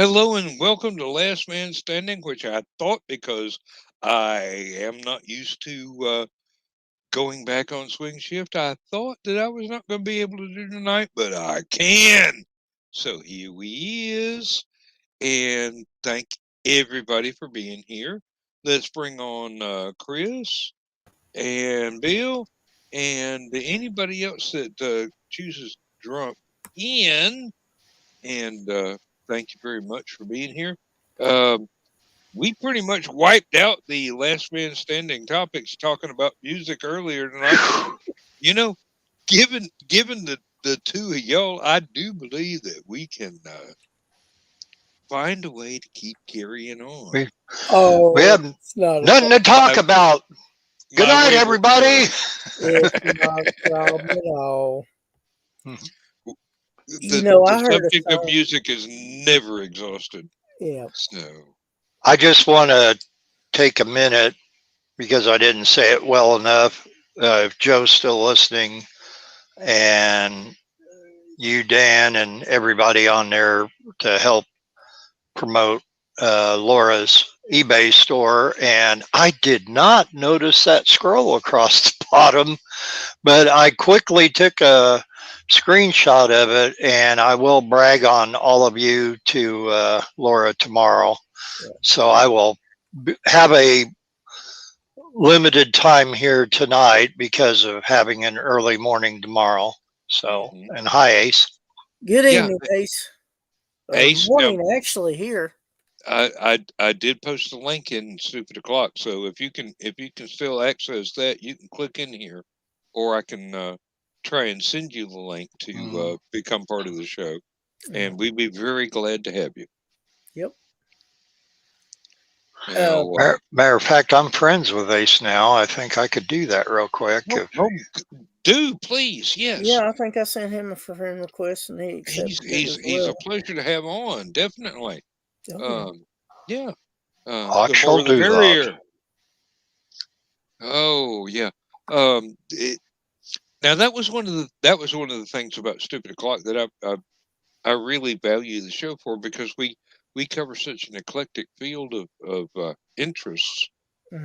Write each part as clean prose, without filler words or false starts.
Hello and welcome to Last Man Standing, which I thought because I am not used to going back on swing shift, I thought that I was not going to be able to do tonight, but I can. So here we is, and thank everybody for being here. Let's bring on Chris and Bill and anybody else that chooses to drop in. And thank you very much for being here. Um, we pretty much wiped out the last man standing topics talking about music earlier tonight. You know, given the two of y'all, I do believe that we can find a way to keep carrying on. We we Oh, have it's not a nothing to talk My, about. Good my night, wayward everybody. son. it's not a problem at all. You The know, the I heard a subject of song. music is never exhausted. Yeah. So I just want to take a minute because I didn't say it well enough. If Joe's still listening, and you, Dan, and everybody on there to help promote Laura's eBay store. And I did not notice that scroll across the bottom, but I quickly took a screenshot of it, and I will brag on all of you to Laura tomorrow. Yeah. So I will have a limited time here tonight because of having an early morning tomorrow. So, mhm. and hi, Ace. Good Yeah, evening, Ace. Or Ace. Now morning, actually, here. I did post a link in Stupid O'clock, so if you can still access that, you can click in here, or I can try and send you the link to Mm. become part of the show, Yeah. and we'd be very glad to have you. Yep. Uh, Now, Matter of fact, I'm friends with Ace now. I think I could do that real quick. oh, oh, do please, yes, yeah, I think I sent him a friend request and he accepted it as he's a well. pleasure to have on, definitely. Oh, yeah. Um, yeah, I the shall more the do that. merrier. Oh yeah. Now that was one of the things about Stupid O'clock that I really value the show for, because we cover such an eclectic field of interests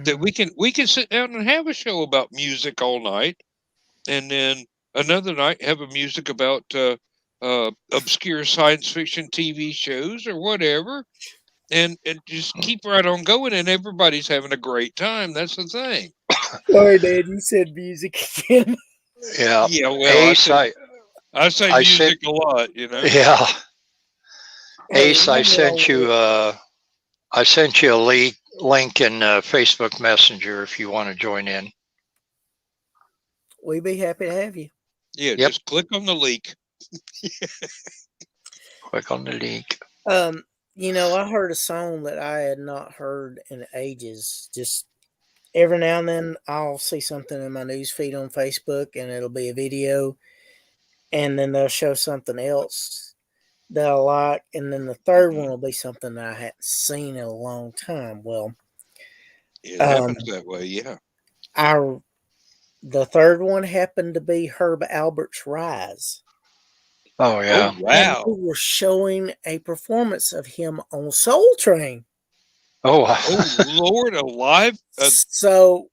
that Hmm. we can sit down and have a show about music all night, and then another night have a music about obscure science fiction TV shows or whatever, and just keep right on going, and everybody's having a great time. That's the thing. Sorry, Dad, you said music again. Yeah, Yeah, well, Ace, I say I sent, music a lot, you know. yeah, Hey, Ace, nothing wrong with it. I sent you a link in Facebook Messenger if you want to join in. We'd be happy to have you. Yeah, Yep, just click on the link. click on the link. Um, I heard a song that I had not heard in ages. Just every now and then I'll see something in my news feed on Facebook and it'll be a video and then they'll show something else that I like and then the third one Hmm. will be something that I hadn't seen in a long time. Well, It um happens that way, yeah. I the third one happened to be Herb Albert's Rise. Oh, Oh yeah. And they wow. were showing a performance of him on Soul Train. Oh, Oh Lord, alive. So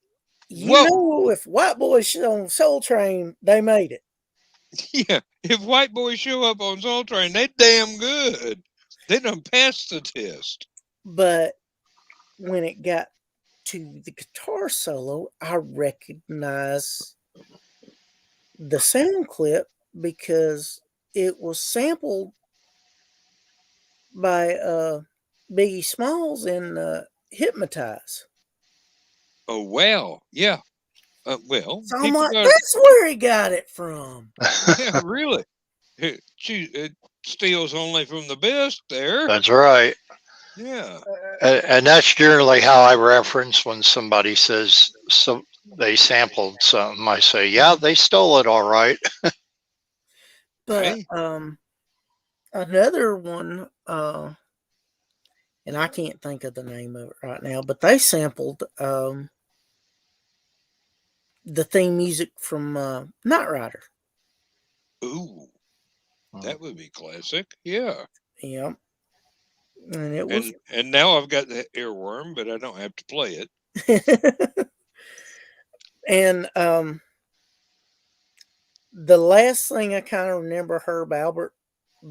Whoa. if White Boys on Soul Train, they made it. Yeah. If white boys show up on Soul Train, they damn good. They done passed the test. But when it got to the guitar solo, I recognized the sound clip because it was sampled by Biggie Smalls in Hypnotize. Oh wow. Yeah. Well, So I'm people like, got that's where he got it from. yeah, really. It steals only from the best there. that's right. Yeah. And that's generally how I reference when somebody says so they sampled something. I say, yeah, they stole it all right. But Hey. another one, and I can't think of the name of it right now, but they sampled the theme music from Knight Rider. Ooh, that would be classic. Yeah. Yeah, and it was. And now I've got the earworm, but I don't have to play it. And the last thing I kind of remember Herb Albert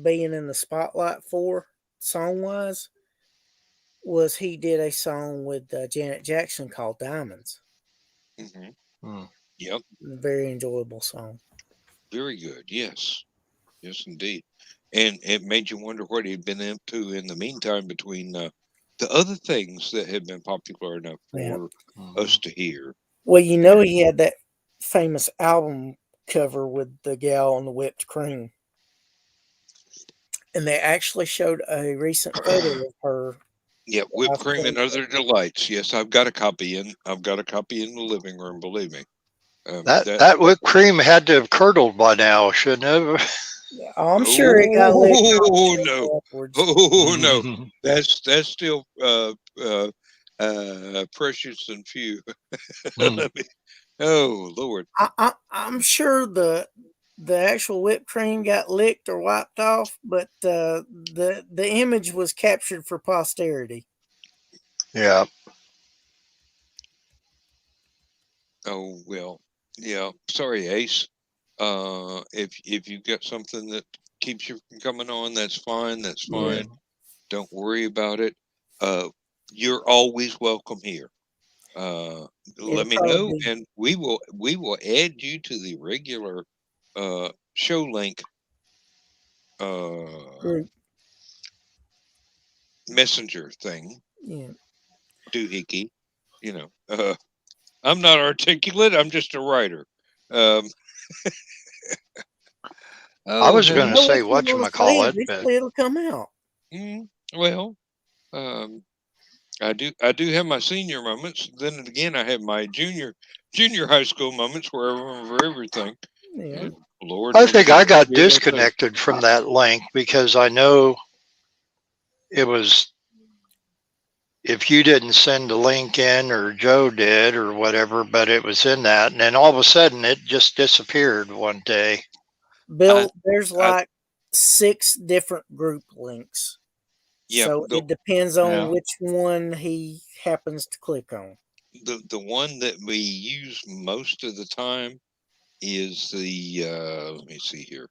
being in the spotlight for, song wise, was he did a song with Janet Jackson called Diamonds. Mm-hmm. Yep. A very enjoyable song. Very good. Yes. Yes, indeed. And it made you wonder what he'd been up to in the meantime between the other things that had been popular enough for us to hear. Well, you know, he had that famous album cover with the gal on the whipped cream. And they actually showed a recent photo of her. Yeah, whipped cream and other delights. Yes, I've got a copy in the living room, believe me. That whipped cream had to have curdled by now, shouldn't have? I'm sure it got licked. Oh no! Oh no! That's still precious and few. Oh Lord! I'm sure the actual whipped cream got licked or wiped off, but the image was captured for posterity. Yeah. Oh well, yeah. Sorry, Ace. If you've got something that keeps you from coming on, that's fine. That's fine. Yeah. Don't worry about it. You're always welcome here. Let me know, and we will add you to the regular show link messenger thing. Yeah. Doohickey. You know, I'm not articulate. I'm just a writer. I was going to say whatchamacallit, but it'll come out. Well, I do have my senior moments. Then again, I have my junior high school moments where I remember everything. Yeah. Lord, I think I got disconnected from that link because I know it was, if you didn't send the link in or Joe did or whatever, but it was in that. And then all of a sudden it just disappeared one day. Bill, there's like 6 different group links. Yeah, so it depends on which one he happens to click on. The one that we use most of the time is the let me see here.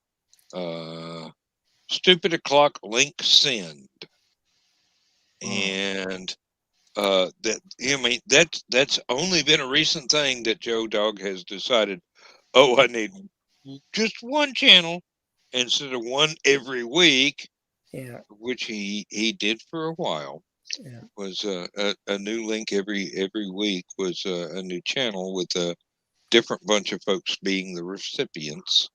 Stupid o'clock link send. And that's only been a recent thing that Joe Dog has decided, I need just one channel instead of one every week. Yeah. Which he did for a while. Yeah. Was a new link every week, was a new channel with a different bunch of folks being the recipients.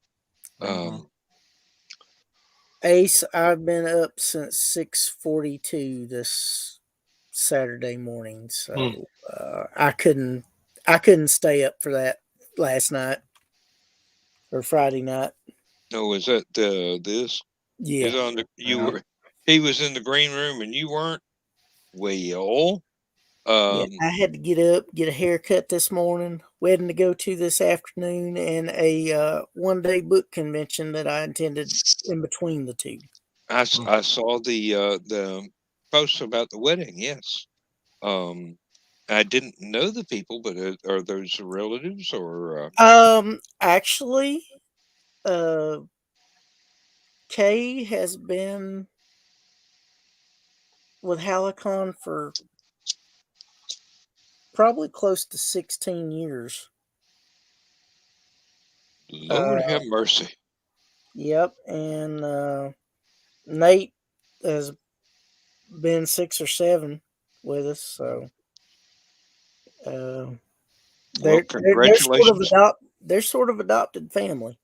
Ace, I've been up since 6:42 this Saturday morning, so I couldn't stay up for that last night or Friday night. No, is that this? Yeah. He was in the green room and you weren't? Well, yeah, I had to get up, get a haircut this morning, wedding to go to this afternoon, and a one-day book convention that I attended in between the two. I saw the posts about the wedding. Yes. I didn't know the people, but are those relatives or? Actually, Kay has been with Hallowcon for probably close to 16 years. Lord have mercy. Yep, and Nate has been 6 or 7 with us, so congratulations. They're sort of adopted family.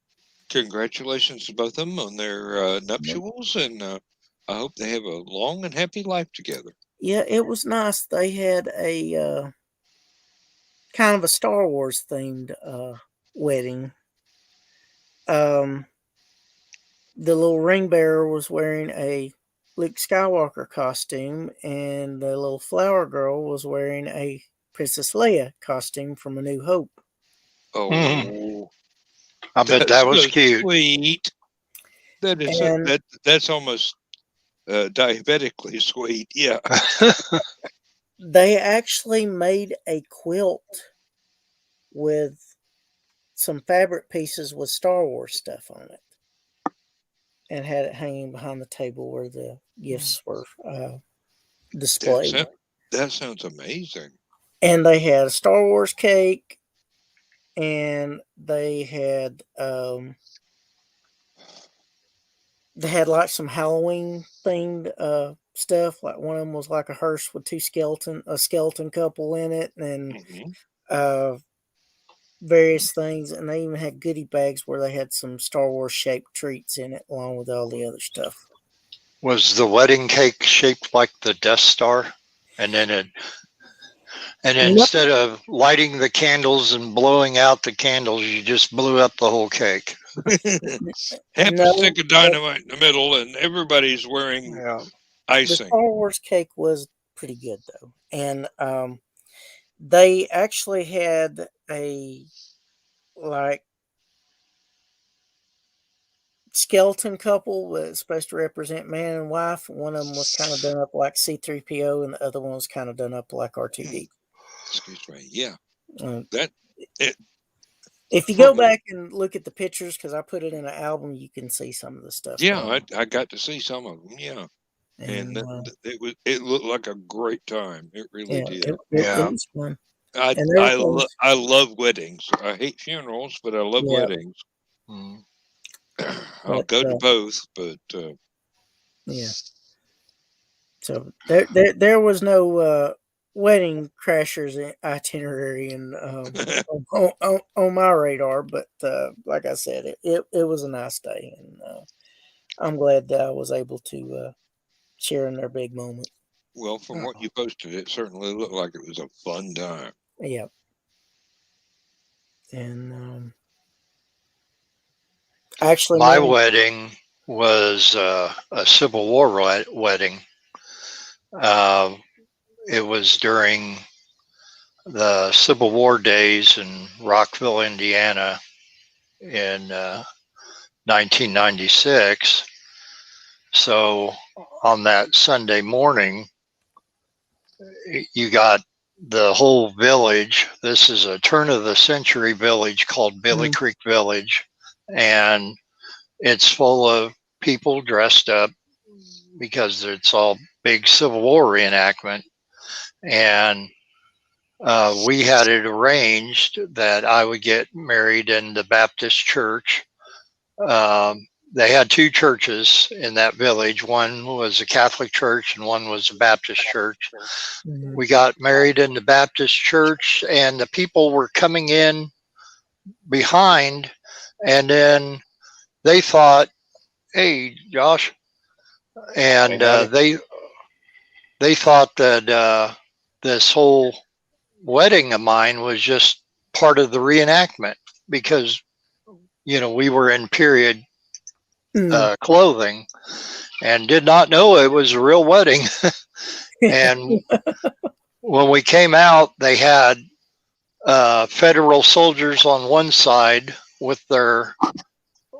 Congratulations to both of them on their nuptials, and I hope they have a long and happy life together. Yeah, it was nice. They had a kind of a Star Wars themed wedding. The little ring bearer was wearing a Luke Skywalker costume, and the little flower girl was wearing a Princess Leia costume from A New Hope. Oh, I bet that was cute. Sweet. That is that's almost diabetically sweet. Yeah. They actually made a quilt with some fabric pieces with Star Wars stuff on it, and had it hanging behind the table where the gifts were displayed. That sounds amazing. And they had a Star Wars cake, and they had like some Halloween themed stuff. Like one of them was like a hearse with a skeleton couple in it, and Mm-hmm. various things. And they even had goodie bags where they had some Star Wars shaped treats in it, along with all the other stuff. Was the wedding cake shaped like the Death Star? And then instead of lighting the candles and blowing out the candles, you just blew up the whole cake. Half a stick of dynamite in the middle, and everybody's wearing icing. The Star Wars cake was pretty good though, and they actually had a like skeleton couple was supposed to represent man and wife. One of them was kind of done up like C-3PO, and the other one was kind of done up like R2D. Excuse me. Yeah. If you go back and look at the pictures, because I put it in an album, you can see some of the stuff. Yeah, I got to see some of them. Yeah, and it looked like a great time. It really did. It was fun. I love weddings. I hate funerals, but I love weddings. Mm. I'll go to both, but yeah. So there was no wedding crashers itinerary on my radar, but like I said, it was a nice day, and I'm glad that I was able to share in their big moment. Well, from what you posted, it certainly looked like it was a fun time. Yeah. And actually, my wedding was a Civil War wedding. It was during the Civil War days in Rockville, Indiana in 1996. So on that Sunday morning, you got the whole village. This is a turn of the century village called Billy Creek Village, and it's full of people dressed up because it's all big Civil War reenactment. And we had it arranged that I would get married in the Baptist church. They had two churches in that village. One was a Catholic church and one was a Baptist church. Mm-hmm. We got married in the Baptist church, and the people were coming in behind, and then they thought, "Hey, Josh," and they thought that this whole wedding of mine was just part of the reenactment because, we were in period clothing and did not know it was a real wedding. And when we came out, they had federal soldiers on one side with their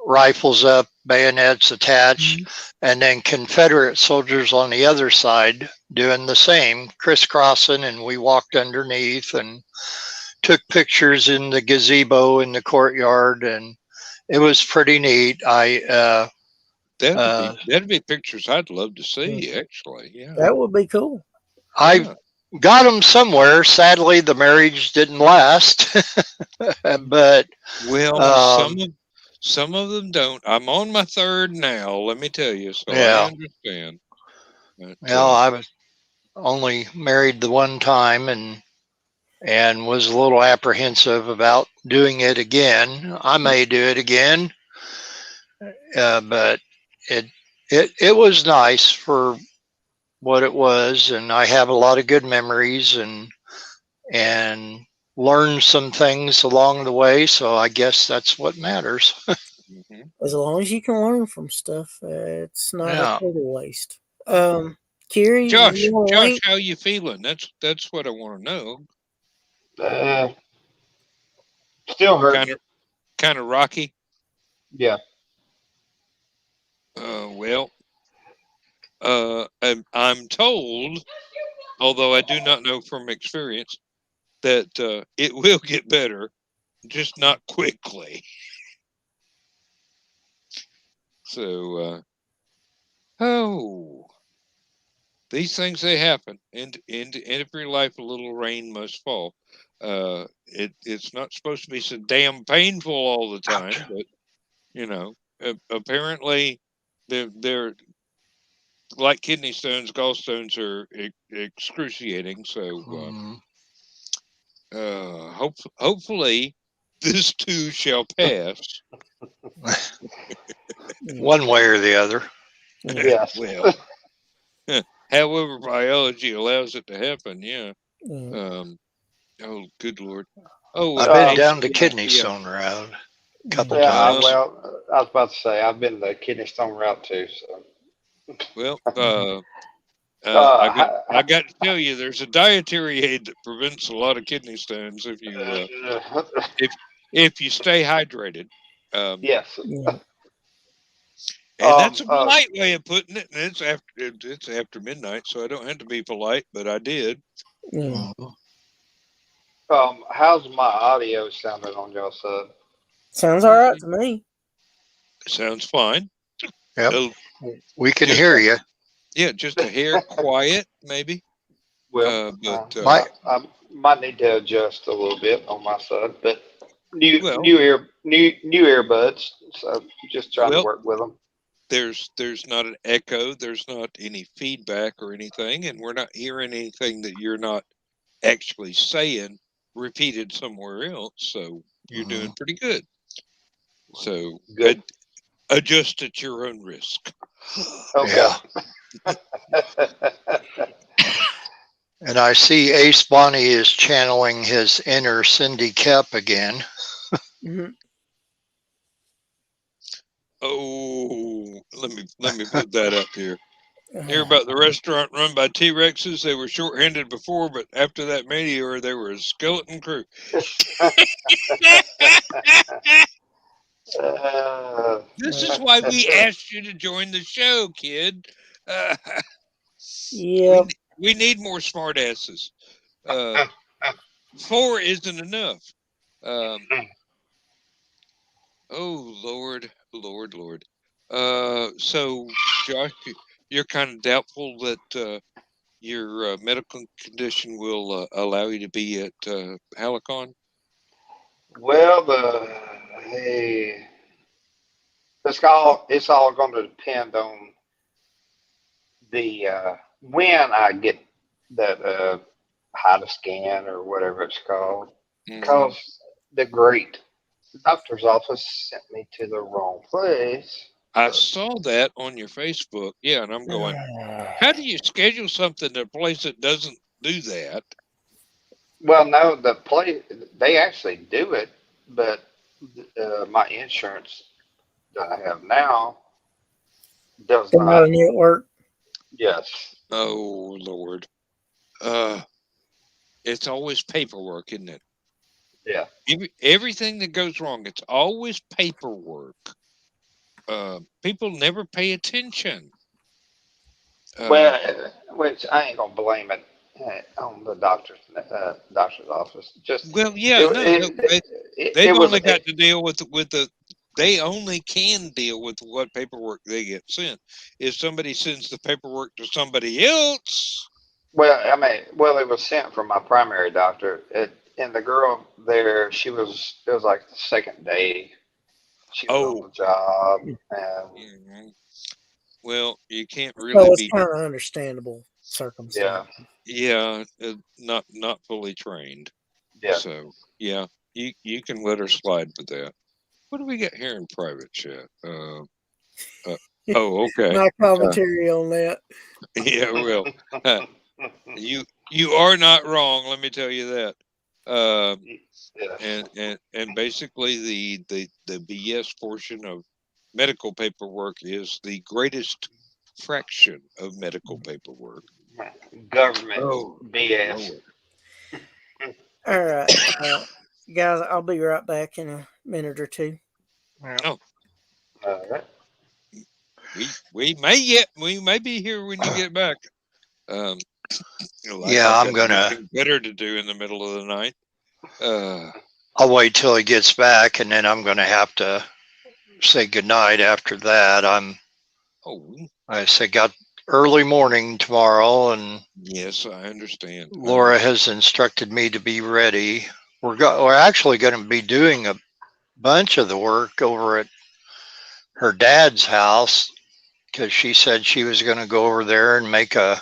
rifles up, bayonets attached, and then Confederate soldiers on the other side doing the same, crisscrossing, and we walked underneath and took pictures in the gazebo in the courtyard, and it was pretty neat. That'd be pictures I'd love to see, actually. Yeah, that would be cool. I got them somewhere. Sadly, the marriage didn't last, but some of them don't. I'm on my third now, let me tell you, so I understand. But, I was only married the one time and was a little apprehensive about doing it again. I may do it again, but it was nice for what it was, and I have a lot of good memories and learned some things along the way. So I guess that's what matters. As long as you can learn from stuff, it's not a total waste. Kiri, Josh, how you feeling? That's what I want to know. Still hurts. Kind of rocky. Yeah. Well, I'm told, although I do not know from experience, that it will get better, just not quickly. So, these things, they happen. And in every life, a little rain must fall. It's not supposed to be so damn painful all the time, but apparently they're like kidney stones. Gallstones are excruciating. So, hopefully, this too shall pass. One way or the other. Yes. Well, however biology allows it to happen, yeah. Oh, good Lord. Oh, I've been hey, down the yeah, kidney yeah. stone route a couple Yeah, times. well, I was about to say I've been the kidney stone route too. So, Well, uh, I got to tell you, there's a dietary aid that prevents a lot of kidney stones if you stay hydrated. yes. And that's a polite way of putting it. And it's after midnight, so I don't have to be polite, but I did. How's my audio sounding on your side? Sounds all right to me. Sounds fine. Yep. We can Just- hear you. Yeah, just a hair quiet, maybe. Well, but I might need to adjust a little bit on my side, but new earbuds, so just trying to work with them. There's not an echo, there's not any feedback or anything, and we're not hearing anything that you're not actually saying repeated somewhere else. So you're doing pretty good. So Good. Adjust at your own risk. Okay. Yeah. And I see Ace Bonnie is channeling his inner Cindy Kep again. Oh, let me put that up here. Hear about the restaurant run by T-Rexes? They were short-handed before, but after that meteor, they were a skeleton crew. This is why we asked you to join the show, kid. Yeah. We need more smartasses. 4 isn't enough. Oh, Lord. So, Josh, you're kind of doubtful that your medical condition will allow you to be at Hallowcon? Well, it's all going to depend on the when I get that HIDA scan or whatever it's called, because the great doctor's office sent me to the wrong place. I saw that on your Facebook. Yeah, and I'm going, how do you schedule something at a place that doesn't do that? Well, no, the place, they actually do it, but my insurance that I have now does Come out not. of network. Yes. Oh, Lord. It's always paperwork, isn't it? Yeah. Everything that goes wrong, it's always paperwork. People never pay attention. Which I ain't gonna blame it on the doctor's office. Just well, yeah, they've only got to deal with the. They only can deal with what paperwork they get sent. If somebody sends the paperwork to somebody else, it was sent from my primary doctor. And the girl there, it was like the second day she was on the job. And well, you can't So really it's be. kind of understandable circumstance. Yeah, not fully trained. Yeah. So yeah, you can let her slide with that. What do we got here in private chat? Okay. My commentary on that. Yeah, well, you are not wrong. Let me tell you that. And basically the BS portion of medical paperwork is the greatest fraction of medical paperwork. Government BS. All right, guys, I'll be right back in a minute or two. Yeah. Oh. All right. we may be here when you get back. Um, like Yeah, I've I'm got gonna. nothing better to do in the middle of the night. I'll wait till he gets back, and then I'm gonna have to say goodnight after that. I say got early morning tomorrow, and yes, I understand. Laura has instructed me to be ready. We're actually going to be doing a bunch of the work over at her dad's house because she said she was going to go over there and make a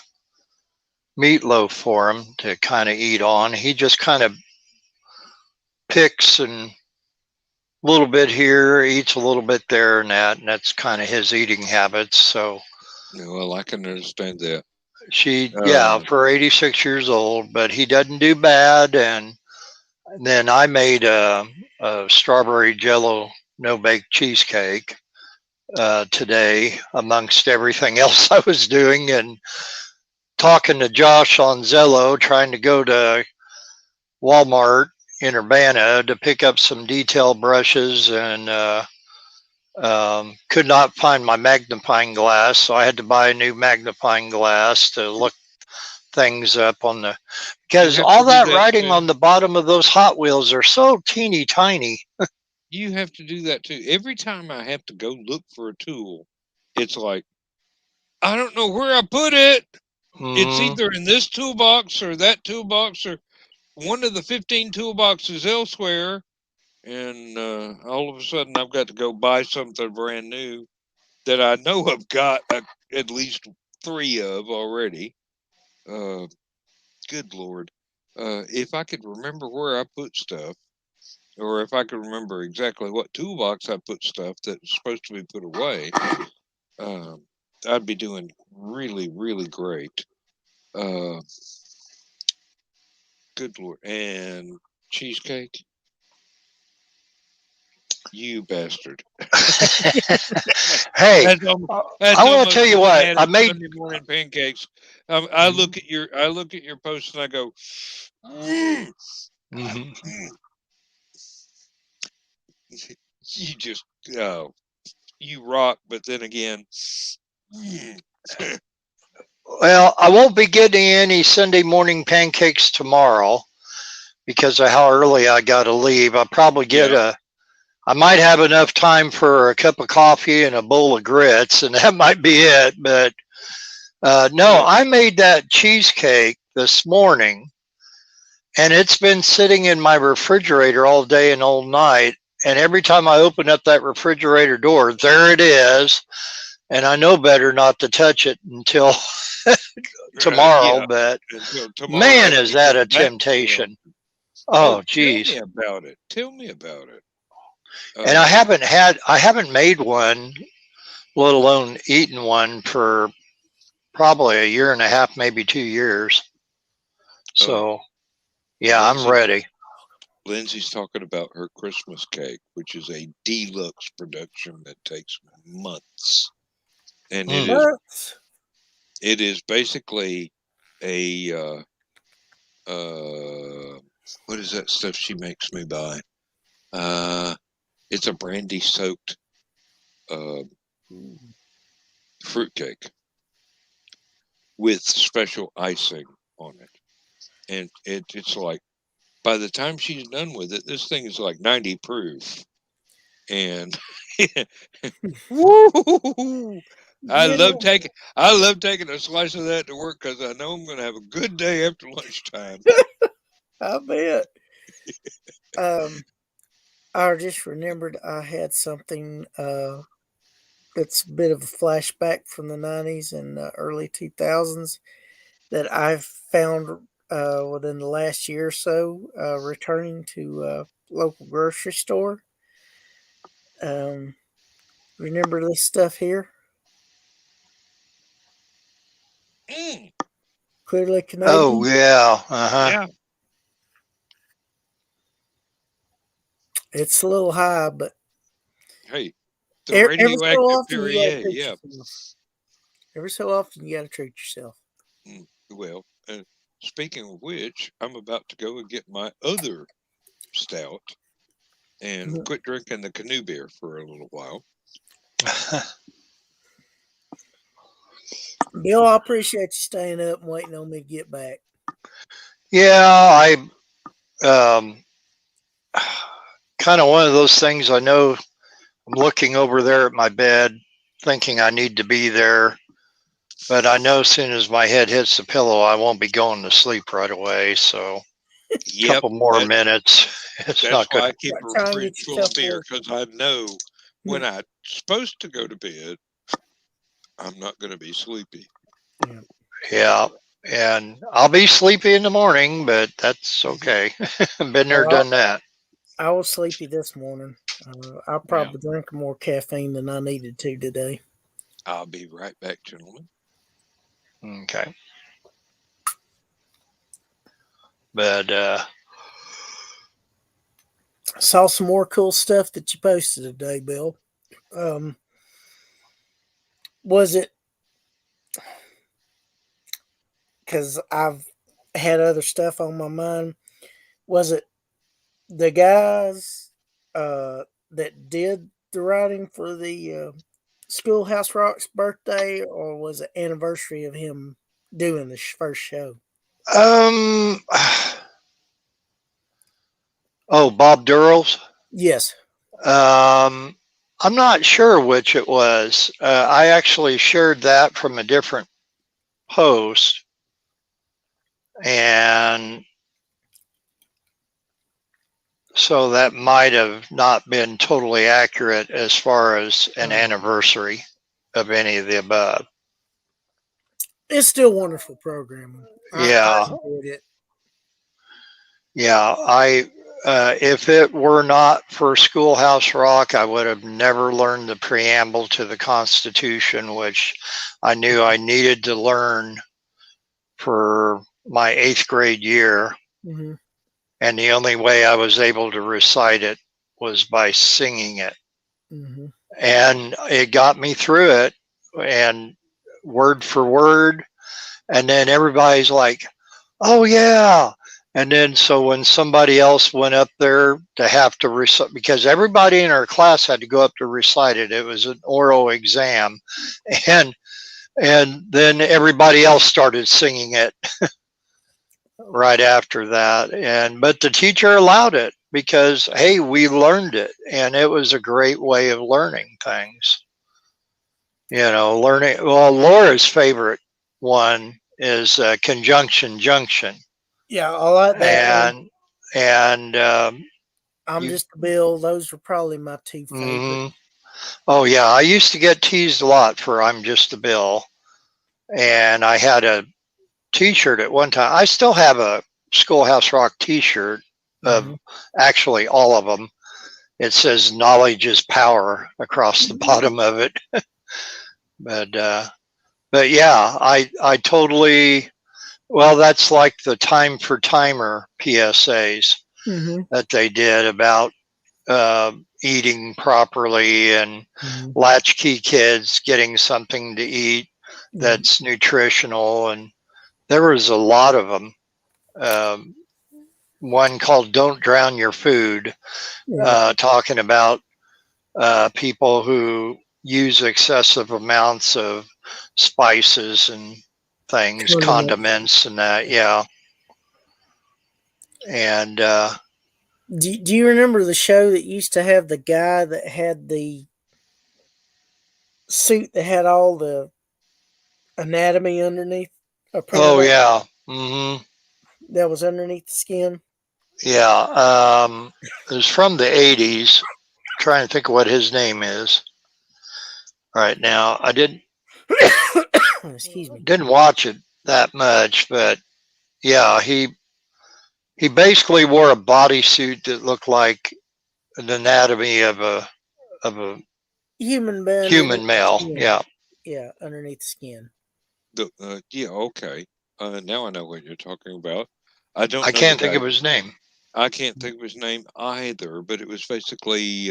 meatloaf for him to kind of eat on. He just kind of picks and a little bit here, eats a little bit there and that, and that's kind of his eating habits. So, well, I can understand that. for 86 years old, but he doesn't do bad. And then I made a strawberry jello no bake cheesecake today amongst everything else I was doing, and talking to Josh on Zello, trying to go to Walmart in Urbana to pick up some detail brushes, and could not find my magnifying glass, so I had to buy a new magnifying glass to look things up on the, because all that writing on the bottom of those Hot Wheels are so teeny tiny. You have to do that too. Every time I have to go look for a tool, it's like, I don't know where I put it. It's either in this toolbox or that toolbox or one of the 15 toolboxes elsewhere. And all of a sudden I've got to go buy something brand new that I know I've got at least 3 of already. Good Lord. If I could remember where I put stuff, or if I could remember exactly what toolbox I put stuff that's supposed to be put away, I'd be doing really, really great. Good Lord. And cheesecake? You bastard. Hey, I want to tell you what I made. Sunday morning pancakes. I look at your post and I go, you just you rock. But then again, well, I won't be getting any Sunday morning pancakes tomorrow because of how early I got to leave. I'll probably get I might have enough time for a cup of coffee and a bowl of grits, and that might be it. But no, I made that cheesecake this morning, and it's been sitting in my refrigerator all day and all night. And every time I open up that refrigerator door, there it is. And I know better not to touch it until tomorrow. But man, is that a temptation? Oh, geez. Tell me about it. And I haven't made one, let alone eaten one, for probably a year and a half, maybe 2 years. So, yeah, I'm ready. Lindsay's talking about her Christmas cake, which is a deluxe production that takes months. And it is basically a what is that stuff she makes me buy? It's a brandy soaked fruitcake with special icing on it. And it's like, by the time she's done with it, this thing is like 90 proof. And woo! I love taking a slice of that to work because I know I'm going to have a good day after lunchtime. I bet. I just remembered I had something that's a bit of a flashback from the 90s and early 2000s that I've found within the last year or so, returning to a local grocery store. Remember this stuff here? Clearly Canadian. Oh, yeah. Yeah. It's a little high, but hey, the radioactive Perrier, yeah. Every so often you got to treat yourself. Well, speaking of which, I'm about to go and get my other stout and quit drinking the canoe beer for a little while. Bill, I appreciate you staying up and waiting on me to get back. Yeah, kind of one of those things. I know I'm looking over there at my bed, thinking I need to be there, but I know as soon as my head hits the pillow, I won't be going to sleep right away. So a Yep. couple more minutes. It's That's not why good. I keep Try a and fridge get full yourself of beer, work. because I know when I'm supposed to go to bed, I'm not going to be sleepy. Yeah. And I'll be sleepy in the morning, but that's okay. Been there, done that. I was sleepy this morning. I probably drank more caffeine than I needed to today. I'll be right back, gentlemen. Okay. But Saw some more cool stuff that you posted today, Bill. Was it because I've had other stuff on my mind? Was it the guys that did the writing for the Schoolhouse Rock's birthday, or was it anniversary of him doing the first show? Oh, Bob Durrell's. Yes. I'm not sure which it was. I actually shared that from a different post, and so that might have not been totally accurate as far as an anniversary of any of the above. It's still wonderful programming. Yeah. I enjoyed it. Yeah, if it were not for Schoolhouse Rock, I would have never learned the preamble to the Constitution, which I knew I needed to learn for my 8th grade year. Mm-hmm. And the only way I was able to recite it was by singing it. Mm-hmm. And it got me through it, and word for word. And then everybody's like, oh, yeah. And then so when somebody else went up there to have to recite, because everybody in our class had to go up to recite it. It was an oral exam. And then everybody else started singing it right after that. But the teacher allowed it because, hey, we learned it. And it was a great way of learning things. Learning. Well, Laura's favorite one is conjunction junction. Yeah, I like that. And I'm just a Bill. Those are probably my two favorite. Mm-hmm. Oh yeah, I used to get teased a lot for I'm just a Bill, and I had a T-shirt at one time. I still have a Schoolhouse Rock T-shirt of actually all of them. It says "Knowledge is power" across the bottom of it. But yeah, I totally. Well, that's like the Time for Timer PSAs that they did about eating properly and latchkey kids getting something to eat that's nutritional. And there was a lot of them. One called Don't Drown Your Food, talking about people who use excessive amounts of spices and things, condiments and that. Yeah. And do you remember the show that used to have the guy that had the suit that had all the anatomy underneath? Oh yeah. Mm-hmm. That was underneath the skin. Yeah. It was from the 80s. Trying to think of what his name is right now. I didn't Excuse me. Didn't watch it that much, but yeah, he basically wore a bodysuit that looked like the anatomy of a human male. Yeah. Yeah, underneath the skin. Yeah, okay. Now I know what you're talking about. I can't think of his name. I can't think of his name either, but it was basically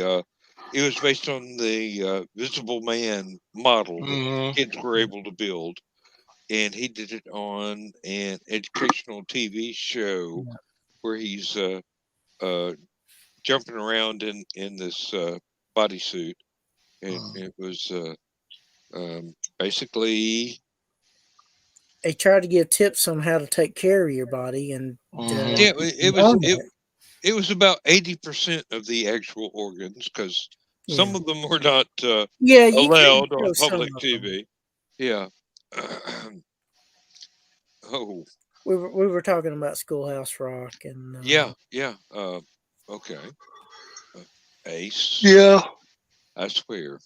it was based on the Visible Man model that kids were able to build, and he did it on an educational TV show where he's jumping around in this bodysuit, and it was basically they try to give tips on how to take care of your body, and Mhm. Yeah, on that. it was about 80% of the actual organs because some Yeah. of them were not Yeah, you can allowed on show some public of them. TV. Yeah. Oh, We were talking about Schoolhouse Rock and yeah, yeah. Okay. Ace, Yeah. I swear.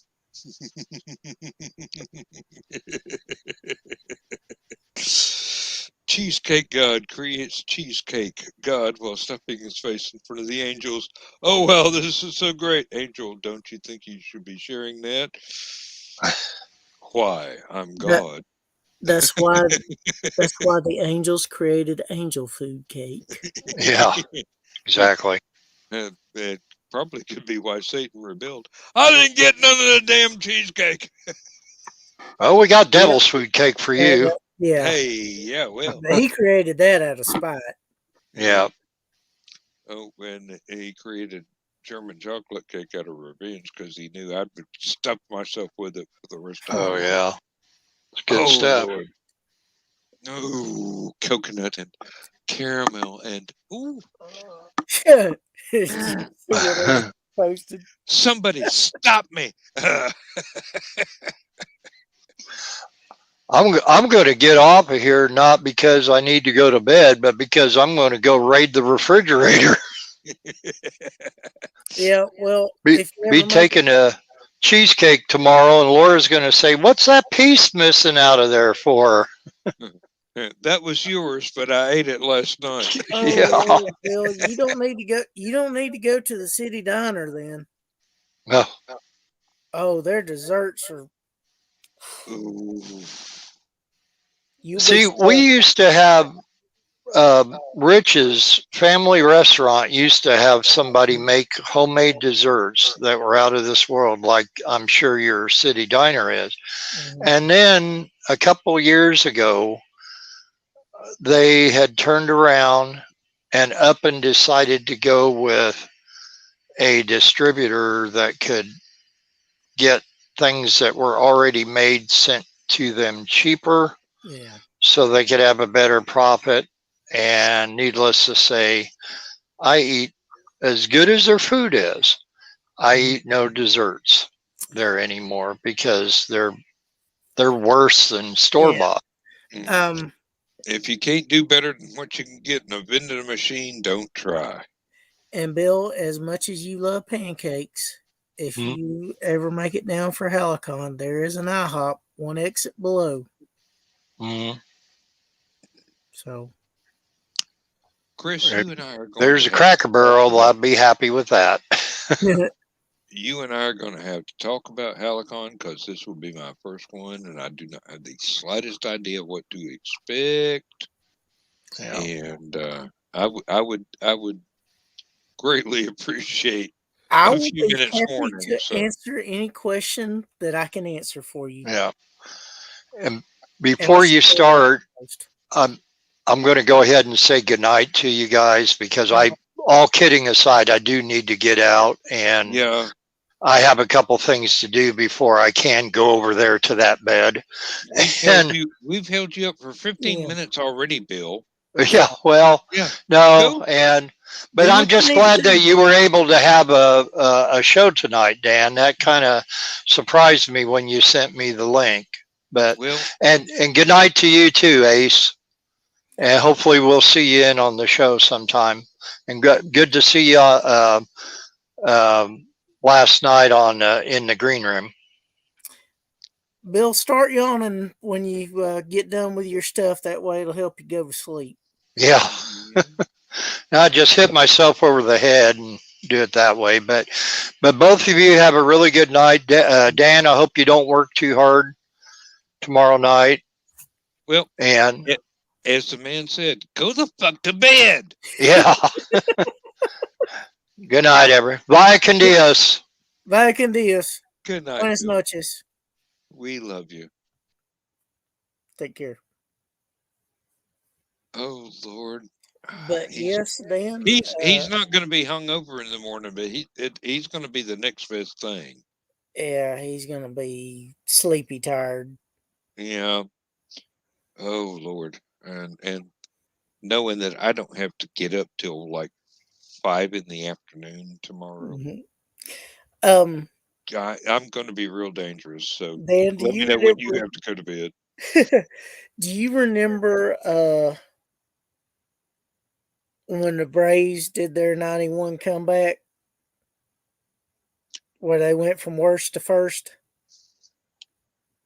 Cheesecake God creates cheesecake God while stuffing his face in front of the angels. Oh, wow, this is so great. Angel, don't you think you should be sharing that? Why? I'm that God. that's why the angels created angel food cake. Yeah. Exactly. It probably could be why Satan rebelled. I didn't get none of the damn cheesecake. Oh, we got Yeah, devil's food cake for you. yeah. Hey, yeah, well. He created that out of spite. Yeah. Oh, and he created German chocolate cake out of revenge because he knew I'd stuff myself with it for the rest of my Oh life. yeah. It's good Oh, stuff. Lord. Oh, coconut and caramel and ooh. Did you see what I posted? Somebody stop me. I'm going to get off of here not because I need to go to bed, but because I'm going to go raid the refrigerator. Yeah, well, be if you be ever make taking a cheesecake tomorrow, and Laura's going to say, "What's that piece missing out of there for?" That was yours, but I ate it last night. Yeah. oh, Bill, you don't need to go. You don't need to go to the city diner then. Oh, Oh, their desserts are. Ooh. You'll be see, we stuck. used to have Rich's family restaurant used to have somebody make homemade desserts that were out of this world, like I'm sure your city diner is. Mhm. And then a couple years ago, they had turned around and up and decided to go with a distributor that could get things that were already made sent to them cheaper Yeah. so they could have a better profit. And needless to say, I eat as good as their food is. I Mhm. eat no desserts there anymore because they're worse than store Yeah. bought. If you can't do better than what you can get in a vending machine, don't try. And Bill, as much as you love pancakes, if Hmm? you ever make it down for Hallowcon, there is an IHOP one exit below. Mm. So Chris, you and I are going There's to a have Cracker Barrel. I'd be happy with that. you and I are going to have to talk about Hallowcon because this will be my first one, and I do not have the slightest idea what to expect. Yeah. And I would greatly appreciate I a will few be minutes happy warning. to So answer any question that I can answer for you. Yeah. And And before you start, I'm going to go ahead and say goodnight to you guys because all kidding aside, I do need to get out and yeah, I have a couple things to do before I can go over there to that bed. And we've held you up for 15 minutes already, Bill. yeah, well, Yeah, no, but do I'm what you just need to glad do. that you were able to have a show tonight, Dan. That kind of surprised me when you sent me the link. But and good night to you too, Ace. And hopefully we'll see you in on the show sometime. And good to see you last night on in the green room. Bill, start yawning when you get done with your stuff. That way it'll help you go to sleep. Yeah. I just hit myself over the head and do it that way. But both of you have a really good night. Dan, I hope you don't work too hard tomorrow night. Well, and as the man said, go the fuck to bed. Yeah. Good night, everyone. Bye, con Dios. Bye, con Dios. Good night. Buenas noches. We love you. Take care. Oh Lord. But yes, Dan. He's not going to be hungover in the morning, but he's going to be the next best thing. Yeah, he's gonna be sleepy tired. Yeah. Oh Lord, and knowing that I don't have to get up till like 5 in the afternoon tomorrow, Um, I'm going to be real dangerous. So Dan, do let me you know when you remember? have to go to bed. Do you remember when the Braves did their '91 comeback, where they went from worst to first?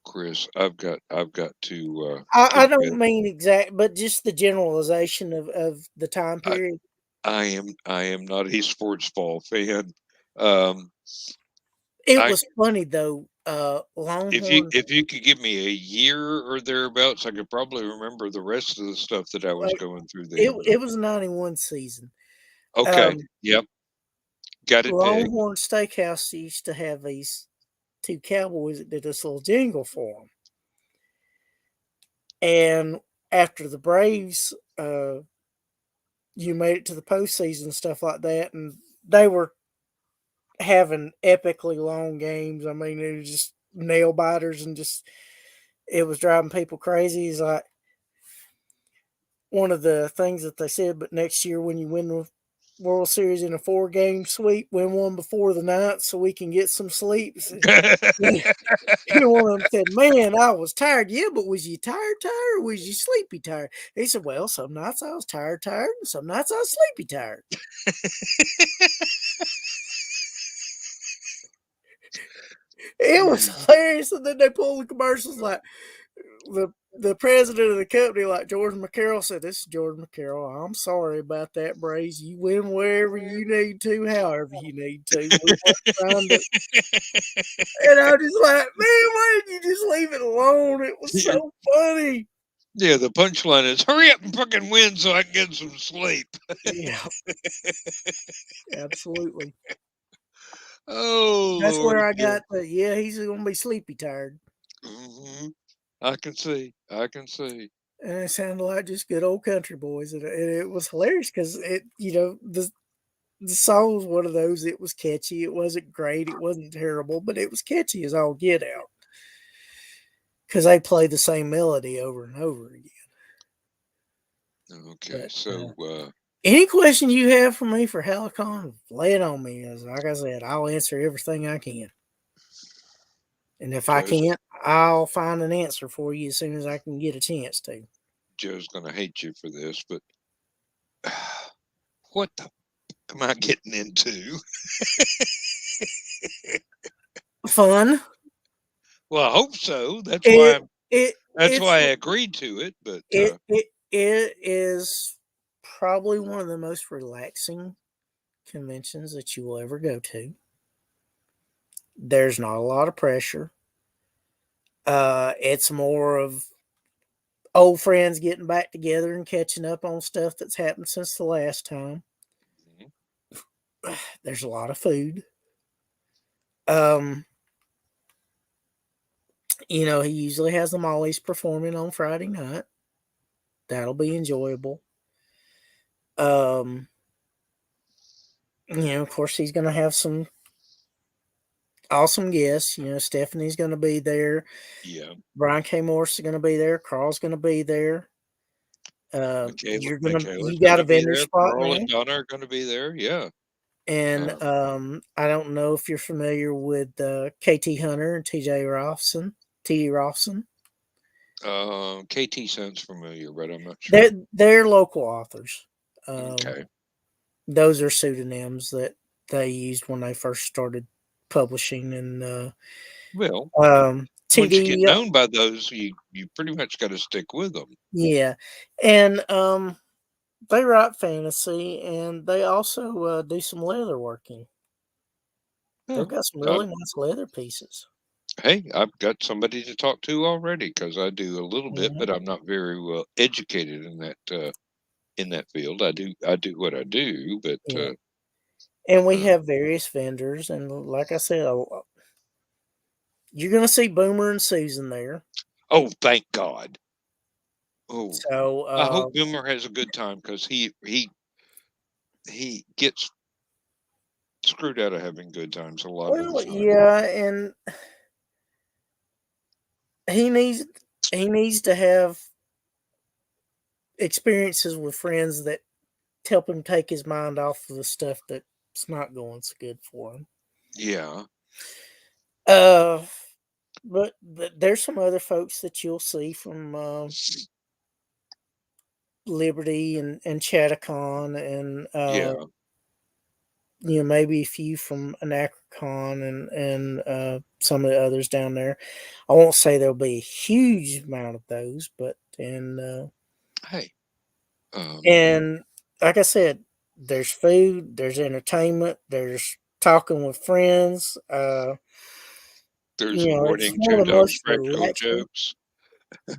Chris, I've got to I go to bed. don't mean exact, but just the generalization of the time I, period. I am not a sports ball fan. Um, It I was funny though. Longhorns, if you could give me a year or thereabouts, I could probably remember the rest of the stuff that I was like going through it, then. But it was '91 season. okay, Um, yep, got it pegged. Longhorn Steakhouse used to have these two cowboys that did this little jingle for them. And after the Braves, you made it to the postseason and stuff like that, and they were having epically long games. I mean, it was just nail biters and just it was driving people crazy. It's like one of the things that they said, but next year when you win the World Series in a 4-game sweep, win one before the ninth so we can get some sleep. One of them said, "Man, I was tired." Yeah, but was you tired, or was you sleepy tired? He said, "Well, some nights I was tired, and some nights I was sleepy tired." It was Mm. hilarious. And then they pull the commercials like the president of the company, like George McCarroll said, "This is George McCarroll. I'm sorry about that, Braves. You win wherever you need to, however you need to. We weren't trying to." And I was just like, "Man, why didn't you just leave it alone? It was so funny." Yeah, the punchline is hurry up and fucking win so I can get some sleep. Yeah, absolutely. Oh That's Lord, where I yeah. got the, yeah, he's gonna be sleepy tired. I can see. I can see. And it sounded like just good old country boys. And it was hilarious because the song was one of those, it was catchy. It wasn't great. It wasn't terrible, but it was catchy as all get out. Because they play the same melody over and over again. Okay, But so any question you have for me for Hallowcon, lay it on me. As like I said, I'll answer everything I can. And if I Joe's can't, I'll find an answer for you as soon as I can get a chance to. Joe's gonna hate you for this, but what the fuck am I getting into? Fun. Well, I hope so. It it That's it's why I agreed to it. But it is probably one of the most relaxing conventions that you will ever go to. There's not a lot of pressure. It's more of old friends getting back together and catching up on stuff that's happened since the last time. There's a lot of food. Um, he usually has them always performing on Friday night. That'll be enjoyable. Um, of course, he's going to have some awesome guests. Stephanie's going to be there. yeah, Brian K. Morris is going to be there. Carl's going to be there. Michaela's You got a gonna be vendor there. spot Carl now. and Donna are gonna be there. Yeah. And Um, I don't know if you're familiar with KT Hunter and TJ Rothson. T. Rothson. KT sounds familiar, but I'm not sure. They're local authors. Okay. Those are pseudonyms that they used when they first started publishing. And Well, once you get TD, known by those, you pretty much got to stick with them. yeah, and they write fantasy, and they also do some leather working. Huh. They've got some I've, really nice leather pieces. hey, I've got somebody to talk to already because I do a little bit, Mhm. but I'm not very well educated in that field. I do what I do, but Yeah, and we um, have various vendors, and like I said, you're going to see Boomer and Susan there. oh, thank God. Oh, So, I hope Boomer has a good time because he gets screwed out of having good times a lot of the well, time. yeah, and he needs he needs to have experiences with friends that help him take his mind off of the stuff that's not going so good for him. Yeah. But there's some other folks that you'll see from Liberty and Chattacon and Yeah. Maybe a few from Anacrocon and some of the others down there. I won't say there'll be a huge amount of those, but Hey. and like I said, there's food, there's entertainment, there's talking with friends. There's It's awarding one Joe of the Dog most scratch old relaxing. jokes.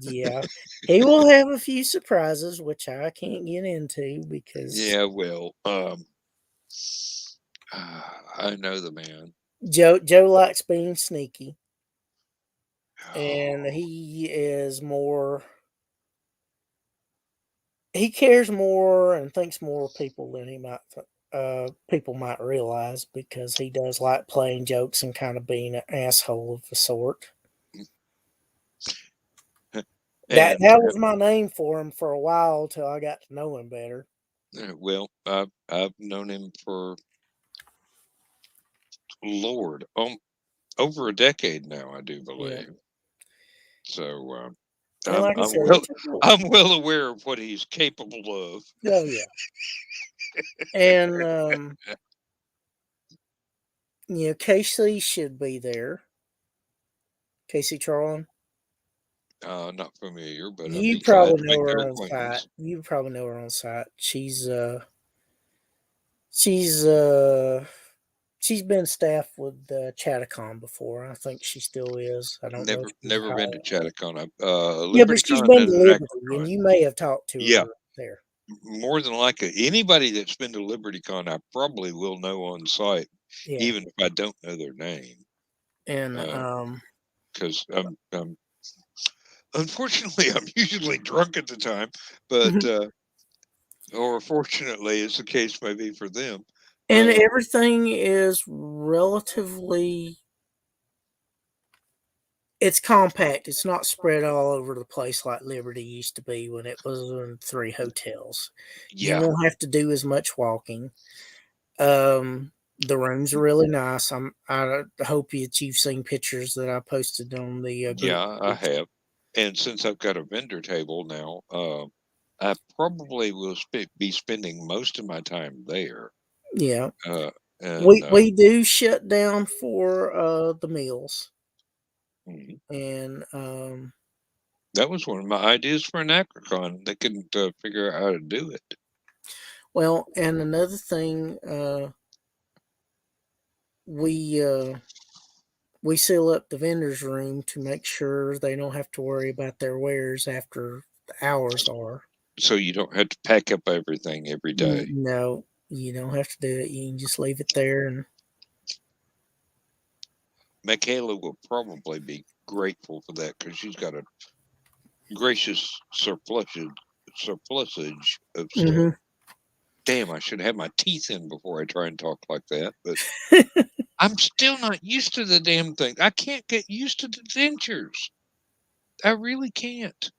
Yeah, he will have a few surprises, which I can't get into because Yeah, well, I know the man. Joe likes being sneaky, and Oh, he is more. He cares more and thinks more of people than he might. People might realize because he does like playing jokes and kind of being an asshole of the sort. That and was my name for him for a while till I got to know him better. well, I've known him for Lord, over a decade now, I do Yeah. believe. So And like I said, I'm well aware of what he's capable of. oh yeah. And Casey should be there. Casey Charlin. Not familiar, but I'd You be glad probably to know make their her on acquaintance. site. You probably know her on site. She's been staff with Chattacon before. I think she still is. I don't know if she's Never been to hired. Chattacon. Yeah, but she's LibertyCon been to and Liberty, and Anacrocon. you may have talked to Yeah, her there. more than likely, anybody that's been to LibertyCon, I probably will know on site, Yeah, even if I don't know their name, and because I'm unfortunately I'm usually drunk at the time, but or fortunately, as the case may be for them. and everything is relatively. It's compact. It's not spread all over the place like Liberty used to be when it was in 3 hotels. You Yeah, won't have to do as much walking. The rooms are really nice. I hope that you've seen pictures that I posted on the group yeah, I page. have. And since I've got a vendor table now, I probably will be spending most of my time there. Yeah, And we do shut down for the meals, mhm. and That was one of my ideas for an Acrocon. They couldn't figure out how to do it. well, and another thing, we seal up the vendors' room to make sure they don't have to worry about their wares after the hours are. So you don't have to pack up everything every day. No, you don't have to do it. You can just leave it there and. Michaela will probably be grateful for that because she's got a gracious surplusage of stuff. Mhm. Damn, I should have my teeth in before I try and talk like that, but I'm still not used to the damn thing. I can't get used to the dentures. I really can't.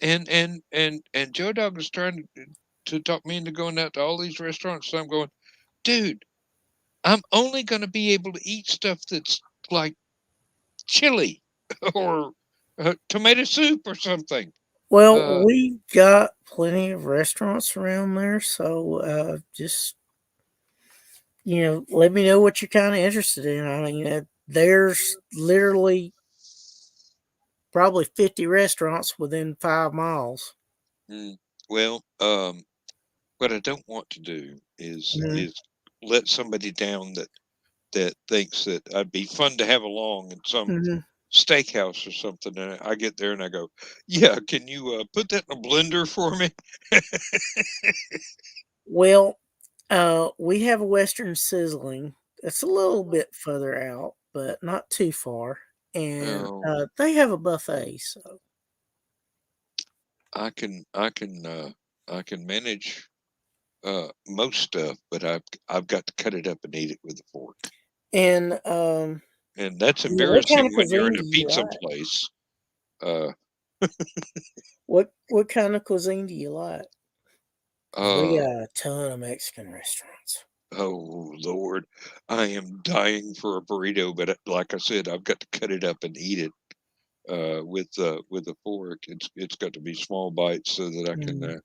And Joe Dog is trying to talk me into going out to all these restaurants. So I'm going, dude, I'm only going to be able to eat stuff that's like chili or tomato soup or something. Well, we got plenty of restaurants around there, so just let me know what you're kind of interested in. I mean, there's literally probably 50 restaurants within 5 miles. Well, what I don't want to do is Mhm. let somebody down that thinks that I'd be fun to have along in some Mhm. steakhouse or something, and I get there and I go, yeah, can you put that in a blender for me? Well, we have a Western Sizzling. It's a little bit further out, but not too far, and Oh, they have a buffet. So I can manage most stuff, but I've got to cut it up and eat it with a fork. and And that's what kind embarrassing of when you're cuisine in do a you pizza like? place. Uh, What kind of cuisine do you like? 'Cause we Uh, got a ton of Mexican restaurants. oh Lord, I am dying for a burrito, but like I said, I've got to cut it up and eat it with a fork. It's got to be small bites so that Mm.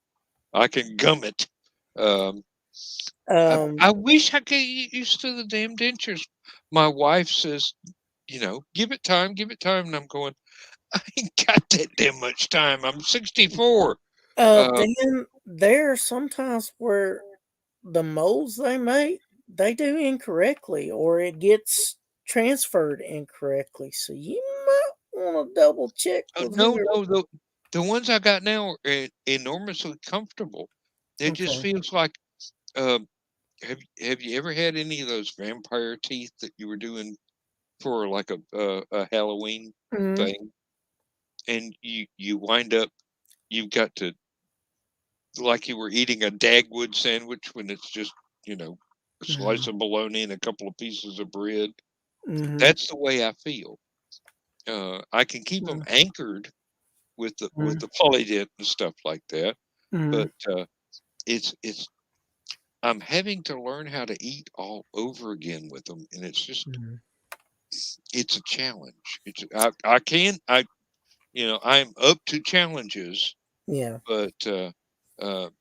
I can gum it. Um, Um, I wish I could get used to the damn dentures. My wife says, give it time, and I'm going. I ain't got that damn much time. I'm 64. Uh, then there are sometimes where the molds they make, they do incorrectly, or it gets transferred incorrectly. So you might want to double check with no, whoever. no, the ones I got now are enormously comfortable. It just Okay. feels like. Um, have you ever had any of those vampire teeth that you were doing for like a Halloween Mm, thing, and you wind up you've got to like you were eating a Dagwood sandwich when it's just a slice mm, of bologna and a couple of pieces of bread. mm, That's the way I feel. I can keep them mm, anchored with mm, the polydent and stuff like that, mm, but it's I'm having to learn how to eat all over again with them, and mm. it's a challenge. I can I'm up to challenges, Yeah. but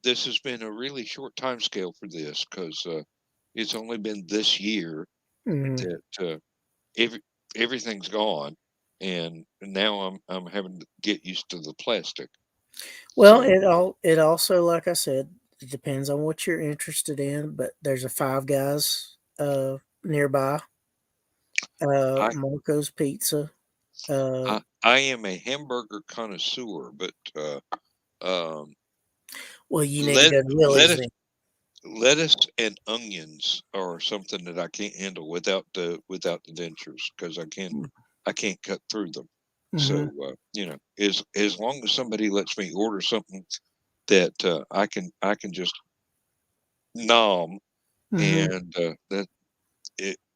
this has been a really short time scale for this because it's only been this year Mm. that every, everything's gone, and now I'm having to get used to the plastic. Well, So it also, like I said, it depends on what you're interested in. But there's a Five Guys nearby. I Marco's Pizza. Uh, I am a hamburger connoisseur, but um, well, you need to let go to Willie's lettuce then. lettuce and onions are something that I can't handle without the dentures because I can't cut through them. Mm-hmm. So as long as somebody lets me order something that I can just nom Mm-hmm. and that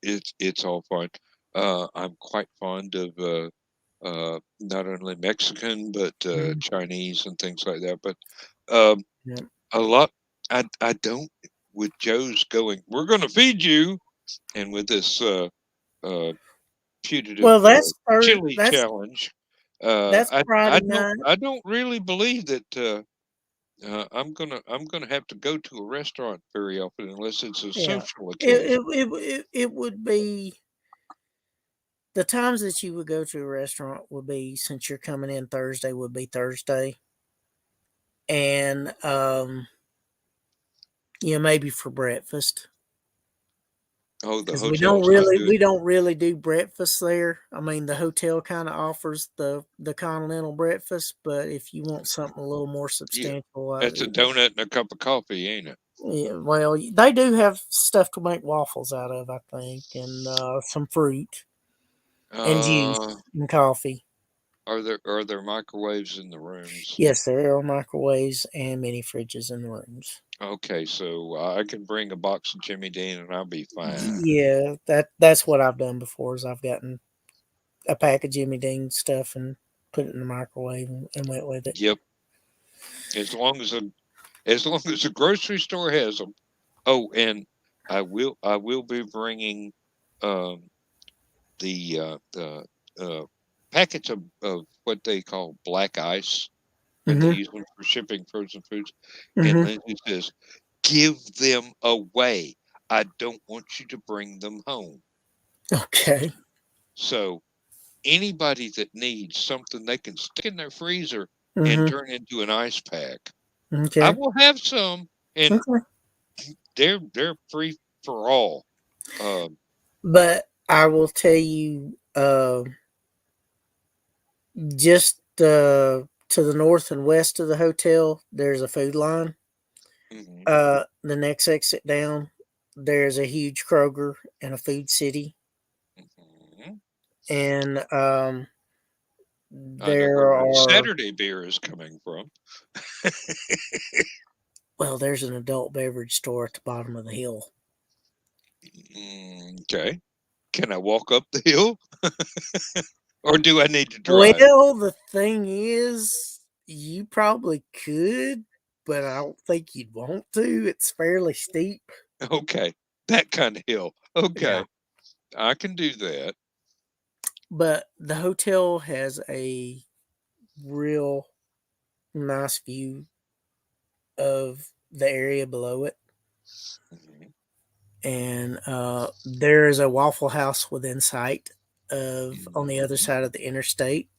it's all fine. I'm quite fond of not only Mexican but Mm-hmm. Chinese and things like that. But um, Yeah. a lot I don't with Joe's going. We're going to feed you, and with this uh, putative Well, that's chili challenge. that's Friday night. I don't really believe that I'm gonna have to go to a restaurant very often unless it's a Yeah. social It occasion. it, it it would be the times that you would go to a restaurant would be, since you're coming in Thursday, would be Thursday, and maybe for breakfast. Oh, the Because hotel's not good. we don't really do breakfast there. I mean, the hotel kind of offers the continental breakfast, but if you want something a little more Yeah, substantial, that's a donut and a cup of coffee, ain't it? yeah, well, they do have stuff to make waffles out of, I think, and some fruit and Uh, juice and coffee. are there microwaves in the rooms? Yes, there are microwaves and mini fridges in the rooms. Okay, so I can bring a box of Jimmy Dean and I'll be fine. Yeah, that's what I've done before. Is I've gotten a pack of Jimmy Dean stuff and put it in the microwave and went with it. Yep, as long as as long as the grocery store has them. Oh, and I will be bringing um, the packets of what they call black ice when they Mm-hmm. use them for shipping frozen foods. And Mm-hmm. Lindsay says, "Give them away. I don't want you to bring them home." Okay. So anybody that needs something they can stick in their freezer and Mm-hmm. turn into an ice pack, I Okay. will have some, and Okay. they're free for all. Um, But I will tell you, just to the north and west of the hotel, there's a food line. mhm, The next exit down, there's a huge Kroger and a Food City, mhm. and I know where there my are Saturday beer is coming from. well, there's an adult beverage store at the bottom of the hill. Okay. Can I walk up the hill? Or do I need to drive? Well, the thing is, you probably could, but I don't think you'd want to. It's fairly steep. Okay. That kind of hill. Okay. Yeah. I can do that. But the hotel has a real nice view of the area below it. Mhm. And there is a Waffle House within sight of on the other Mhm. side of the interstate.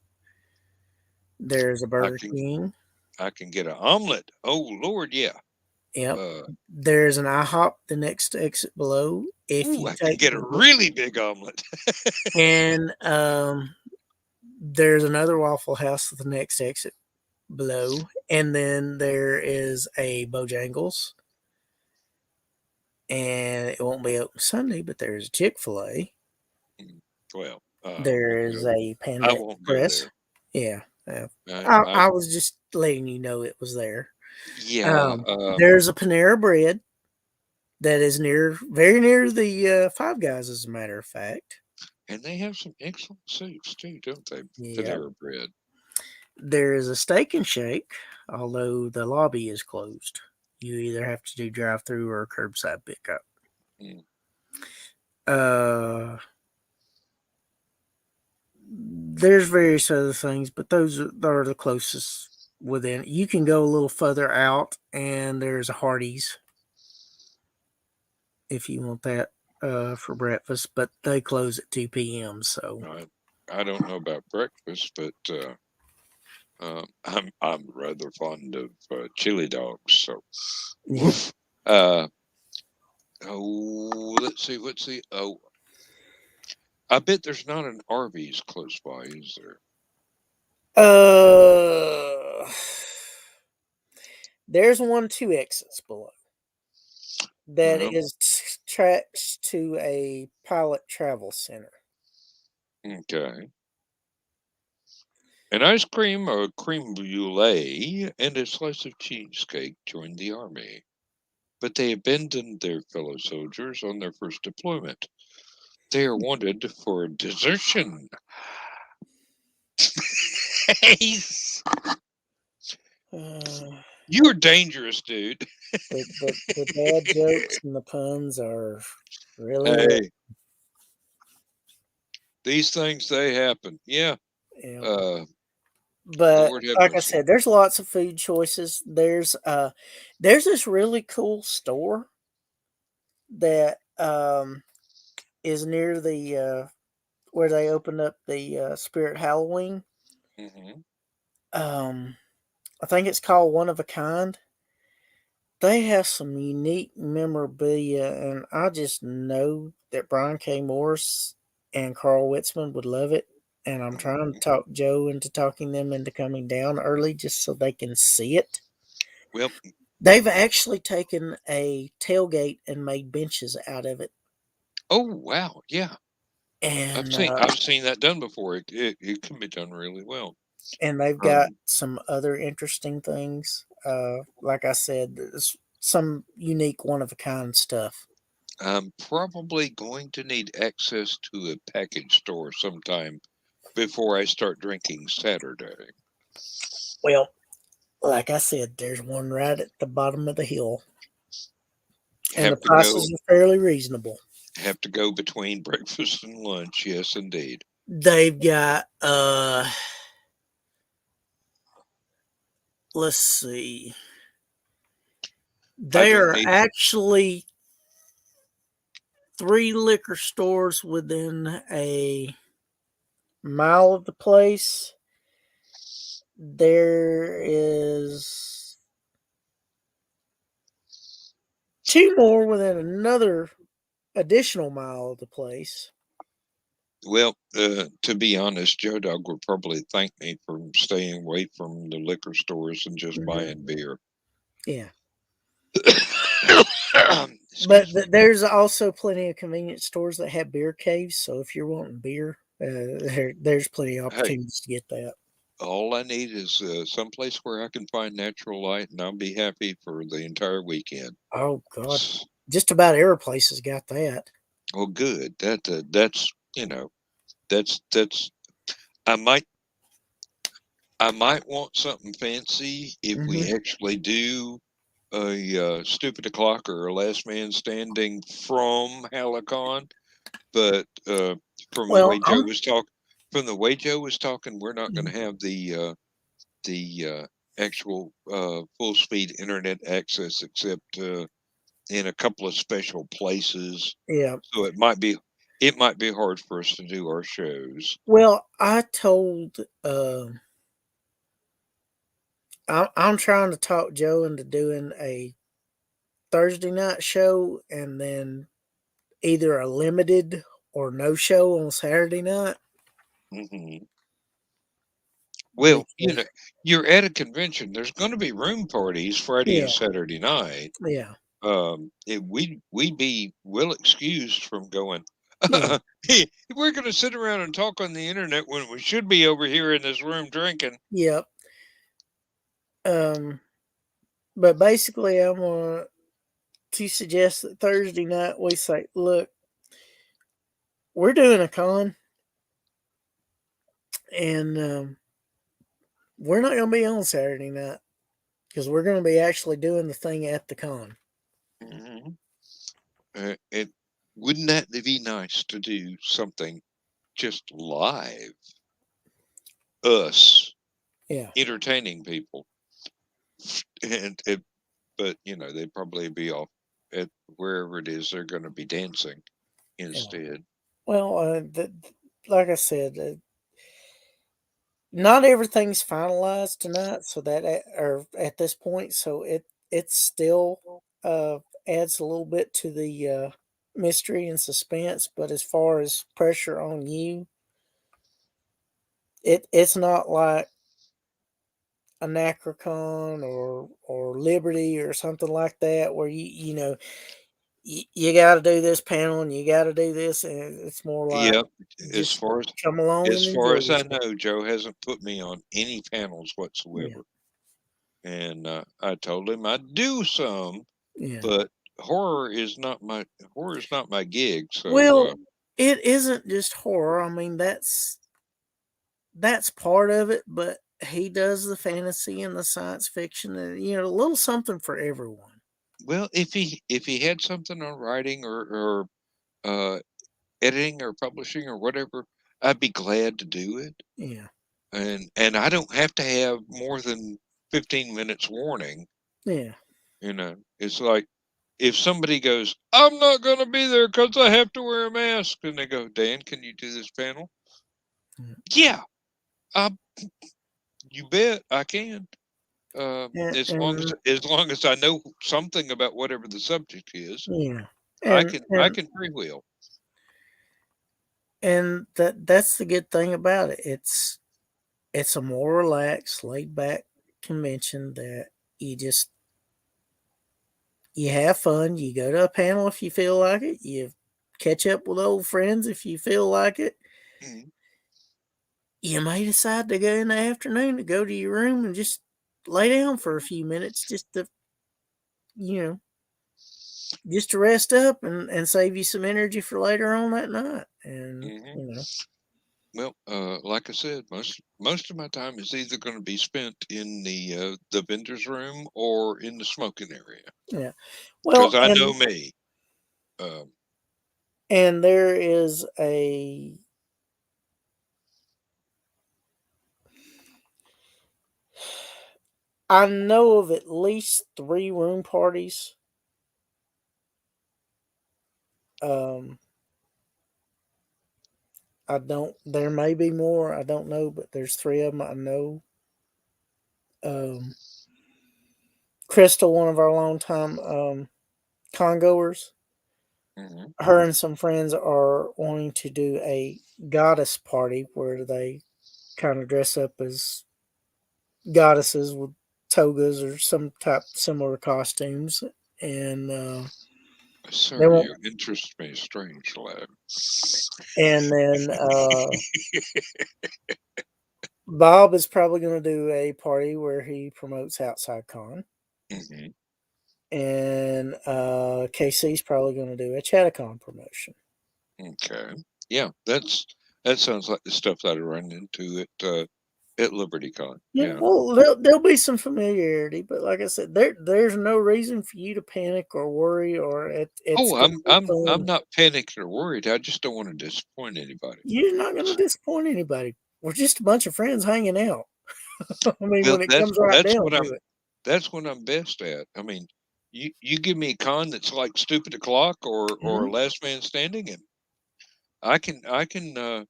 There's a I Burger can King. I can get an omelet. Oh Lord, yeah. Yep. Uh, There's an IHOP the next exit below. If ooh, you I can take get a really big omelet. and there's another Waffle House the next exit below, and then there is a Bojangles, and it won't be open Sunday, but there's a Chick-fil-A. Well, There is a I Panda won't go Express. there. Yeah, yeah. I I was just letting you know it was there. yeah. There's a Panera Bread that is very near the Five Guys, as a matter of fact. And they have some excellent soups too, don't they? Yeah. Panera Bread. There is a Steak and Shake, although the lobby is closed. You either have to do drive-through or curbside pickup. Mm. There's various other things, but those are the closest within. You can go a little further out, and there's a Hardee's if you want that for breakfast, but they close at 2 p.m. So I don't know about breakfast, but I'm rather fond of chili dogs. So, yeah. woof. Uh, oh, let's see. Oh, I bet there's not an Arby's close by, is there? There's one 2 exits below that Well, is attached to a pilot travel center. okay. An ice cream, a cream brulee, and a slice of cheesecake joined the army, but they abandoned their fellow soldiers on their first deployment. They are wanted for desertion. Ace, Uh, you're dangerous, dude. the bad jokes and the puns are really Hey, these things they happen. Yeah. yeah. But Lord have like I mercy. said, there's lots of food choices. There's this really cool store that is near the where they opened up the Spirit Halloween. Hmm. I think it's called One of a Kind. They have some unique memorabilia, and I just know that Brian K. Morris and Carl Witzman would love it. And I'm trying to Hmm. talk Joe into talking them into coming down early just so they can see it. Well, They've actually taken a tailgate and made benches out of it. oh wow, yeah. And I've seen that done before. It can be done really well. and they've got Um, some other interesting things. Like I said, there's some unique one of a kind stuff. I'm probably going to need access to a package store sometime before I start drinking Saturday. Well, like I said, there's one right at the bottom of the hill, and the Have to go prices are fairly reasonable. have to go between breakfast and lunch. Yes, indeed. They've got let's see. I They don't are need. actually 3 liquor stores within a mile of the place. There is 2 more within another additional mile of the place. Well, to be honest, Joe Dog would probably thank me for staying away from the liquor stores and just Mhm. buying beer. Yeah. But Excuse me. there's also plenty of convenience stores that have beer caves. So if you're wanting beer, there's plenty of Hey, opportunities to get that. all I need is someplace where I can find natural light, and I'll be happy for the entire weekend. Oh God, just about every place has got that. Well, good. That's that's I might want something fancy if we actually do a stupid o'clock or a last man standing from Hallowcon. But from the Well, way Joe was talking, we're not going to have the actual full speed internet access except in a couple of special places. yeah. So it might be hard for us to do our shows. Well, I told I'm trying to talk Joe into doing a Thursday night show and then either a limited or no show on Saturday night. Hmm. Well, Because, you're at a convention. There's going to be room parties Friday yeah, and Saturday night. yeah, We'd be well excused from going. yeah, Hey, we're going to sit around and talk on the internet when we should be over here in this room drinking. yep. But basically, I'm going to suggest that Thursday night we say, look, we're doing a con, and we're not going to be on Saturday night because we're going to be actually doing the thing at the con. Hmm. It wouldn't that be nice to do something just live, us Yeah, entertaining people, and but they'd probably be off at wherever it is they're going to be dancing yeah. instead. Well, like I said, not everything's finalized tonight, so that or at this point, so it still adds a little bit to the mystery and suspense. But as far as pressure on you, it's not like a Anacrocon or Liberty or something like that where you got to do this panel and you got to do this, and it's more like Yep. As just far as come along as and far enjoy as I yourself. know, Joe hasn't put me on any panels Yeah, whatsoever, and I told him I'd do some, yeah. but horror is not my gig. So Well, it isn't just horror. I mean, that's part of it, but he does the fantasy and the science fiction, and a little something for everyone. well, if he had something on writing or uh, editing or publishing or whatever, I'd be glad to do it. Yeah, And I don't have to have more than 15 minutes warning. yeah, It's like if somebody goes, I'm not going to be there because I have to wear a mask, and they go, Dan, can you do this panel? Yeah, I, you bet I can. and As long as I know something about whatever the subject is, yeah, I and can I and can freewheel. and that's the good thing about it. It's a more relaxed, laid back convention that you just you have fun. You go to a panel if you feel like it. You catch up with old friends if you feel like it. Mhm. You may decide to go in the afternoon to go to your room and just lay down for a few minutes just to, you know, just to rest up and save you some energy for later on that night. And, Mhm. Well, like I said, most of my time is either going to be spent in the vendor's room or in the smoking area yeah. because Well, I know me. Um, and there is I know of at least 3 room parties. Um, I don't. There may be more. I don't know, but there's 3 of them I know. Um, Crystal, one of our longtime congoers, mhm. her and some friends are wanting to do a goddess party where they kind of dress up as goddesses with togas or some type similar costumes, and they Sir, won't. you interest me strangely. And then Bob is probably going to do a party where he promotes Outside Con. Hmm. And KC's probably going to do a Chattacon promotion. Okay. Yeah, that's That sounds like the stuff that I run into at LibertyCon. Yeah, Yeah. well, there'll be some familiarity, but like I said, there's no reason for you to panic or worry, or it's Oh, going to be I'm fun. not panicked or worried. I just don't want to disappoint anybody. You're not going to disappoint anybody. We're just a bunch of friends hanging out. I mean, Well, when it comes right down to it. that's what I'm best at. I mean, you give me a con that's like Stupid O'Clock or Mhm. Last Man Standing, and I can I can uh,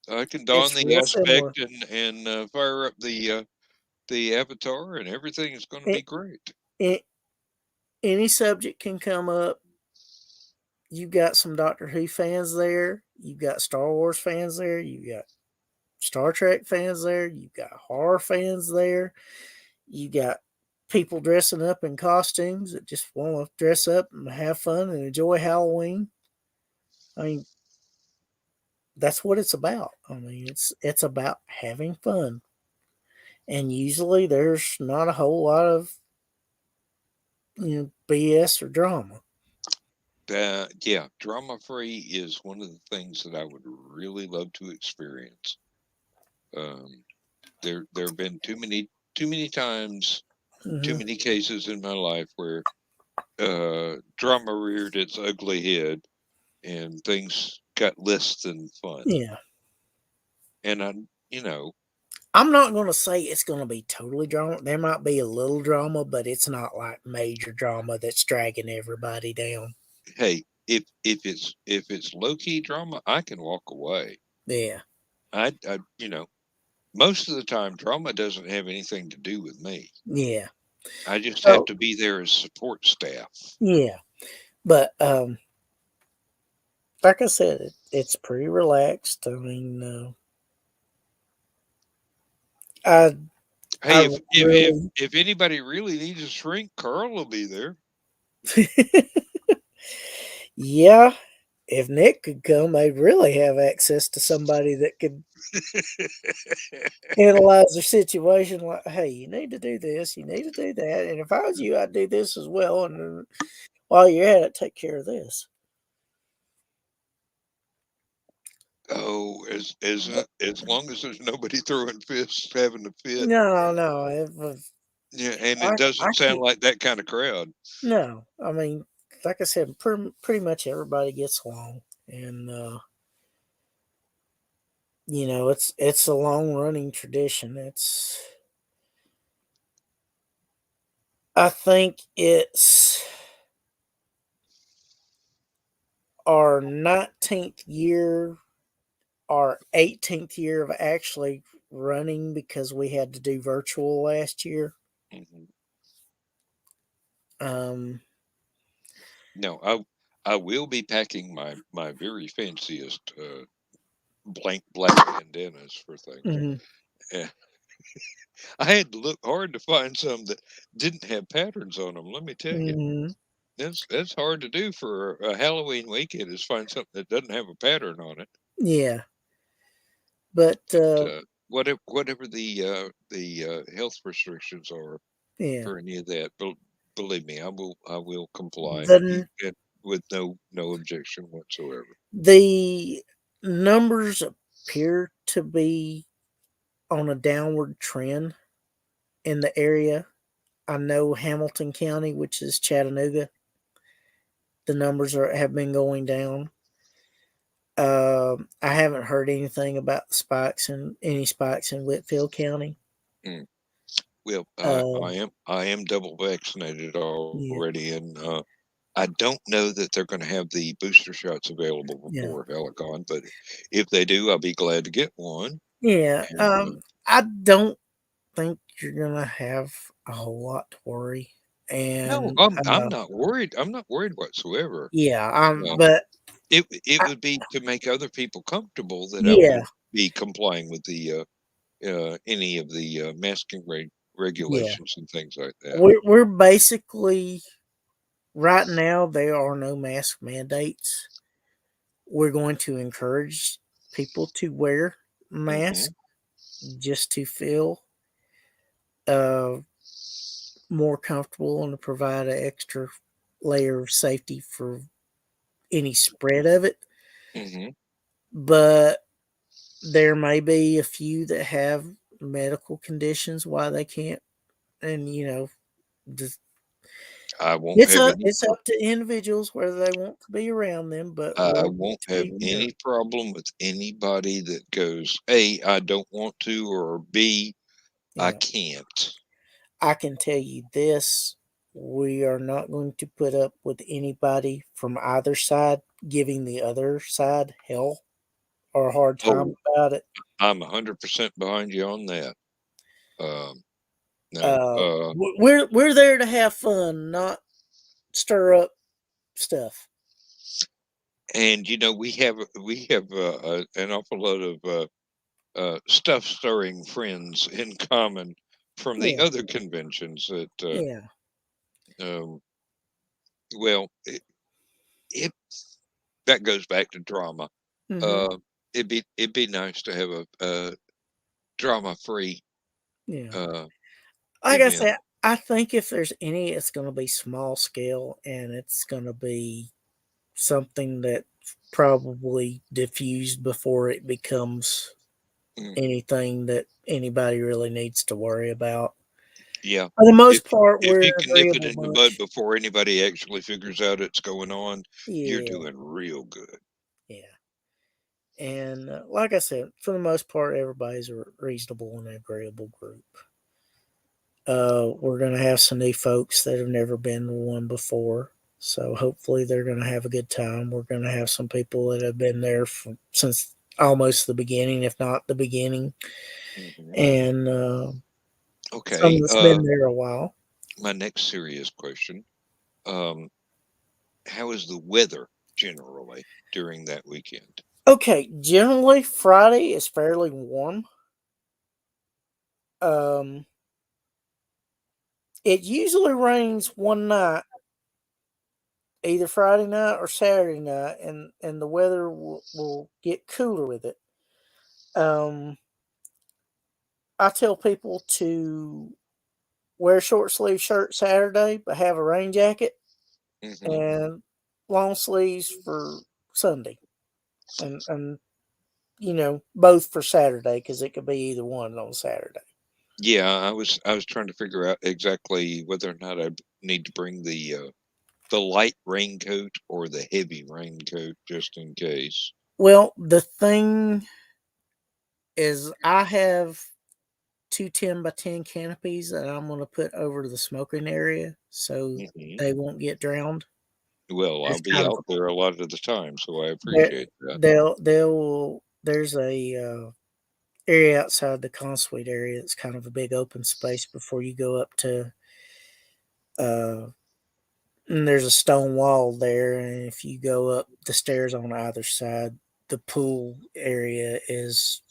I can don It's the real similar. aspect and fire up the avatar, and everything is going to be It, great. any subject can come up. You've got some Doctor Who fans there. You've got Star Wars fans there. You've got Star Trek fans there. You've got horror fans there. You got people dressing up in costumes that just want to dress up and have fun and enjoy Halloween. I mean, that's what it's about. I mean, it's about having fun. And usually there's not a whole lot of BS or drama. Yeah, drama free is one of the things that I would really love to experience. Um, there have been too many times, too Hmm. many cases in my life where drama reared its ugly head and things got less than fun. Yeah. And you know, I'm not going to say it's going to be totally drama. There might be a little drama, but it's not like major drama that's dragging everybody down. hey, if it's low key drama, I can walk away. Yeah. I most of the time drama doesn't have anything to do with me. Yeah. I just have So, to be there as support staff. yeah. But like I said, it's pretty relaxed. I mean, I Hey, I really if anybody really needs a shrink, Carl will be there. yeah. If Nick could come, they'd really have access to somebody that could analyze their situation. Like, hey, you need to do this, you need to do that, and if I was you, I'd do this as well. And then while you're at it, take care of this. Oh, But as long as there's nobody throwing fists, having a fit. no, no, it was, Yeah, and it I doesn't sound can't. like that kind of crowd. No, I mean, like I said, pretty much everybody gets along, and it's a long running tradition. I think it's our 19th year, our 18th year of actually running because we had to do virtual last year. Hmm. Um, No, I will be packing my very fanciest blank black bandanas for things. mhm, Yeah. I had to look hard to find some that didn't have patterns on them. Let me tell you, mhm, that's hard to do for a Halloween weekend. Is find something that doesn't have a pattern on it. yeah, but But whatever the health restrictions are yeah, for any of that, believe me, I will comply the with no objection whatsoever. the numbers appear to be on a downward trend in the area. I know Hamilton County, which is Chattanooga, the numbers have been going down. I haven't heard anything about any spikes in Whitfield County. Mm. Well, Um, I am double vaccinated yeah, already, and I don't know that they're going to have the booster shots available yeah, before Hallowcon, but if they do, I'll be glad to get one. yeah. And I don't think you're gonna have a whole lot to worry, no, and I'm not worried. I'm not worried whatsoever. yeah, Uh, but it I, would be to make other people comfortable that I yeah, would be complying with the any of the masking yeah. regulations and things like that. We're basically right now. There are no mask mandates. We're going to encourage people to wear Hmm. masks just to feel uh, more comfortable and to provide an extra layer of safety for any spread of it. Hmm. But there may be a few that have medical conditions why they can't, and just, I won't have any. it's up to individuals whether they want to be around them, but I we'll won't to have be there. any problem with anybody that goes, A, I don't want to, or B, I Yeah. can't. I can tell you this: we are not going to put up with anybody from either side giving the other side hell or a hard time Oh, about it. I'm 100% behind you on that. No, We're there to have fun, not stir up stuff. and we have an awful lot of stuff stirring friends in common from the Yeah, other conventions that yeah. um, well it that goes back to drama. Hmm. uh it'd be nice to have a drama free Yeah. uh Like I event. said, I think if there's any, it's going to be small scale, and it's going to be something that probably diffused before it becomes Mhm. anything that anybody really needs to worry about. Yeah, For the if most part, if we're you an can nip it agreeable in the bud bunch. before anybody actually figures out it's going on, you're Yeah, doing real good. yeah. And like I said, for the most part, everybody's a reasonable and agreeable group. We're going to have some new folks that have never been to one before. So hopefully they're going to have a good time. We're going to have some people that have been there since almost the beginning, if not the beginning. Mhm. And some Okay, that's been there a while. my next serious question. um how is the weather generally during that weekend? Okay, generally Friday is fairly warm. Um, it usually rains one night, either Friday night or Saturday night, and the weather will get cooler with it. Um, I tell people to wear a short sleeve shirt Saturday, but have a rain jacket Hmm. and long sleeves for Sunday, and both for Saturday because it could be either one on Saturday. Yeah, I was trying to figure out exactly whether or not I need to bring the light raincoat or the heavy raincoat just in case. Well, the thing is, I have two 10 by 10 canopies that I'm going to put over the smoking area so Hmm. they won't get drowned. Well, I'll It's be kind of out there a lot of the time, so I they appreciate that. they'll there's a area outside the consulate area. It's kind of a big open space before you go up to uh and there's a stone wall there, and if you go up the stairs on either side, the pool area is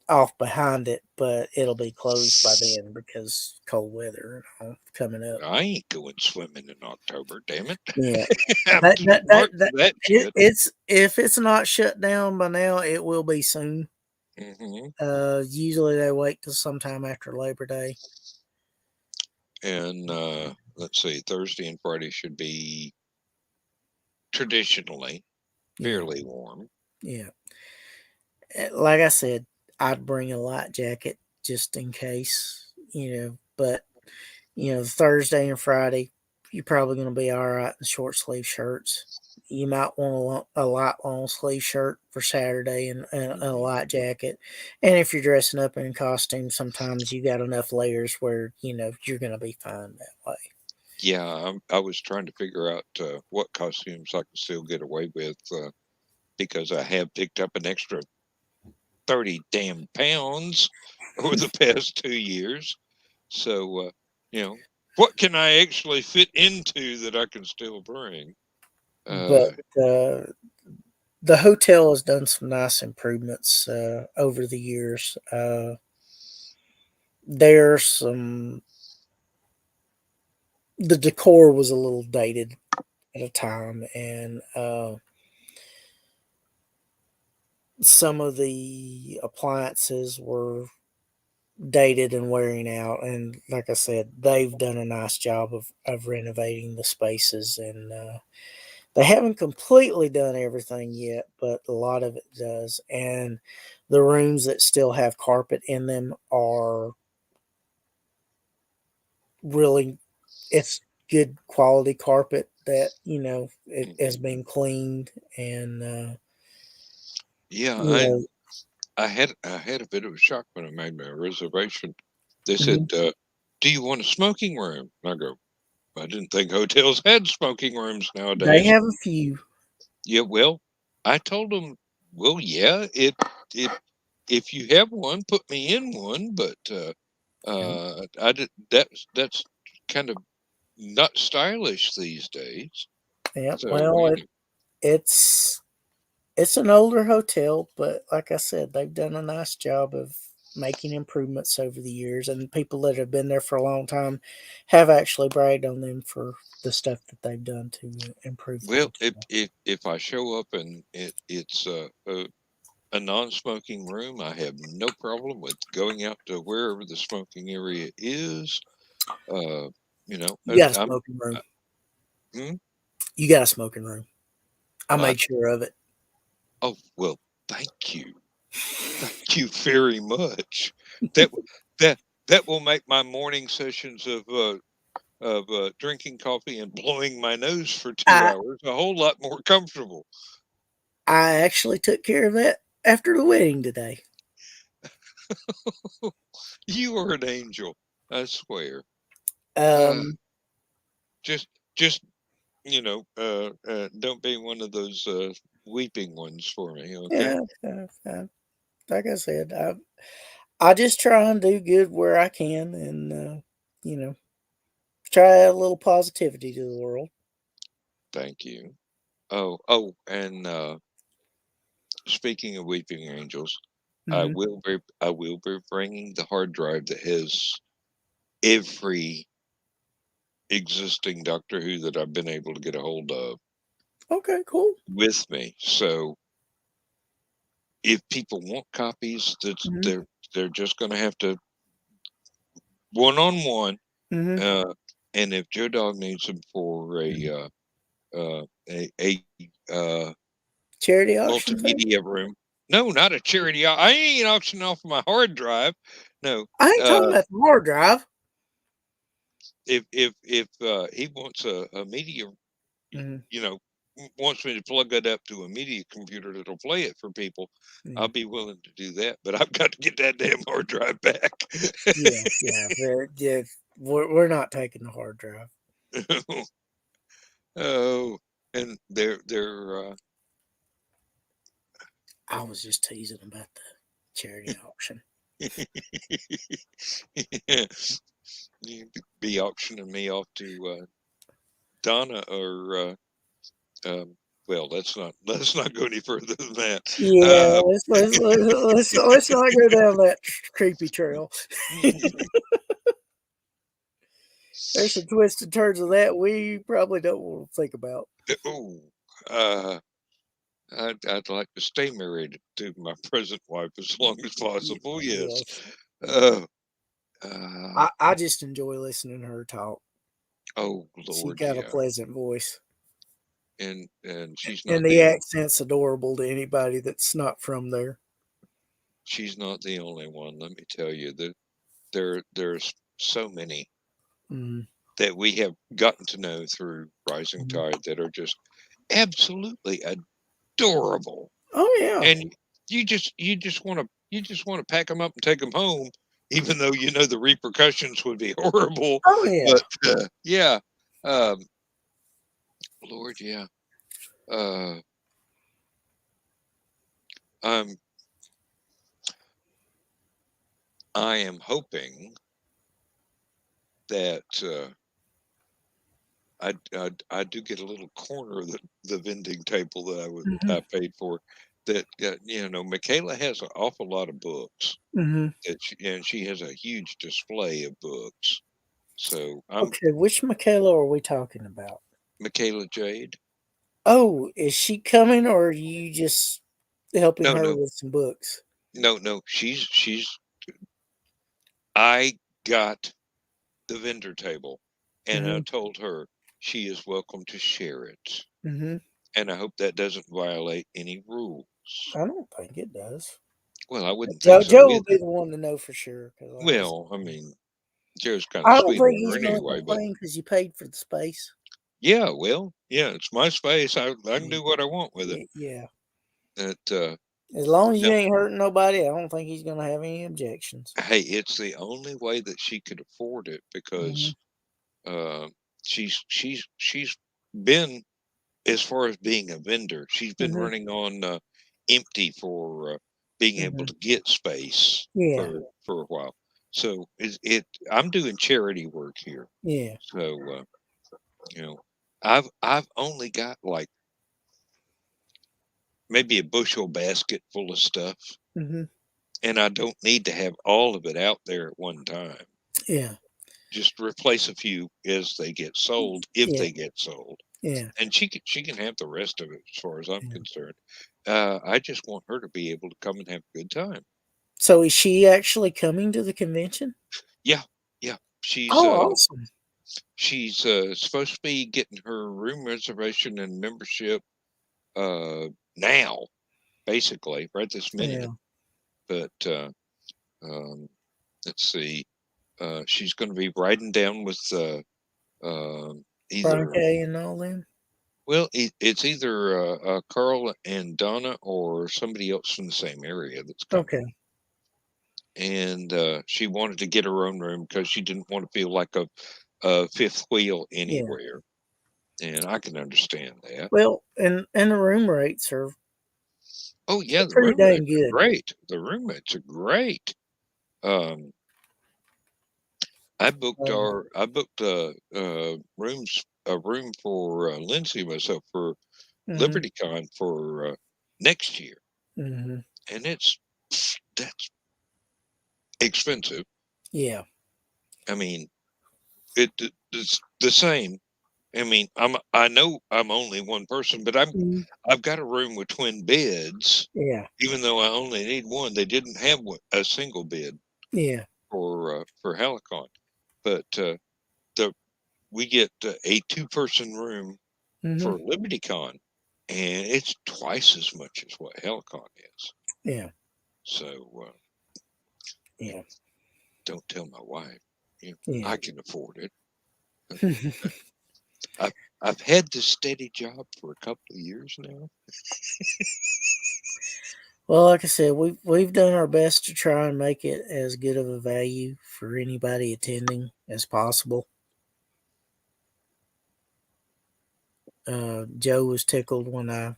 off behind it, but it'll be closed by then because cold weather coming up. I ain't going swimming in October, damn it. Yeah, I'm that too that that, smart that for that shit. it's if it's not shut down by now, it will be soon. Hmm. Usually they wait till sometime after Labor Day. And let's see, Thursday and Friday should be traditionally Yeah, fairly warm. yeah. Like I said, I'd bring a light jacket just in case, But Thursday and Friday, you're probably going to be all right in short sleeve shirts. You might want a light long sleeve shirt for Saturday and a Hmm. light jacket. And if you're dressing up in costume, sometimes you got enough layers where you're going to be fine that way. Yeah, I was trying to figure out what costumes I could still get away with because I have picked up an extra 30 damn pounds over the past 2 years. So, what can I actually fit into that I can still bring? But Uh, the hotel has done some nice improvements over the years. There's some the decor was a little dated at a time, and some of the appliances were dated and wearing out. And like I said, they've done a nice job of renovating the spaces, and They haven't completely done everything yet, but a lot of it does. And the rooms that still have carpet in them are really, it's good quality carpet that, it has been cleaned and, Yeah, I had a bit of a shock when I made my reservation. They said, "Do you want a smoking room?" And I go, "I didn't think hotels had smoking rooms they nowadays." have a few. Yeah, well, I told them, "Well, yeah, if you have one, put me in one." But I did that's kind of not stylish these days. Yeah, So well, it's it's an older hotel, but like I said, they've done a nice job of making improvements over the years, and people that have been there for a long time have actually bragged on them for the stuff that they've done to improve the well, hotel. if I show up and it's a non-smoking room, I have no problem with going out to wherever the smoking area is. Uh, You got a I'm. smoking room. Hmm? You got a smoking room. I I, made sure of it. oh well, thank you. Thank you very much. That that that will make my morning sessions of drinking coffee and blowing my nose for two I hours a whole lot more comfortable. I actually took care of that after the wedding today. You are an angel, I swear. Uh, Um, just just don't be one of those weeping ones for me, okay? yeah, like I said, I just try and do good where I can, and you know, try to add a little positivity to the world. Thank you. Oh, and speaking of weeping angels, Hmm. I will be bringing the hard drive that has every existing Doctor Who that I've been able to get a hold of Okay, cool. with me. So if people want copies, Hmm. they're just going to have to one on one. Hmm. And if Joe Dog needs them for a Charity auction thing. multimedia room, no, not a charity. I ain't auctioning off my hard drive. No, I ain't talking uh, about the hard drive. if he wants a media, Hmm. you know, wants me to plug that up to a media computer that'll play it for people, Yeah, I'll be willing to do that. But I've got to get that damn hard drive back. yeah. Yeah. We're not taking the hard drive. Oh, and I was just teasing about the charity auction. you be auctioning me off to Donna or well, let's not go any further than that. Yeah, let's not go down that creepy trail. There's some twists and turns of that we probably don't want to think about. Oh, uh, I'd like to stay married to my present wife as long as possible. Yes. Yes, Uh, uh, I just enjoy listening to her talk. oh She Lord, got a yeah. pleasant voice, And she's not and the the only accent's adorable to anybody that's not from there. one. Let me tell you that there's so many Mm. that we have gotten to know through Rising Mm. Tide that are just absolutely adorable. Oh yeah, And you just want to pack them up and take them home, even though you know the repercussions would be horrible. oh yeah. But yeah, um, Lord, yeah. Uh, I'm I am hoping that I do get a little corner of the vending table that Hmm. I paid for. That Michaela has an awful lot of books. Hmm. And she has a huge display of books. So I'm Okay, which Michaela are we talking about? Michaela Jade. Oh, is she coming, or are you just helping No, her no, with some books? no. She's. I got the vendor table, and I Hmm. told her she is welcome to share it. Mm-hmm. and I hope that doesn't violate any rules. I don't think it does. Well, I wouldn't Joe, think so Joe will be either. the one to know for sure. Cause Well, I mean, Joe's kind of I don't sweet on think he's her going to anyway, but complain because you paid for the space. yeah, well, yeah, it's my space. I can do what I want with it. Yeah. It, As long as you no, ain't hurting nobody, I don't think he's going to have any objections. hey, it's the only way that she could afford it Mm-hmm. because she's been, as far as being a vendor, she's been Mm-hmm. running on empty for being able Mm-hmm. to get space Yeah. for a while. So I'm doing charity work here. Yeah. So you know, I've only got like maybe a bushel basket full of stuff, Mm-hmm. and I don't need to have all of it out there at one time. Yeah. Just replace a few as they get sold, if Yeah. they get sold, Yeah. and she can have the rest of it as far as I'm Yeah. concerned. I just want her to be able to come and have a good time. So is she actually coming to the convention? Yeah, yeah. She's Oh, awesome. she's supposed to be getting her room reservation and membership now, basically, right this minute. Yeah. But let's see. She's going to be riding down with Brian either, K. and all them. well, it's either Carl and Donna or somebody else from the same area that's coming. Okay. And she wanted to get her own room because she didn't want to feel like a fifth wheel Yeah. anywhere. And I can understand that. Well, and the room rates are Oh yeah, the pretty dang roommates are good. great. The roommates are great. Um, I booked rooms a room for Lindsay and myself for Mm-hmm. LibertyCon for next year, Mm-hmm. and that's expensive. Yeah. I mean, it's the same. I mean, I know I'm only one person, but Mhm. I've got a room with twin beds, Yeah. even though I only need one. They didn't have a single bed Yeah. for Hallowcon, but the we get a 2-person room Mm-hmm. for LibertyCon, and it's twice as much as what Hallowcon is. Yeah. So Yeah. don't tell my wife. Yeah. I can afford it. I've I've had this steady job for a couple of years now. Well, like I said, we've done our best to try and make it as good of a value for anybody attending as possible. Joe was tickled when I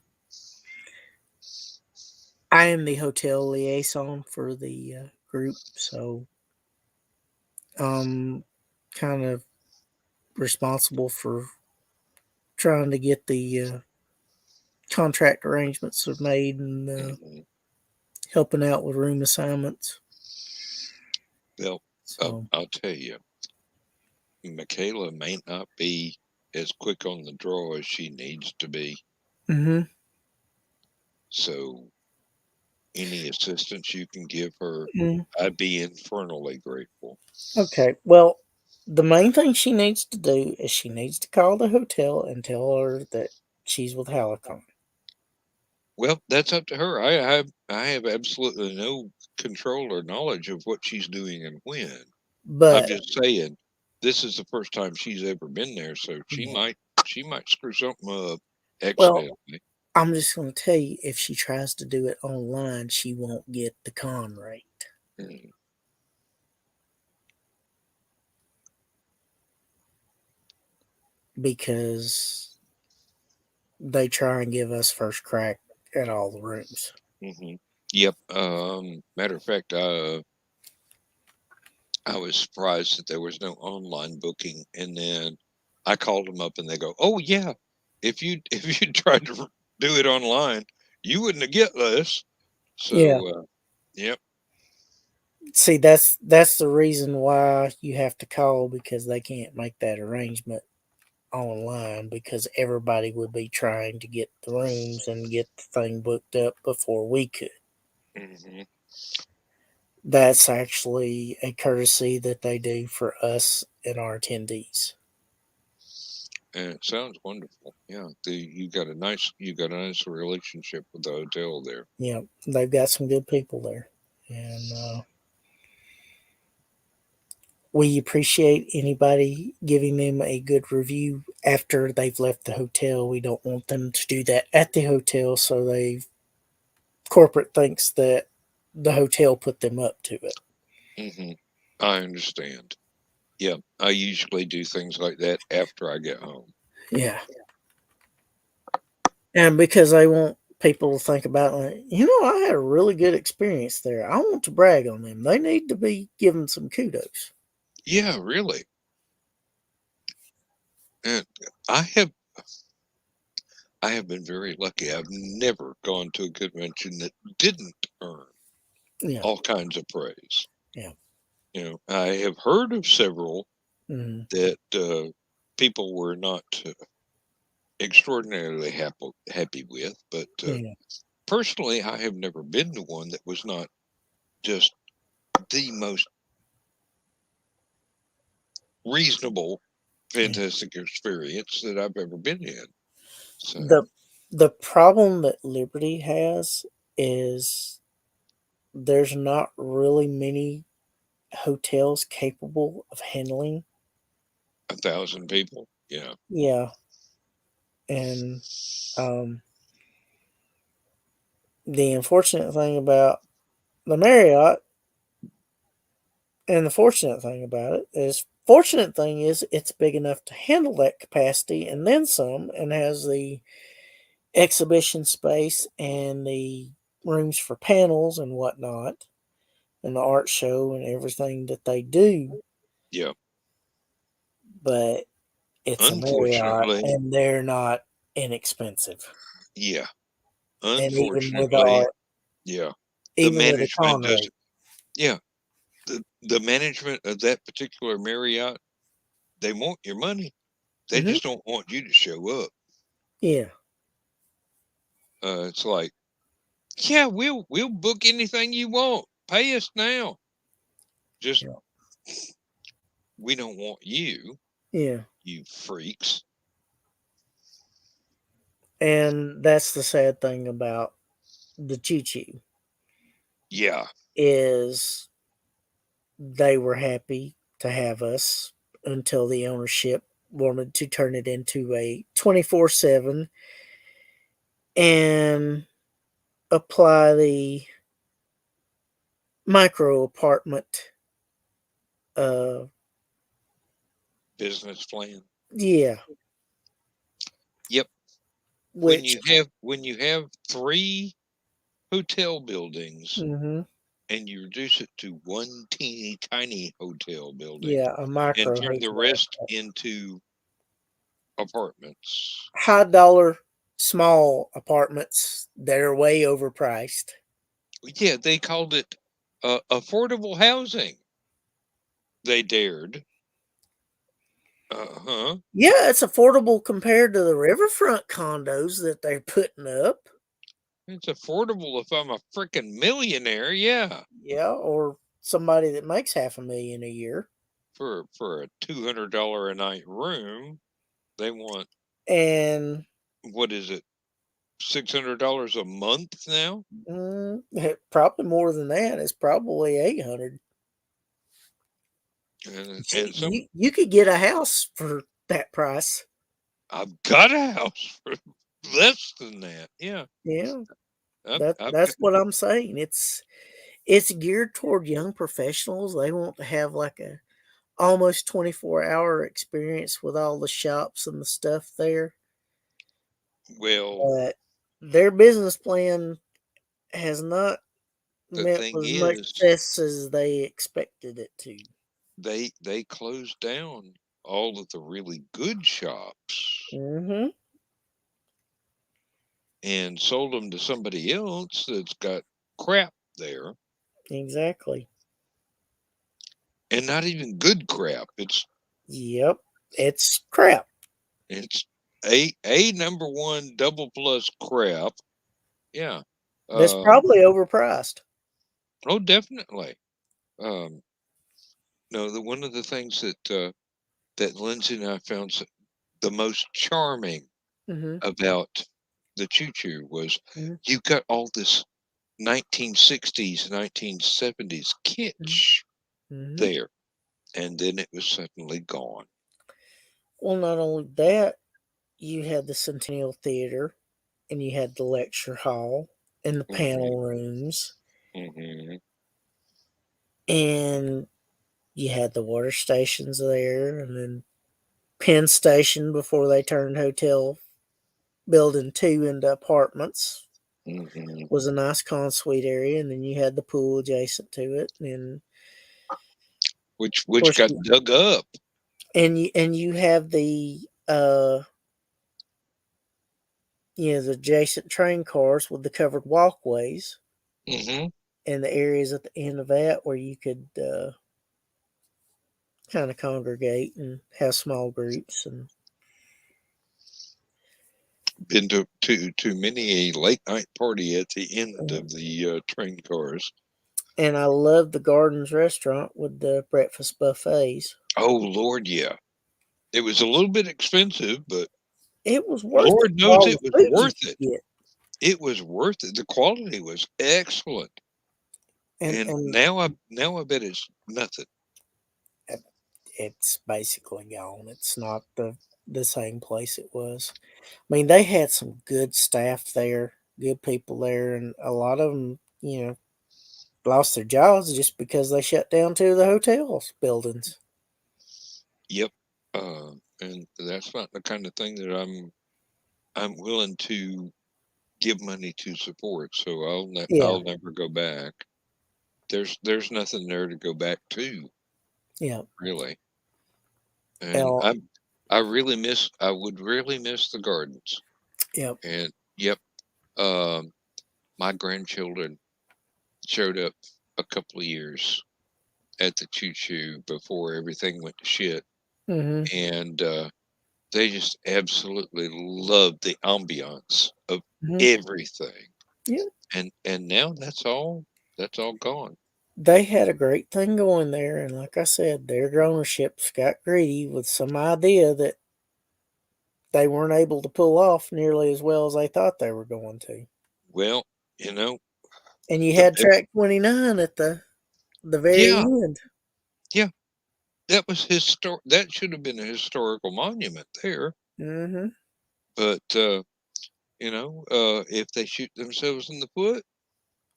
am the hotel liaison for the group, so I'm kind of responsible for trying to get the contract arrangements made and Mhm. helping out with room assignments. Well, So, I'll tell you, Michaela may not be as quick on the draw as she needs to be. mm-hmm. So any assistance you can give her, Mm-hmm. I'd be infernally grateful. Okay. Well, the main thing she needs to do is she needs to call the hotel and tell her that she's with Hallowcon. Well, that's up to her. I have absolutely no control or knowledge of what she's doing and when. I'm But just saying this is the first time she's ever been there, so yeah, she might screw something up well, accidentally. I'm just going to tell you, if she tries to do it online, she won't get the con rate Mm. because they try and give us first crack at all the rooms. Mm-hmm. Yep. Matter of fact, I was surprised that there was no online booking, and then I called them up, and they go, "Oh yeah, if you tried to do it online, you wouldn't have get this." Yeah. So, yep. See, that's the reason why you have to call, because they can't make that arrangement online, because everybody would be trying to get the rooms and get the thing booked up before we could. Mm-hmm. That's actually a courtesy that they do for us and our attendees. And it sounds wonderful. Yeah, you got a nice relationship with the hotel there. Yeah, they've got some good people there, and we appreciate anybody giving them a good review after they've left the hotel. We don't want them to do that at the hotel, so corporate thinks that the hotel put them up to it. Mm-hmm. I understand. Yeah, I usually do things like that after I get home. Yeah, and because they want people to think about, like, I had a really good experience there. I want to brag on them. They need to be given some kudos. Yeah, really. And I have been very lucky. I've never gone to a convention that didn't earn Yeah, all kinds of praise. yeah. I have heard of several Mm-hmm. that people were not extraordinarily happy with, but Yeah, personally, I have never been to one that was not just the most reasonable, yeah. fantastic experience that I've ever been in. So, The problem that Liberty has is there's not really many hotels capable of handling. 1,000 people. Yeah. Yeah, and um, the unfortunate thing about the Marriott, and the fortunate thing about it is, fortunate thing is it's big enough to handle that capacity and then some, and has the exhibition space and the rooms for panels and whatnot, and the art show and everything that they do. Yeah. But it's a Marriott, Unfortunately, and they're not inexpensive. yeah. And Unfortunately, yeah. The even with a management con rate. doesn't, yeah. The management of that particular Marriott, they want your money. They Hmm. just don't want you to show up. Yeah, It's like, yeah, we'll book anything you want. Pay us now. Just yeah, we don't want you, yeah. you freaks. And that's the sad thing about the Choo Choo Yeah. is they were happy to have us until the ownership wanted to turn it into a 24/7 and apply the micro apartment. Business plan. Yeah, Yep. which. When you have 3 hotel buildings Hmm. and you reduce it to one teeny tiny hotel building Yeah, a and micro turn the hotel. rest into apartments. High dollar small apartments that are way overpriced. Yeah, they called it affordable housing. They dared. Uh-huh. Yeah, it's affordable compared to the riverfront condos that they're putting up. It's affordable if I'm a freaking millionaire. Yeah. Yeah, or somebody that makes half a million a year. For a $200 a night room, they want, And what is it? $600 a month now? probably more than that. It's probably 800. And some You could get a house for that price. I've got a house for less than that. Yeah. Yeah, I've that's got, what I'm saying. It's geared toward young professionals. They want to have like a almost 24-hour experience with all the shops and the stuff there. well, But their business plan has not the met thing with as much is, success as they expected it to. they closed down all of the really good shops Hmm. and sold them to somebody else that's got crap there, Exactly. and not even good crap. Yep. It's crap. It's a number one double plus crap. Yeah. That's Um, probably overpriced. oh, definitely. No, one of the things that Lindsay and I found the most charming Mm-hmm. about the Choo Choo was Mm-hmm. you got all this 1960s, 1970s kitsch Mm-hmm. there, and then it was suddenly gone. Well, not only that, you had the Centennial Theater, and you had the lecture hall, and the panel rooms, Mm-hmm. and you had the water stations there, and then Penn Station before they turned Hotel Building 2 into apartments Mm-hmm. was a nice consuite area, and then you had the pool adjacent to it, and Which of course, got dug up. and you have the the adjacent train cars with the covered walkways, Mm-hmm. and the areas at the end of that where you could kind of congregate and have small groups. And Been to many a late night party at the end of the train cars. I love the Gardens restaurant with the breakfast buffets. Oh Lord, yeah. It was a little bit expensive, but It was worth it Lord for knows all it the was food you worth could it. get. It was worth it. The quality was excellent. And And now I bet it's nothing. it's basically gone. It's not the same place it was. I mean, they had some good staff there, good people there, and a lot of them, lost their jobs just because they shut down two of the hotels buildings. Yep. And that's not the kind of thing that I'm willing to give money to support. So Yeah, I'll never go back. There's nothing there to go back to, yeah. really. And Well, I would really miss the gardens. yeah. And yep, um, my grandchildren showed up a couple of years at the Choo Choo before everything went to shit, Mm-hmm. and they just absolutely loved the ambiance of Mm-hmm. everything. Yeah. And now that's all gone. They had a great thing going there, and like I said, their ownerships got greedy with some idea that they weren't able to pull off nearly as well as they thought they were going to. Well, you know, And you the had track 29 at the very yeah, end. yeah, that was historic. That should have been a historical monument there. Mm-hmm. But if they shoot themselves in the foot,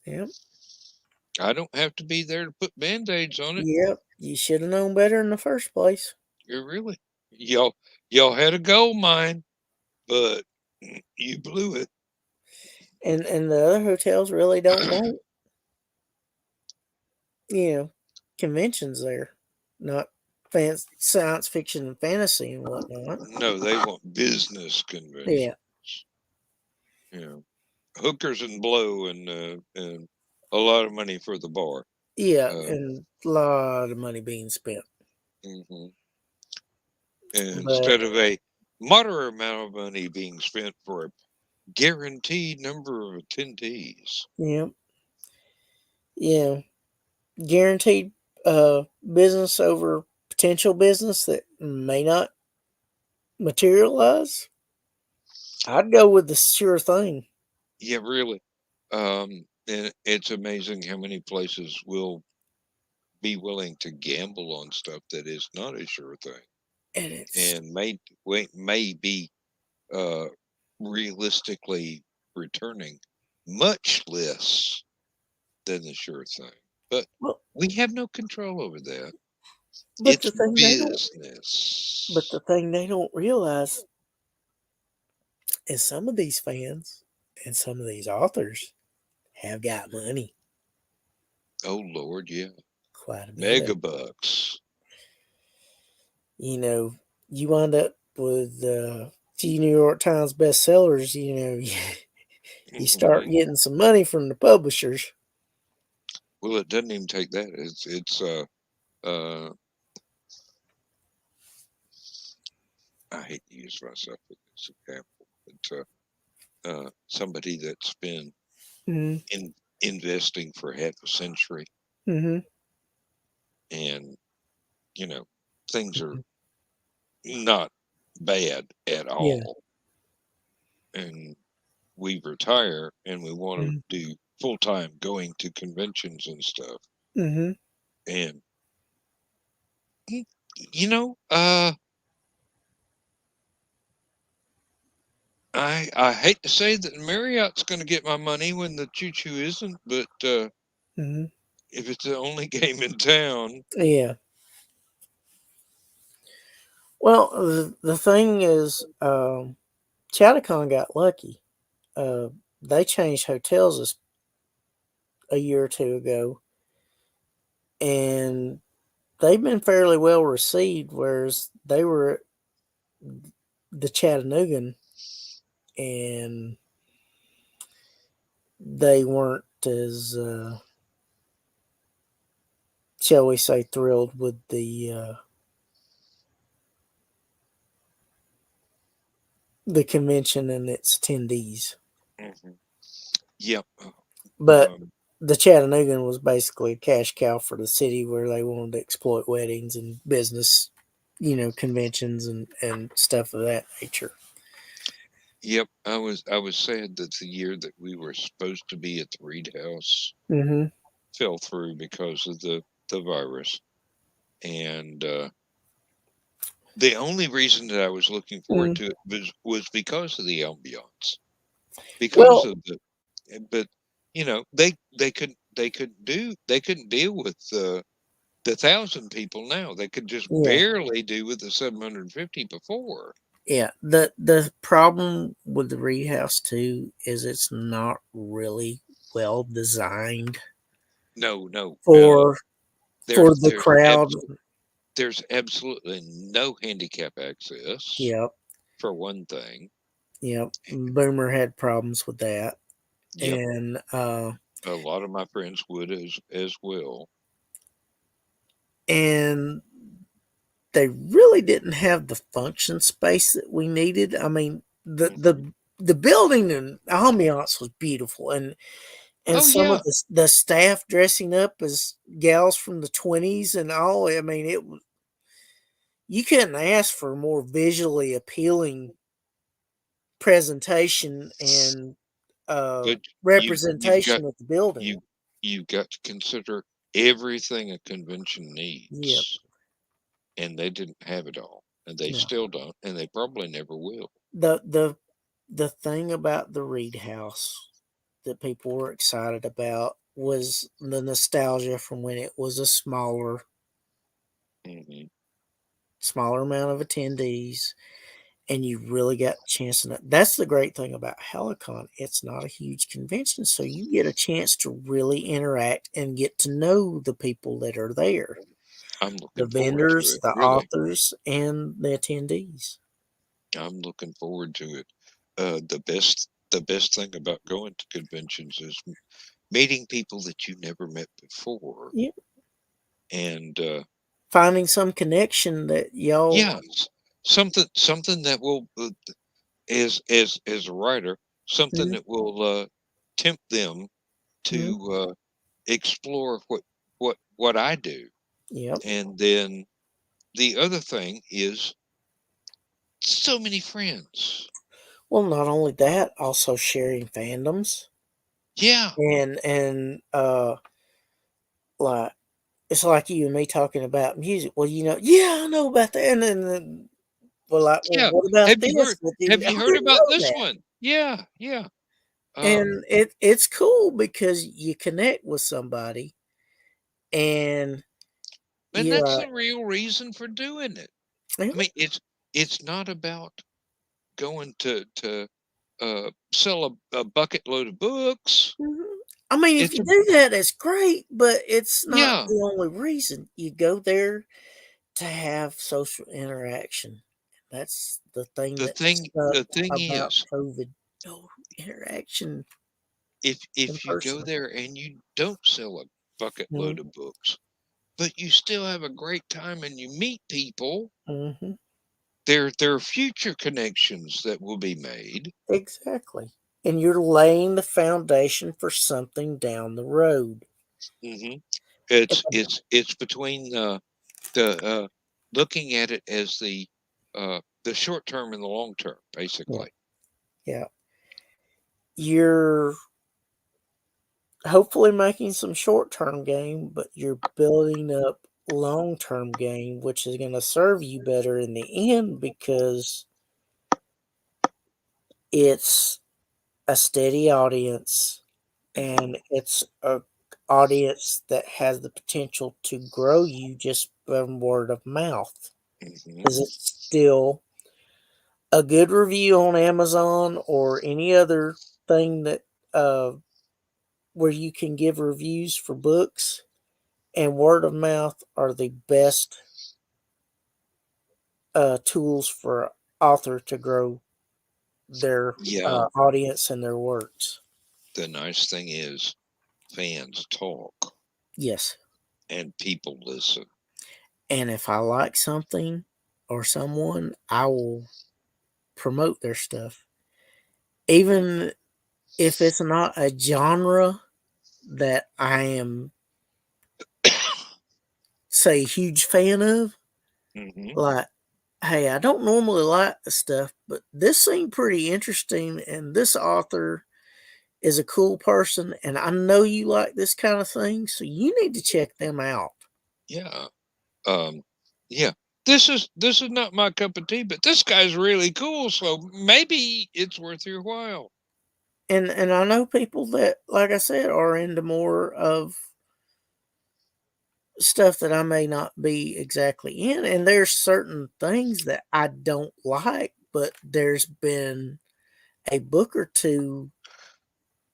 Yep. I don't have to be there to put band-aids on it. Yep. You should have known better in the first place. You really, y'all had a gold mine, but you blew it. And the other hotels really don't want, you know, conventions there. Not science fiction and fantasy and whatnot. No, they want business Yeah. conventions. You know, hookers and blow and a lot of money for the bar. Yeah. Uh, And a lot of money being spent. hmm But Instead of a moderate amount of money being spent for a guaranteed number of attendees. yeah, yeah. Guaranteed business over potential business that may not materialize. I'd go with the sure thing. Yeah, really. And it's amazing how many places will be willing to gamble on stuff that is not a sure thing And it's and may be uh, realistically returning much less than the sure thing. But well, we have no control over that. but It's the thing they don't but business. the thing they don't realize is some of these fans and some of these authors have got money, Oh Lord, yeah. quite a bit of. Megabucks. You know, you wind up with a few New York Times bestsellers. You start Mhm. getting some money from the publishers. Well, it doesn't even take that. Uh I hate to use myself as this example, but somebody that's been Mm-hmm. in investing for half a century, Mm-hmm. and you know things are not bad at Yeah. all. And we retire and we want to do full time going to conventions and stuff. Mm-hmm. And you know, I hate to say that Marriott's going to get my money when the Choo Choo isn't, but Mm-hmm. if it's the only game in town, Yeah. Well, the thing is, Chattacon got lucky. They changed hotels a year or two ago, and they've been fairly well received. Whereas they were at the Chattanoogan, and they weren't as, shall we say, thrilled with the convention and its attendees. mm-hmm. Yep. But the Chattanoogan was basically a cash cow for the city, where they wanted to exploit weddings and business, conventions and stuff of that nature. Yep. I was sad that the year that we were supposed to be at the Reed House Mm-hmm. fell through because of the virus. And the only reason that I was looking forward to it was because of the ambiance, because Well, of but they couldn't deal with the 1,000 people now. They could just yeah, barely do with the 750 before. yeah. The problem with the Reed House too is it's not really well designed No, for there's the crowd. there's absolutely no handicap access Yep, for one thing. yep. Boomer had problems with that, Yep, and a lot of my friends would as well. and they really didn't have the function space that we needed. I mean, the building and ambiance was beautiful, and Oh some yeah, of the staff dressing up as gals from the 20s and all. I mean, it was, you couldn't ask for a more visually appealing presentation and but you've got representation of the building. you you've got to consider everything a convention Yep. needs, and they didn't have it all, and they No. still don't, and they probably never will. The thing about the Reed House that people were excited about was the nostalgia from when it was a Hmm. smaller amount of attendees, and you really got a chance to. That's the great thing about Hallowcon. It's not a huge convention, so you get a chance to really interact and get to know the people that are there, I'm the looking forward to vendors, it. the Really, authors, and the attendees. I'm looking forward to it. The best thing about going to conventions is meeting people that you never met before, Yeah, and finding some connection that y'all. yeah, something that will as a writer, something Mhm, that will tempt them mhm, to explore what I do. yep. And then the other thing is so many friends. Well, not only that, also sharing fandoms Yeah, and like it's like you and me talking about music. Well, yeah, I know about that, and then well, like, well, yeah. what about Have you this? heard? Well, Have I you heard didn't about know this that. one? Yeah, yeah. And it's cool because you connect with somebody, and And you that's the real reason for doing it. yeah, I mean, it's not about going to sell a bucket load of books. mhm. I mean, if It's you a do that, it's great, but it's not yeah. the only reason. You go there to have social interaction. That's the thing that The sucked thing about is, COVID. No interaction in if you go person. there and you don't sell a bucket Mhm, load of books, but you still have a great time and you meet people, mhm. there are future connections that will be made. Exactly. And you're laying the foundation for something down the road. Hmm. And It's between the looking at it as the the short term and the long term, basically. Yeah. You're hopefully making some short-term gain, but you're building up long-term gain, which is going to serve you better in the end because it's a steady audience and it's a audience that has the potential to grow you just from word of mouth because it's still a good review on Amazon or any other thing that where you can give reviews for books, and word of mouth are the best tools for author to grow their Yeah. audience and their works. The nice thing is fans talk Yes. and people listen. And if I like something or someone, I will promote their stuff. Even if it's not a genre that I am, say, a huge fan of, like, hey, I don't normally like the stuff, but this seemed pretty interesting, and this author is a cool person, and I know you like this kind of thing, so you need to check them out. Yeah. Yeah. This is not my cup of tea, but this guy's really cool, so maybe it's worth your while. And I know people that, like I said, are into more of stuff that I may not be exactly in, and there's certain things that I don't like, but there's been a book or two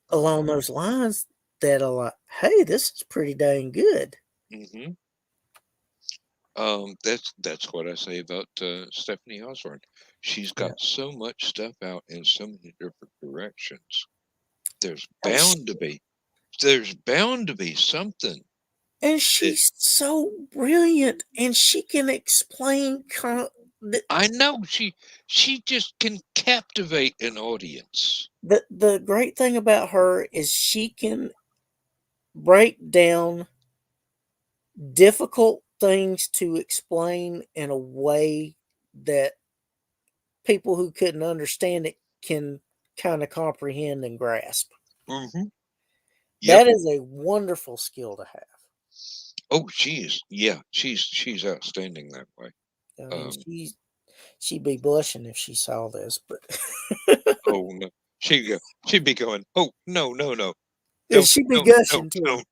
along those lines that are like, hey, this is pretty dang good. Mm-hmm. That's what I say about Stephanie Osborne. She's got so much stuff out in so many different directions. There's bound to be something. And she's so brilliant, and she can explain. I know she just can captivate an audience. The great thing about her is she can break down difficult things to explain in a way that people who couldn't understand it can kind of comprehend and grasp. Mm-hmm. Yep. That is a wonderful skill to have. Oh, she's outstanding that way. I mean, she'd be blushing if she saw this, but oh no, she'd be going, oh no, she'd be don't, gushing too. don't.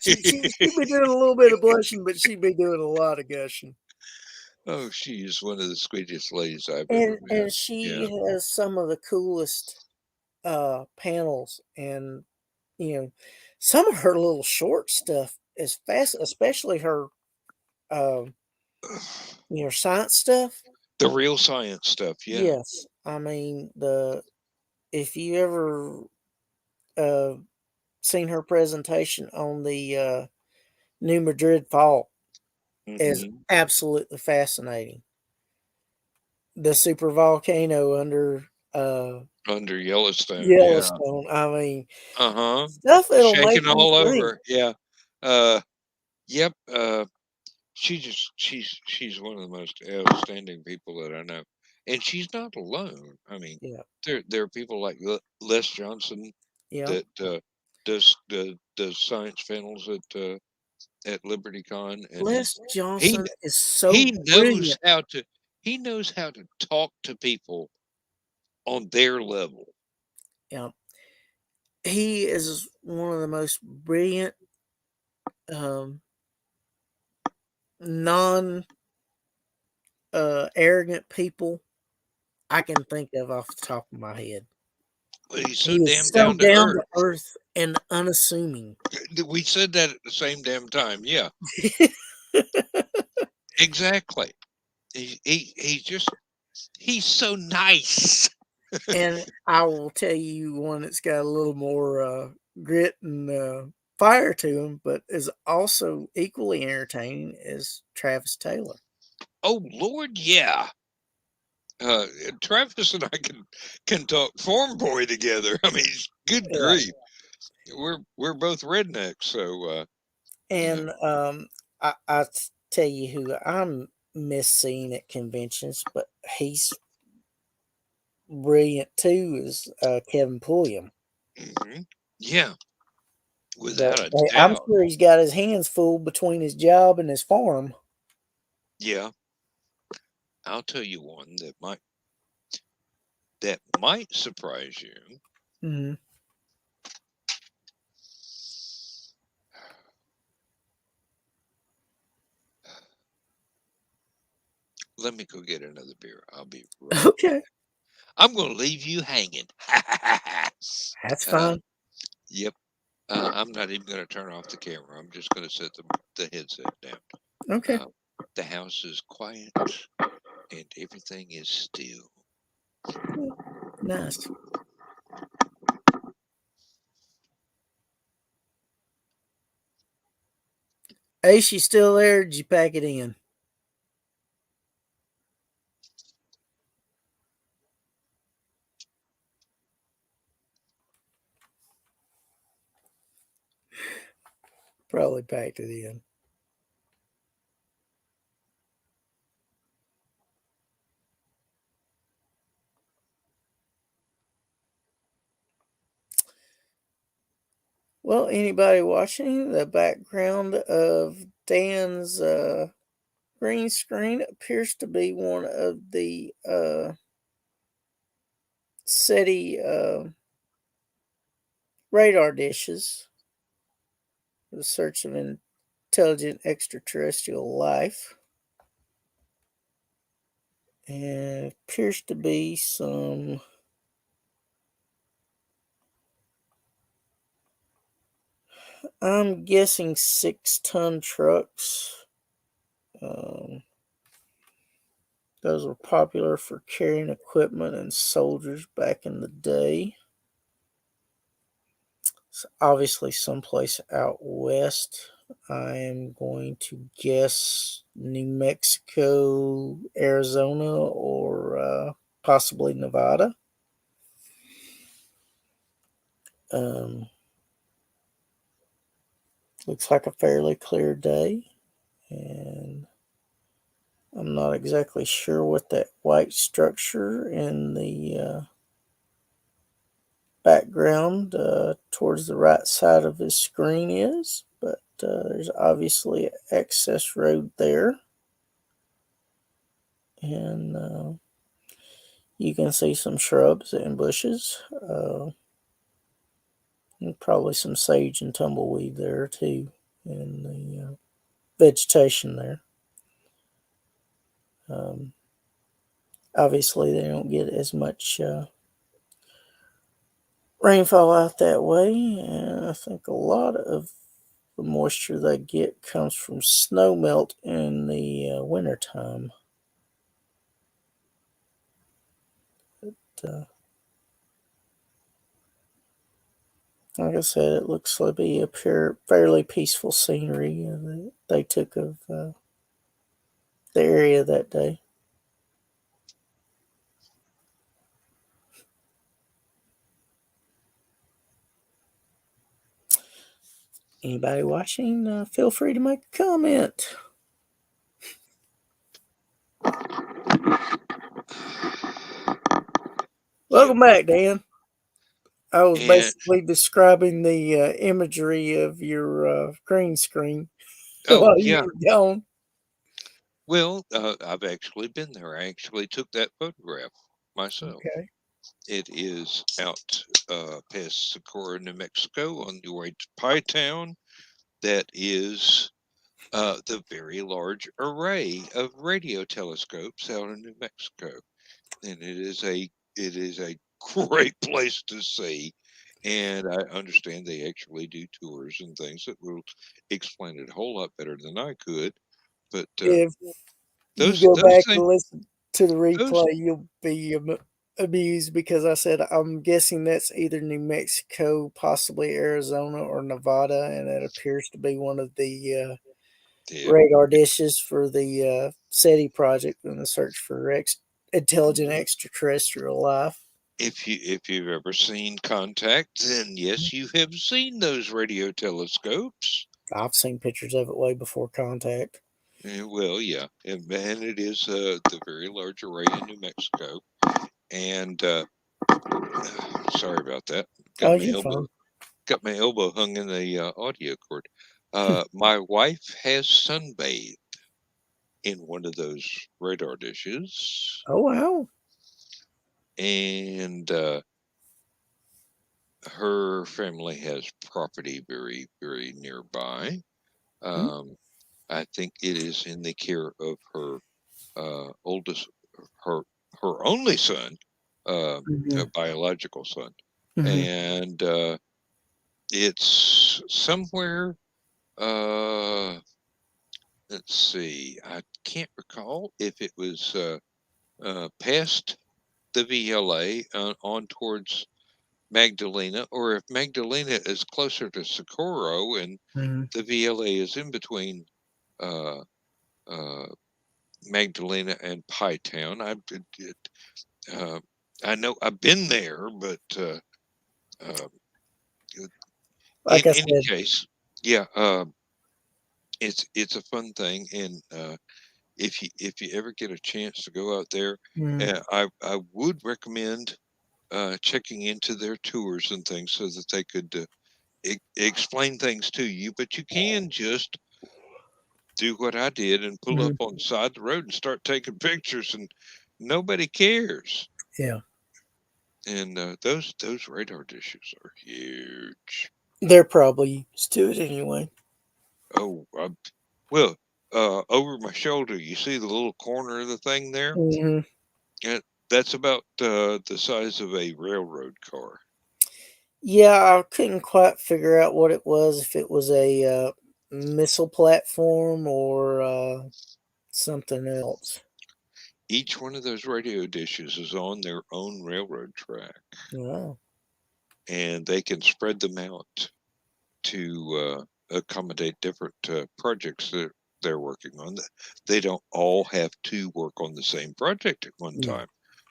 She'd be doing a little bit of blushing, but she'd be doing a lot of gushing. Oh, she is one of the sweetest ladies I've And ever met. she has some of the coolest panels, and some of her little short stuff is fast, especially her science stuff. The real science stuff, yeah. Yes, I mean if you ever seen her presentation on the New Madrid fault, is absolutely fascinating. The super volcano under Yellowstone. Yellowstone. Yeah. I mean, Stuff that'll make shaking all you think. over. Yeah. Yep. She's one of the most outstanding people that I know, and she's not alone. I mean, there are people like Les Johnson that does science panels at LibertyCon, and Les Johnson is so knows brilliant. he knows how to talk to people on their level. Yeah, he is one of the most brilliant, non arrogant people I can think of off the top of my head. Well, he's so He damn is so down to earth and unassuming. We said that at the same damn time. Yeah. Exactly. He's so nice. And I will tell you one that's got a little more grit and fire to him, but is also equally entertaining, is Travis Taylor. Oh Lord, yeah. Travis and I can talk Farm Boy together. I mean, good grief. We're both rednecks, so and I tell you who I'm miss seeing at conventions, but he's brilliant too. Is Kevin Pulliam? Hmm. Yeah, But without a I'm doubt. sure he's got his hands full between his job and his farm. Yeah, I'll tell you one that might surprise you. Mm-hmm. Let me go get another beer. I'll be right Okay, back. I'm going to leave you hanging. that's uh, fine. yep. I'm not even going to turn off the camera. I'm just going to set the headset down. Okay, The house is quiet and everything is still. nice. Ace, you still there? Did you pack it in? Probably packed it in. Well, anybody watching, the background of Dan's green screen appears to be one of the SETI radar dishes, the search of intelligent extraterrestrial life. And it appears to be some I'm guessing 6-ton trucks. Those were popular for carrying equipment and soldiers back in the day. It's obviously someplace out west. I am going to guess New Mexico, Arizona, or possibly Nevada. Um, looks like a fairly clear day, and I'm not exactly sure what that white structure in the background towards the right side of his screen is, but there's obviously access road there, and you can see some shrubs and bushes, and probably some sage and tumbleweed there too, in the vegetation there. Um, Obviously, they don't get as much rainfall out that way, and I think a lot of the moisture they get comes from snow melt in the wintertime. Uh, like I said, it looks to be a fairly peaceful scenery that they took of the area that day. Anybody watching, feel free to make a comment. Welcome back, Dan. I was And basically describing the imagery of your green screen oh while you yeah, were gone. well, I've actually been there. I actually took that photograph myself. Okay. It is out past Socorro, New Mexico, on the way to Pie Town. That is the very large array of radio telescopes out in New Mexico, and it is a great place to see. And I understand they actually do tours and things that will explain it a whole lot better than I could. But If you those go those back things and listen to the those replay, you'll be amused because I said I'm guessing that's either New Mexico, possibly Arizona, or Nevada, and it appears to be one of the yeah. radar dishes for the SETI project in the search for intelligent extraterrestrial life. If you've ever seen Contact, then yes, you have seen those radio telescopes. I've seen pictures of it way before Contact. Well, yeah, and it is the very large array in New Mexico. And sorry about that. Oh, Got my you're elbow fine. got my elbow hung in the audio cord. My wife has sunbathed in one of those radar dishes, Oh, wow. and her family has property very, very nearby. Mm, Um, I think it is in the care of her oldest, her her only son, a mhm, biological son, mhm, and it's somewhere. Uh, let's see. I can't recall if it was past the VLA on towards Magdalena, or if Magdalena is closer to Socorro and mhm. the VLA is in between uh, uh, Magdalena and Pie Town. Uh, I know I've been there, but uh, in Like I any said, case, yeah, it's a fun thing, and if you ever get a chance to go out there, mm, I would recommend checking into their tours and things so that they could explain things to you. But you can just do what I did and pull up mhm, on the side of the road and start taking pictures, and nobody cares. yeah, And those radar dishes are huge. they're probably used to it anyway. Oh, well, over my shoulder, you see the little corner of the thing there? Hmm. Yeah, that's about the size of a railroad car. Yeah, I couldn't quite figure out what it was, if it was a missile platform or something else. Each one of those radio dishes is on their own railroad track, Wow. and they can spread them out to accommodate different projects that they're working on. They don't all have to work on the same project at one Yeah. time.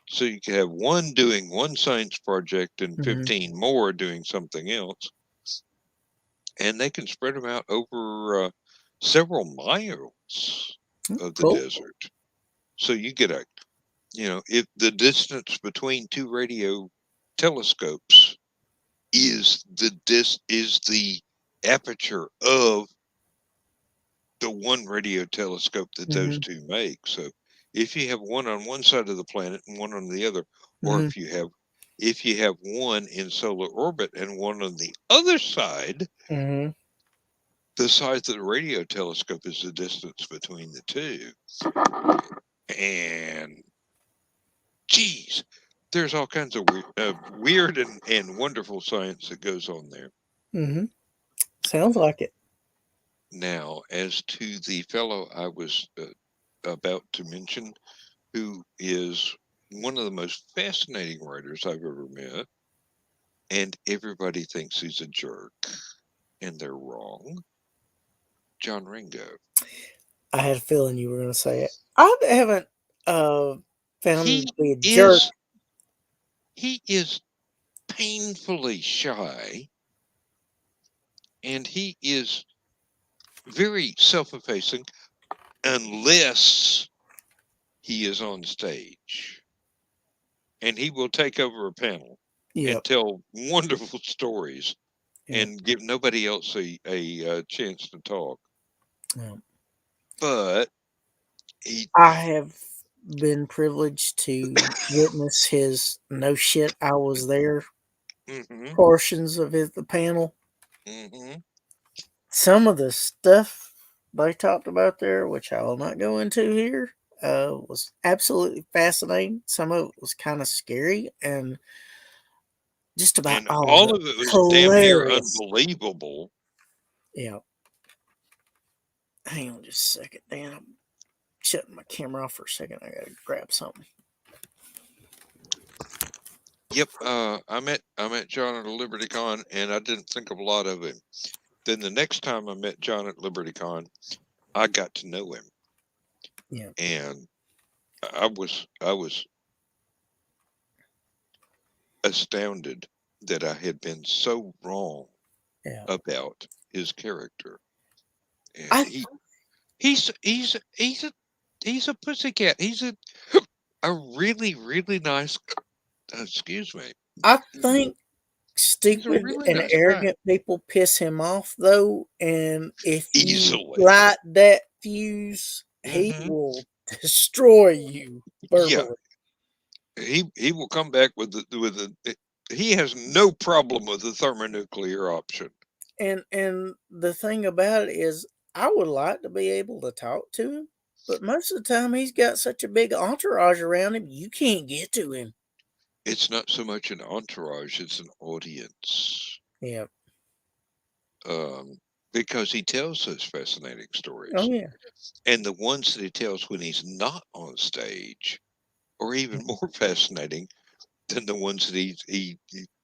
So you can have one doing one science project and Hmm. 15 more doing something else, and they can spread them out over several miles of the Cool. desert. So you get if the distance between two radio telescopes is the aperture of the one radio telescope that those Hmm. two make. So if you have one on one side of the planet and one on the other, or Hmm. if you have one in solar orbit and one on the other side, Hmm. the size of the radio telescope is the distance between the two. And geez, there's all kinds of weird and wonderful science that goes on there. Hmm. Sounds like it. Now, as to the fellow I was about to mention, who is one of the most fascinating writers I've ever met, and everybody thinks he's a jerk, and they're wrong. John Ringo. I had a feeling you were going to say it. I haven't found him He to be a jerk. is he is painfully shy, and he is very self-effacing unless he is on stage, and he will take over a panel and Yep. tell wonderful stories Yep. and give nobody else a chance to talk. Yep. But he, I have been privileged to witness his no shit, I was there hmm portions of the panel. hmm Some of the stuff they talked about there, which I will not go into here, was absolutely fascinating. Some of it was kind of scary, and just about and all of all it of it was damn near hilarious. unbelievable. Yeah. Hang on just a second, Dan. I'm shutting my camera off for a second. I gotta grab something. Yep, I met John at a Liberty Con, and I didn't think of a lot of him. Then the next time I met John at Liberty Con, I got to know him, Yeah. and I was astounded that I had been so wrong Yeah. about his character, and I he He's a pussycat. He's a really, really nice. Excuse me. I think He's a stupid really and nice guy. arrogant people piss him off though, and if you Easily. light that fuse, he Mhm. will destroy you Yeah, verbally. he will come back with the. He has no problem with the thermonuclear option. And the thing about it is, I would like to be able to talk to him, but most of the time he's got such a big entourage around him, you can't get to him. It's not so much an entourage; it's an audience. Yeah. Because he tells those fascinating Oh stories, yeah. and the ones that he tells when he's not on stage are even more fascinating than the ones that he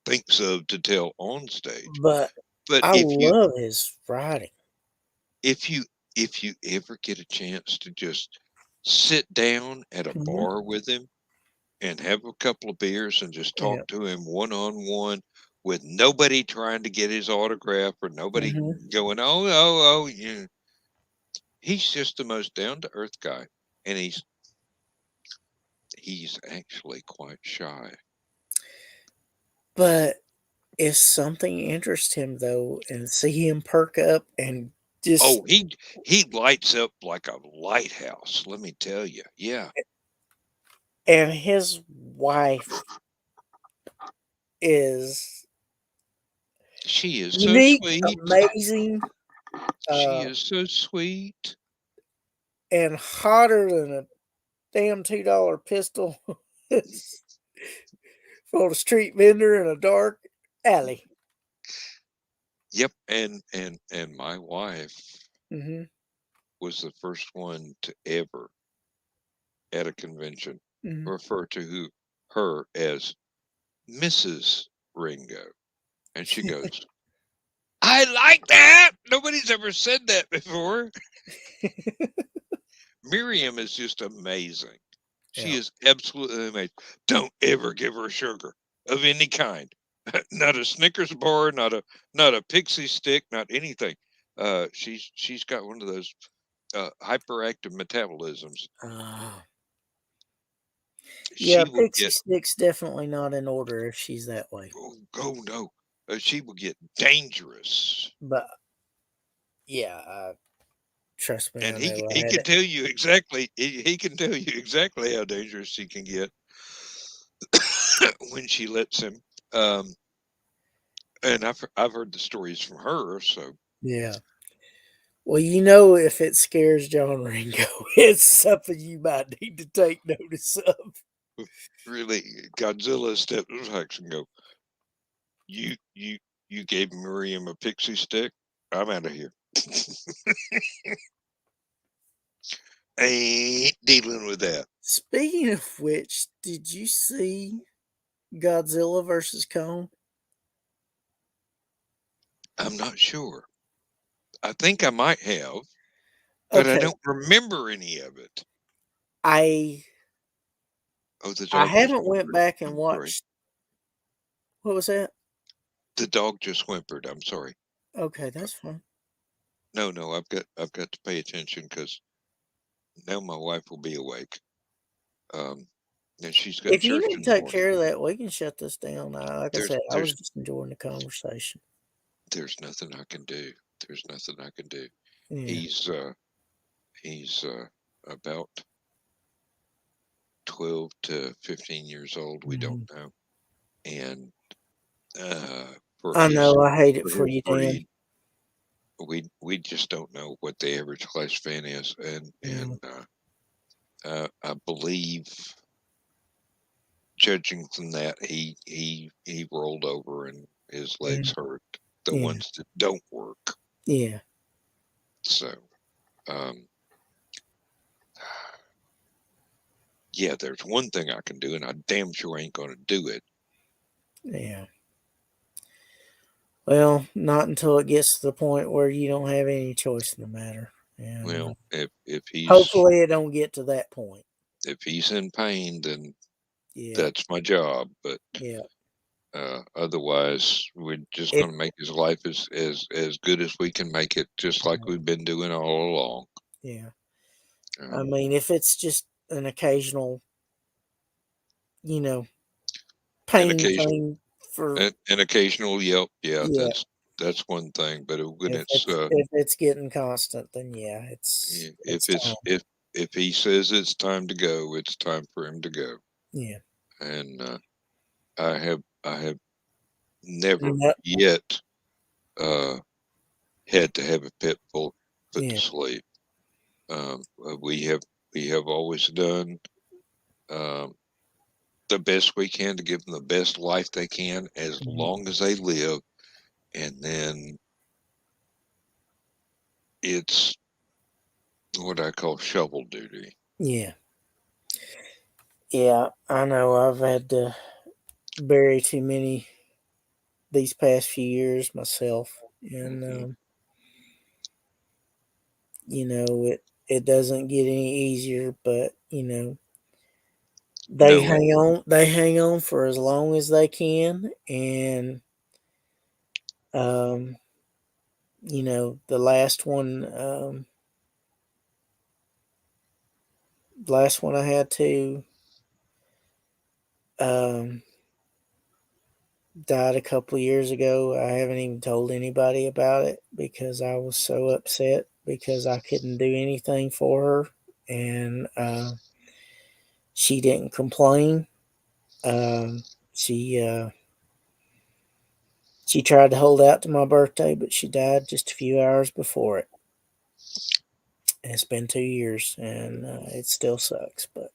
thinks of to tell on stage. But But I love his writing. if you if you ever get a chance to just sit down at a Mhm. bar with him and have a couple of beers and just talk Yeah. to him one on one with nobody trying to get his autograph or nobody Mhm. going, yeah. He's just the most down to earth guy, and he's actually quite shy. But if something interests him though, and see him perk up and just Oh, he lights up like a lighthouse. Let me tell you. Yeah, and his wife is she is so unique, sweet. amazing, She uh, is so sweet. and hotter than a damn $2 pistol for a street vendor in a dark alley. Yep, and my wife Mhm. was the first one to ever at a convention Mhm. refer to her as Mrs. Ringo, and she goes, "I like that. Nobody's ever said that before." Miriam is just amazing. She Yeah. is absolutely amazing. Don't ever give her sugar of any kind. Not a Snickers bar, not a pixie stick, not anything. She's got one of those hyperactive metabolisms. Ah. Yeah, She will Pixie get Stick's definitely not in order if she's that way. oh no, she will get dangerous. But yeah, trust me, And I know I he had can it. tell you exactly he can tell you exactly how dangerous she can get when she lets him. Um, and I've heard the stories from her, so Yeah. Well, you know, if it scares John Ringo, it's something you might need to take notice of. really Godzilla steps back and go, you you gave Miriam a pixie stick? I'm out of here. I ain't dealing with that. Speaking of which, did you see Godzilla versus Kong? I'm not sure. I think I might have, but I Okay, don't remember any of it. I Oh, the I dog just haven't went whimpered. back and I'm sorry. watched. What was that? The dog just whimpered. I'm sorry. Okay, that's fine. No, I've got to pay attention because now my wife will be awake. Um, and she's got If you church need in to the take morning. care of that, we can shut this down. Like I There's said, I was there's just enjoying the conversation. there's nothing I can do. There's nothing I can do. Yeah. He's about 12 to 15 years old. We don't Mhm. know, and uh, for I his know. I hate it for for his you, Dan. breed, we just don't know what the average class fan is, Yeah. I believe, judging from that, he rolled over and his Yeah. legs hurt. The Yeah. ones that don't work. Yeah. So, um, yeah, there's one thing I can do, and I damn sure ain't going to do it. Yeah. Well, not until it gets to the point where you don't have any choice in the matter. And Well, hopefully it don't get to that point. if he's in pain, then Yeah. that's my job. But Yeah. otherwise, we're just If going to make his life as good as we can make it, just like we've been doing all along. Yeah. I Um, mean, if it's just an occasional, you know, an pain occasion, thing for an occasional yelp. Yeah, yeah. that's one thing. But when it's If it's getting constant, then yeah, if it's time. if he says it's time to go, it's time for him to go. Yeah. And I have never Yep. yet had to have a pit bull put to Yeah. sleep. We have always done um, the best we can to give them the best life they can as Mhm. long as they live, and then it's what I call shovel duty. Yeah. Yeah. I know. I've had to bury too many these past few years myself, and Hmm. it doesn't get any easier. But they No, hang on. They hang on for as long as they can, and um, the last one I had to um, died a couple of years ago. I haven't even told anybody about it because I was so upset because I couldn't do anything for her, and she didn't complain. Um, she she tried to hold out to my birthday, but she died just a few hours before it. And it's been 2 years, and it still sucks. But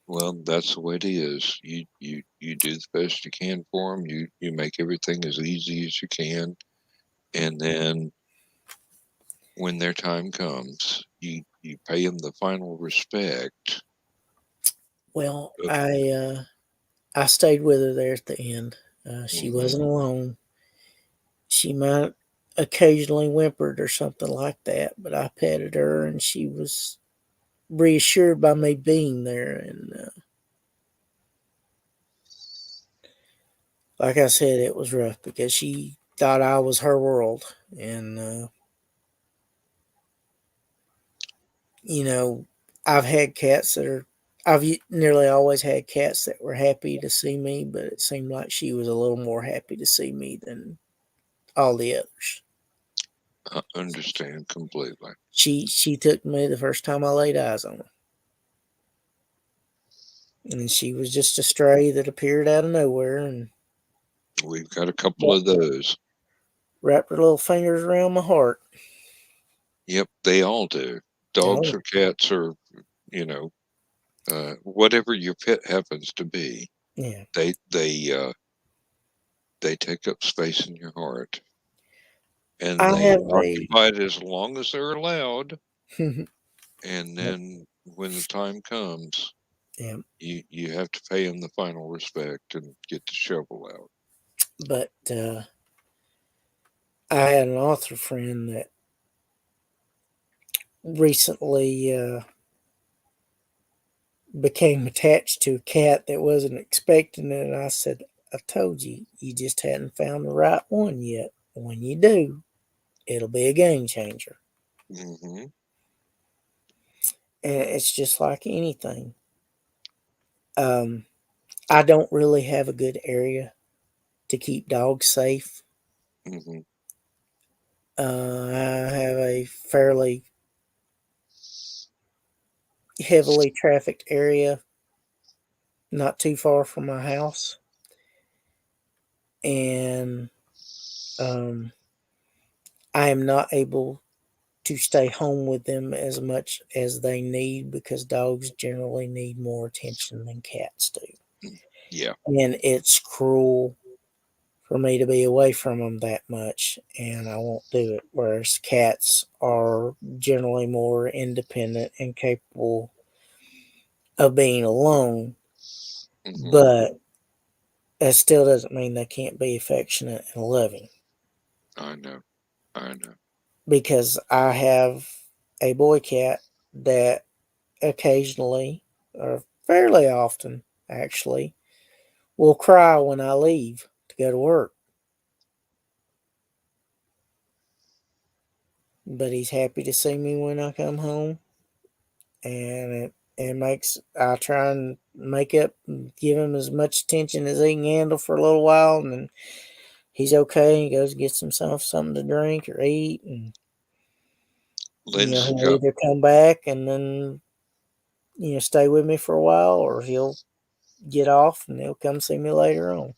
well, that's the way it is. You do the best you can for them. You make everything as easy as you can, and then when their time comes, you pay them the final respect. well, Uh, I stayed with her there at the end. She mhm. wasn't alone. She might occasionally whimpered or something like that, but I petted her, and she was reassured by me being there. And like I said, it was rough because she thought I was her world, and you know, I've had cats that are. Nearly always had cats that were happy to see me, but it seemed like she was a little more happy to see me than all the others. I understand completely. She took me the first time I laid eyes on her, and she was just a stray that appeared out of nowhere and We've got a couple of those. wrapped her little fingers around my heart. Yep, they all do. Dogs Oh or cats or whatever your pet happens to be, yeah, they they uh, they take up space in your heart, and I they have a occupy it as long as they're allowed. And then when the time comes, yeah, you have to pay them the final respect and get the shovel out. but I had an author friend that recently became attached to a cat that wasn't expecting it. And I said, I told you, you just hadn't found the right one yet. When you do, it'll be a game changer. Hmm. And it's just like anything. Um, I don't really have a good area to keep dogs safe. Hmm. I have a fairly heavily trafficked area not too far from my house. And um, I am not able to stay home with them as much as they need because dogs generally need more attention than cats do. Yeah. And it's cruel for me to be away from them that much, and I won't do it. Whereas cats are generally more independent and capable of being alone, Hmm. but that still doesn't mean they can't be affectionate and loving. I know. I know. Because I have a boy cat that occasionally, or fairly often actually, will cry when I leave to go to work. but he's happy to see me when I come home, and it makes I try and make up, and give him as much attention as he can handle for a little while, and then he's okay. He goes gets himself something to drink or eat, and Lynn's he'll got either come back and then stay with me for a while, or he'll get off and he'll come see me later on.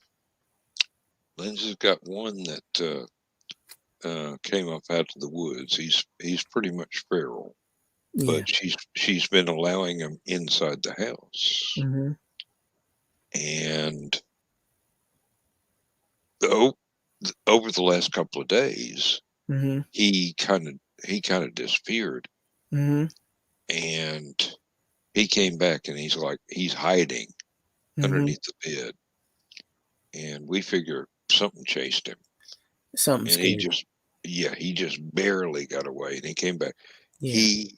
Lynn's has got one that came up out of the woods. He's pretty much feral, Yeah. but she's been allowing him inside the house, Mm-hmm. and over the last couple of days, Mm-hmm. he kind of disappeared, Mm-hmm. and he came back, and he's hiding Mm-hmm. underneath the bed, and we figure something chased him, Something and scary. he just barely got away, and he came back. Yeah. He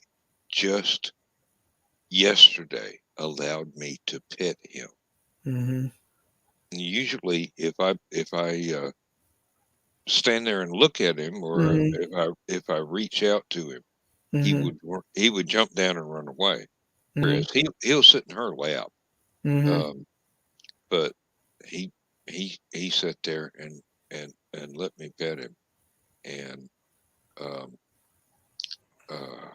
just yesterday allowed me to pet him. Mm-hmm. And usually, if I stand there and look at him, or Mm-hmm. if I reach out to him, Mm-hmm. he would jump down and run away. Mm-hmm. Whereas he'll sit in her lap. Mm-hmm. But he he sat there and let me pet him, and um, uh,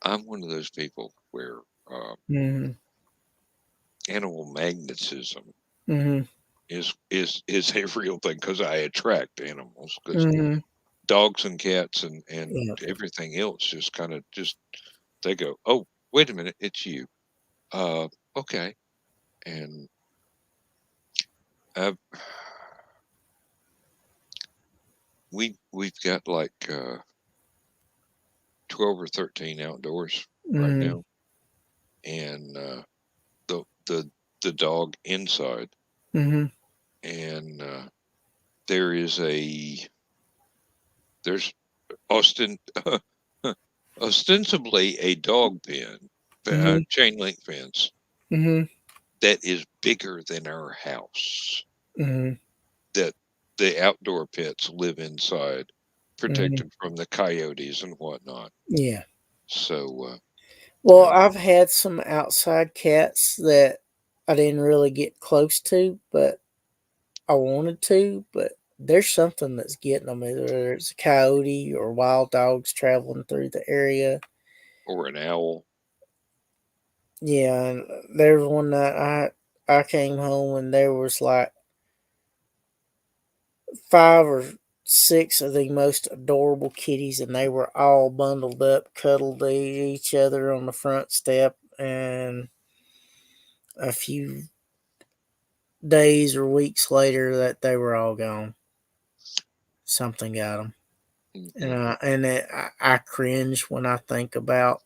I'm one of those people where Mm-hmm. animal magnetism Mm-hmm. is a real thing, because I attract animals, because Mm-hmm. dogs and cats and Yeah. everything else just kind of just they go, oh, wait a minute, it's you. Uh, okay, and I've, we've got like 12 or 13 outdoors right Mm-hmm. now, and the the the dog inside, Mm-hmm. and there is there's Austin ostensibly a dog pen, Mm-hmm. chain link fence Mm-hmm. that is bigger than our house, Mm-hmm. that the outdoor pets live inside, Mm-hmm. protected from the coyotes and whatnot. Yeah. So Well, uh, I've had some outside cats that I didn't really get close to, but I wanted to. But there's something that's getting them, whether it's a coyote or wild dogs traveling through the area. or an owl. Yeah, and there's one night I came home and there was like 5 or 6 of the most adorable kitties, and they were all bundled up, cuddled to each other on the front step. And a few days or weeks later, that they were all gone. Something got them, Mm-hmm. and I cringe when I think about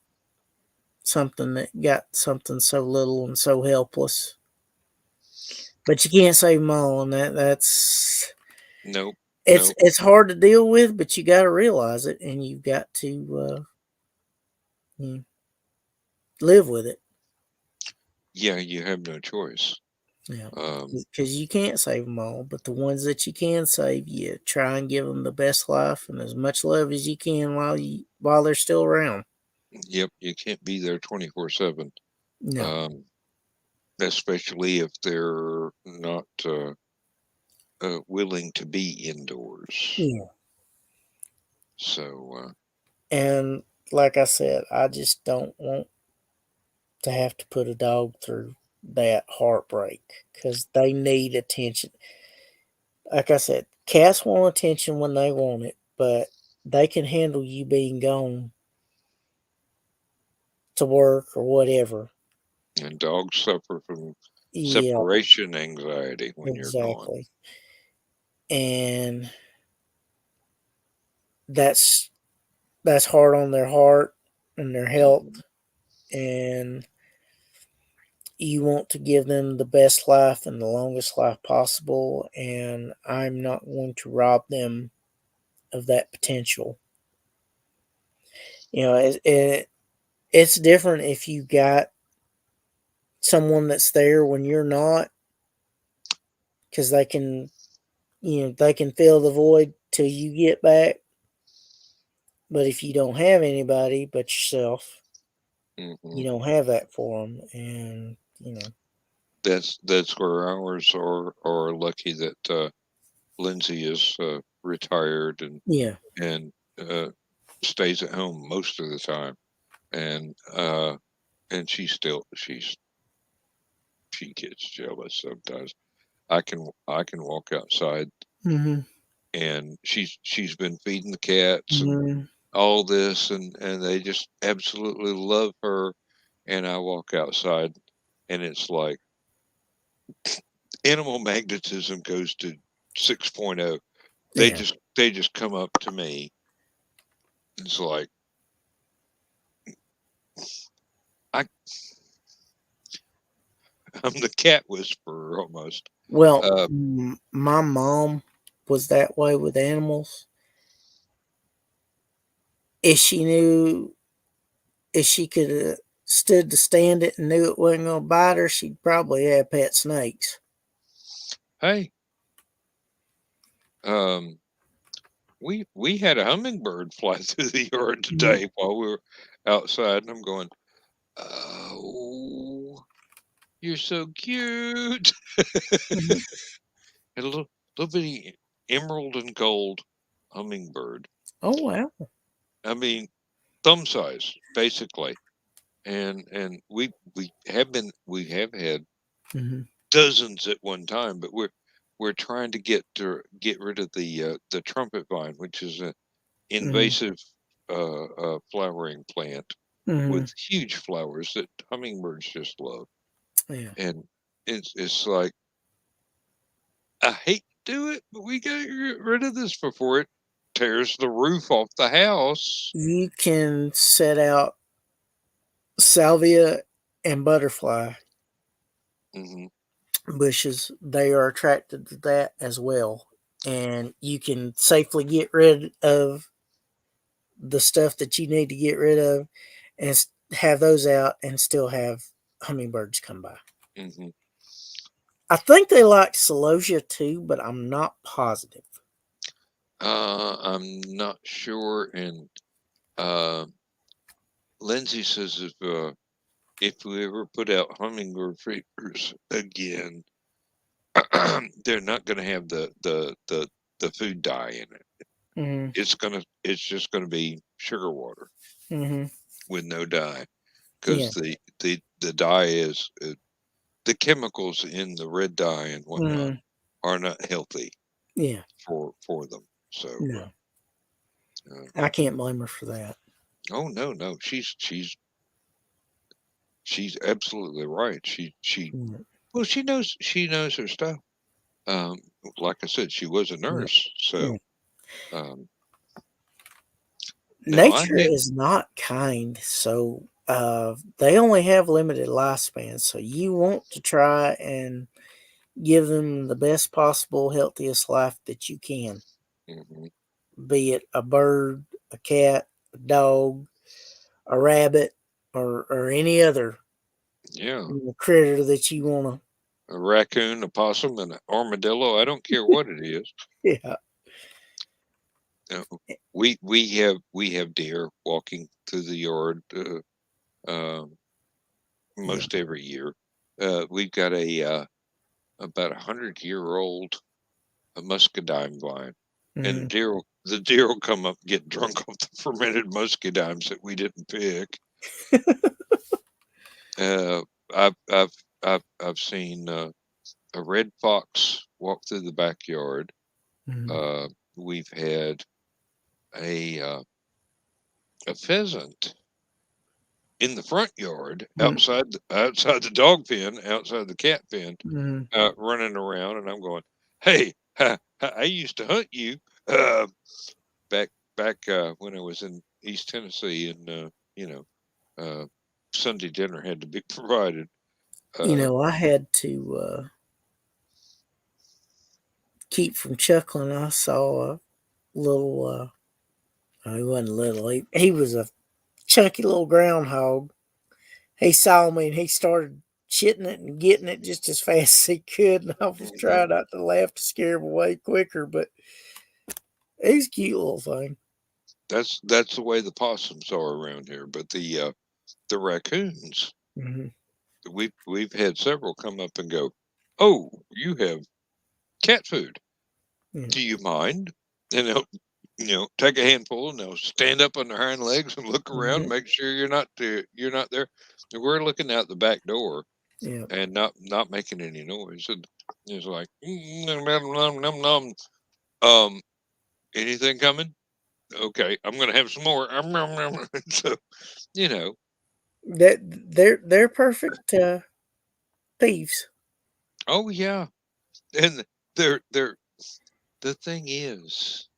something that got something so little and so helpless. But you can't save them all, and that's Nope, it's nope. it's hard to deal with. But you got to realize it, and you've got to you know, live with it. Yeah, you have no choice. Yeah, Um, because you can't save them all, but the ones that you can save, you try and give them the best life and as much love as you can while they're still around. yep, you can't be there 24/7. No. Um, especially if they're not willing to be indoors. Yeah. So And like I said, I just don't want to have to put a dog through that heartbreak because they need attention. Like I said, cats want attention when they want it, but they can handle you being gone to work or whatever. and dogs suffer from Yeah, separation anxiety when you're gone. exactly. And that's that's hard on their heart and their health, Hmm. and you want to give them the best life and the longest life possible, and I'm not going to rob them of that potential. It's different if you got someone that's there when you're not, because they can they can fill the void till you get back. But if you don't have anybody but yourself, you don't have that for them. And, that's where ours are lucky that Lindsay is retired and stays at home most of the time, and she gets jealous sometimes. I can walk outside, and she's been feeding the cats and all this, and they just absolutely love her, and I walk outside, and it's like animal magnetism goes to 6.0. They just come up to me. It's like I'm the cat whisperer almost. Well, my mom was that way with animals. If she could have stood to stand it and knew it wasn't going to bite her, she'd probably have pet snakes. Hey, we had a hummingbird fly through the yard today while we were outside, and I'm going, oh, you're so cute. And a little bitty emerald and gold hummingbird. Oh wow! I mean, thumb size basically, and we have had dozens at one time, but we're trying to get rid of the trumpet vine, which is an invasive flowering plant with huge flowers that hummingbirds just love. Yeah, And it's like, I hate to do it, but we got to get rid of this before it tears the roof off the house. you can set out salvia and butterfly bushes. They are attracted to that as well, and you can safely get rid of the stuff that you need to get rid of, and have those out, and still have hummingbirds come by. I think they like celosia too, but I'm not positive. I'm not sure, and Lindsay says if we ever put out hummingbird feeders again, they're not going to have the food dye in it. It's just gonna be sugar water with no dye, because the dye is the chemicals in the red dye and whatnot are not healthy. For them. So no. I can't blame her for that. Oh no, she's absolutely right. Well, she knows her stuff. Like I said, she was a nurse, so nature is not kind, so they only have limited lifespan. So you want to try and give them the best possible, healthiest life that you can. Be it a bird, a cat, a dog, a rabbit, or any other critter that you want to. A raccoon, a possum, and an armadillo. I don't care what it is. Yeah. We have deer walking through the yard most every year. We've got about 100-year-old muscadine vine, and the deer will come up and get drunk off the fermented muscadines that we didn't pick. I've seen a red fox walk through the backyard. We've had a pheasant in the front yard, outside the dog pen, outside the cat pen, running around, and I'm going, hey, I used to hunt you back when I was in East Tennessee, and Sunday dinner had to be provided. I had to keep from chuckling. I saw a little, he wasn't little, he was a chunky little groundhog. He saw me and he started shitting it and getting it just as fast as he could. And I was trying not to laugh to scare him away quicker, but he's a cute little thing. That's the way the possums are around here. But the raccoons, Mm-hmm. we've had several come up and go, "Oh, you have cat food. Yeah. Do you mind?" And they'll take a handful and they'll stand up on their hind legs and look around, Mm-hmm. make sure you're not there. And we're looking out the back door Yeah. and not making any noise. And it's like, nom, nom, nom, nom. Anything coming? Okay, I'm gonna have some more. So, you know, That they're perfect thieves. oh yeah, and they're the thing is,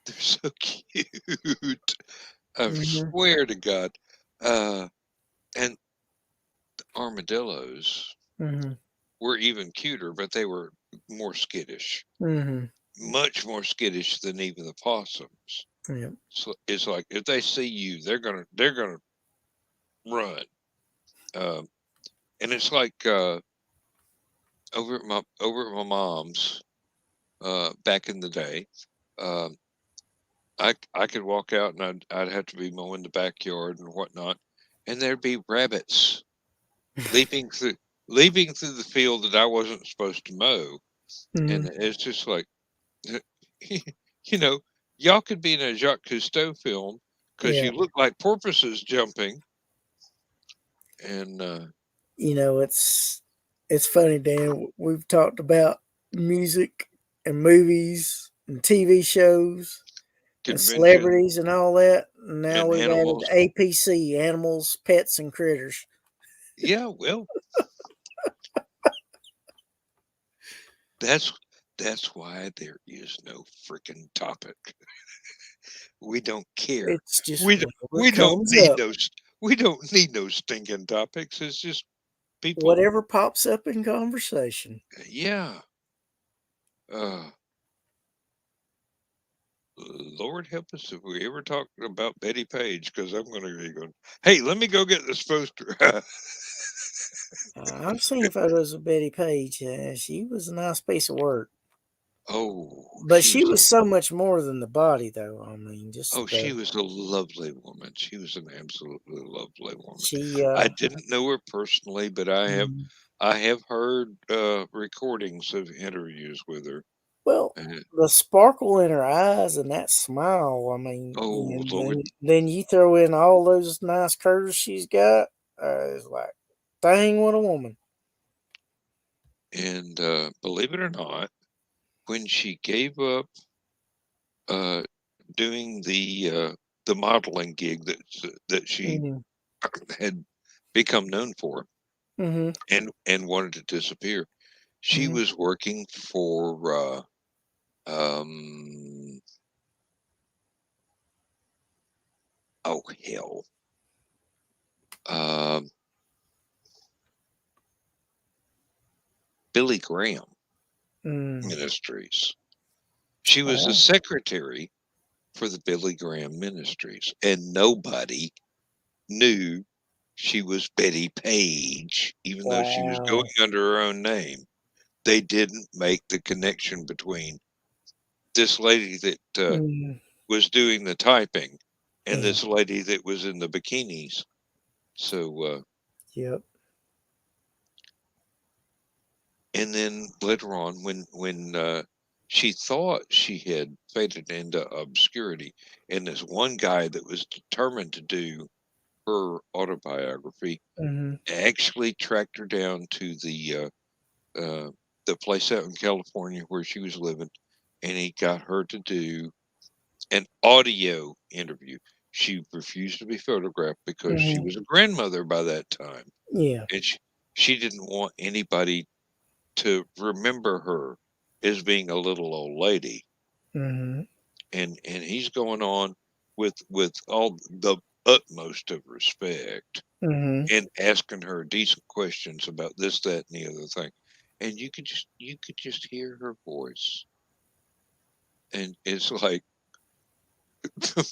they're so cute. I Mm-hmm. swear to God. And armadillos Mm-hmm. were even cuter, but they were more skittish, Mm-hmm. much more skittish than even the possums. Yeah. So it's like if they see you, they're gonna run. Um, and it's like over at my mom's back in the day. Um, I could walk out and I'd have to be mowing the backyard and whatnot, and there'd be rabbits leaping through leaping through the field that I wasn't supposed to mow, Mm-hmm. and it's just like, you know, y'all could be in a Jacques Cousteau film because Yeah. you look like porpoises jumping, and You know, it's funny, Dan. We've talked about music and movies and TV shows and convention celebrities and all that. And now and we've added animals. APC, animals, pets, and critters. Yeah, well, that's that's why there is no freaking topic. We don't care. It's just We don't, whatever we don't comes need up, those. We don't need no stinking topics. It's just people. whatever pops up in conversation. Yeah. Uh, Lord help us if we ever talk about Betty Page, because I'm going to be going, hey, let me go get this poster. I've seen photos of Betty Page. She was a nice piece of work. Oh, But she she was a was so much more than the body, though. I mean, just she the was a lovely woman. She was an absolutely lovely woman. she. I didn't know her personally, but Mhm. I have heard recordings of interviews with her. Well, And, the sparkle in her eyes and that smile. I mean, oh and Lord, then you throw in all those nice curves she's got. It's like, dang, what a woman. and believe it or not, when she gave up uh, doing the modeling gig that she Mm-hmm. had become known for Mm-hmm. and wanted to disappear, she Mm-hmm. was working for um oh hell um Billy Graham Mm. Ministries. She was the Wow. secretary for the Billy Graham Ministries, and nobody knew she was Betty Page, even though she was going Wow. under her own name. They didn't make the connection between this lady that Mm. was doing the typing and Yeah. this lady that was in the bikinis. So, Yep. and then later on, when she thought she had faded into obscurity, and this one guy that was determined to do her autobiography Mm-hmm. actually tracked her down to the place out in California where she was living, and he got her to do an audio interview. She refused to be photographed because she Mm-hmm. was a grandmother by that time, Yeah. and she didn't want anybody to remember her as being a little old lady. Mm-hmm. And he's going on with all the utmost of respect Mm-hmm. and asking her decent questions about this, that, and the other thing. And you could just hear her voice, and it's like,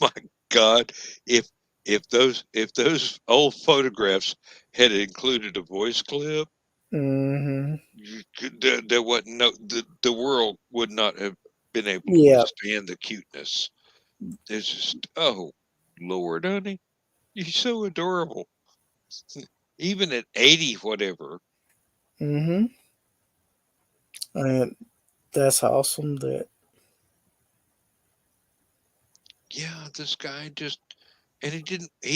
my God, if if those old photographs had included a voice clip, Mm-hmm. there wasn't the world would not have been able to Yeah. withstand the cuteness. It's just, oh Lord, honey, you're so adorable. Even at 80, whatever. Mm-hmm. And that's awesome. That Yeah, this guy just, and he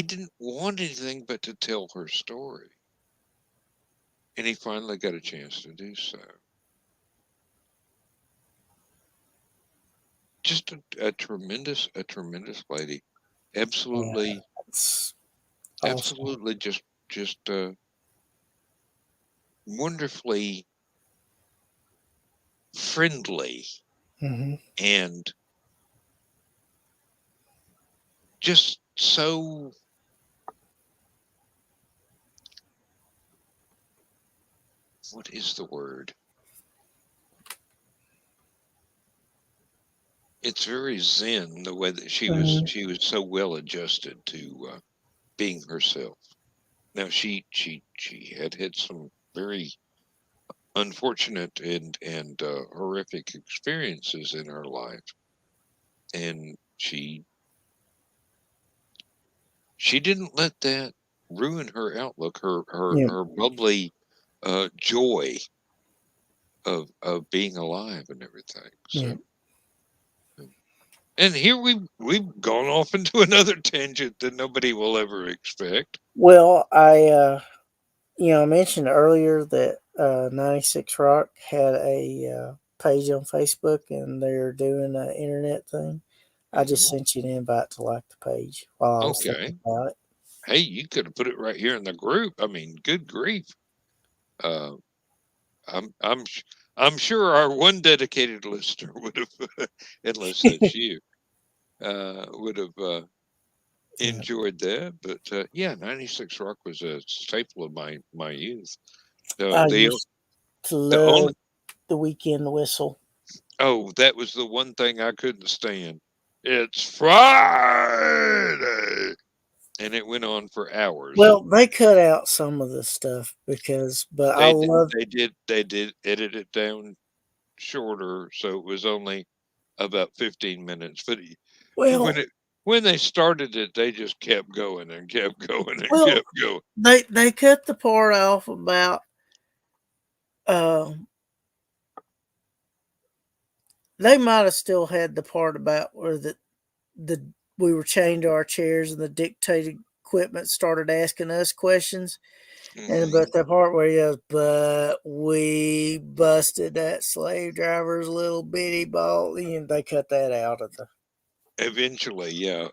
didn't want anything but to tell her story. And he finally got a chance to do so. Just a tremendous lady. Absolutely, that's awesome. absolutely just wonderfully friendly Mm-hmm. and just so, what is the word? It's very zen the way that Mm-hmm. she was so well adjusted to being herself. Now she had some very unfortunate and horrific experiences in her life, and she didn't let that ruin her outlook, Yeah. her bubbly joy of being alive and everything. Yeah. So, and here we've gone off into another tangent that nobody will ever expect. Well, I mentioned earlier that 96 Rock had a page on Facebook and they're doing an internet thing. I just Hmm. sent you an invite to like the page while I was thinking Okay. about it. Hey, you could have put it right here in the group. I mean, good grief. Uh, I'm I'm sh- I'm sure our one dedicated listener would have, unless that's you, would have Yeah. enjoyed that. But yeah, 96 Rock was a staple of my youth. I The used to the only love the weekend whistle. Oh, that was the one thing I couldn't stand. It's Friday, and it went on for hours. Well, they cut out some of the stuff but I love. They did edit it down shorter, so it was only about 15 minutes. But when Well, it when they started it, they just kept going and kept going and well, kept going. they cut the part off about. Um, they might have still had the part about where the we were chained to our chairs and the dictated equipment started asking us questions. And Hmm. but the part where he goes, but we busted that slave driver's little bitty ball, they cut that out of the. Eventually, yeah,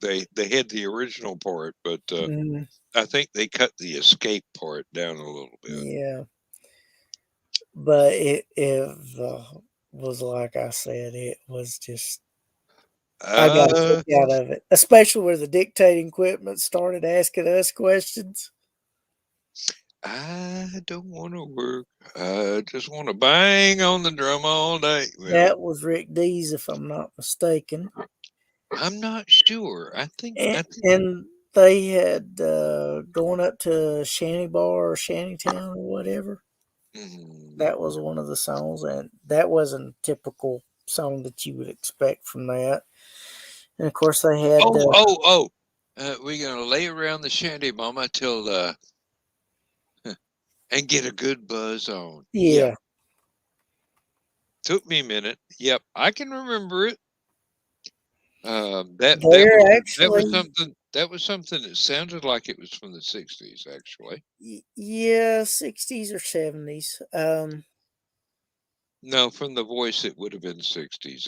they had the original part, but Mm, I think they cut the escape part down a little bit. yeah, but it was like I said, it was just I got a Uh, kick out of it, especially where the dictating equipment started asking us questions. I don't want to work. I just want to bang on the drum all day. Well, That was Rick Dees, if I'm not mistaken. I'm not sure. I think. And they had going up to Shanty Bar or Shantytown or whatever. Mhm. That was one of the songs, and that wasn't a typical song that you would expect from that. And of course, they had Oh. We're gonna lay around the shanty, Mama, till and get a good buzz on. Yep. yeah, Took me a minute. Yep, I can remember it. That they're that was actually something that sounded like it was from the '60s, actually. yeah 60s or 70s. No, from the voice, it would have been '60s.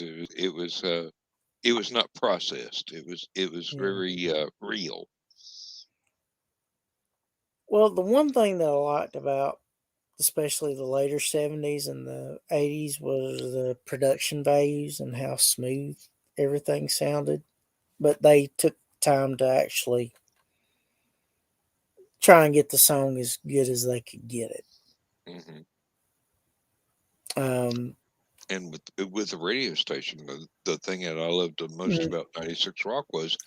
It was not processed. It was Yeah. very real. Well, the one thing that I liked about especially the later 70s and the 80s was the production values and how smooth everything sounded. But they took time to actually try and get the song as good as they could get it. Hmm. Um, And with the radio station, the thing that I loved the most mm, about '96 Rock was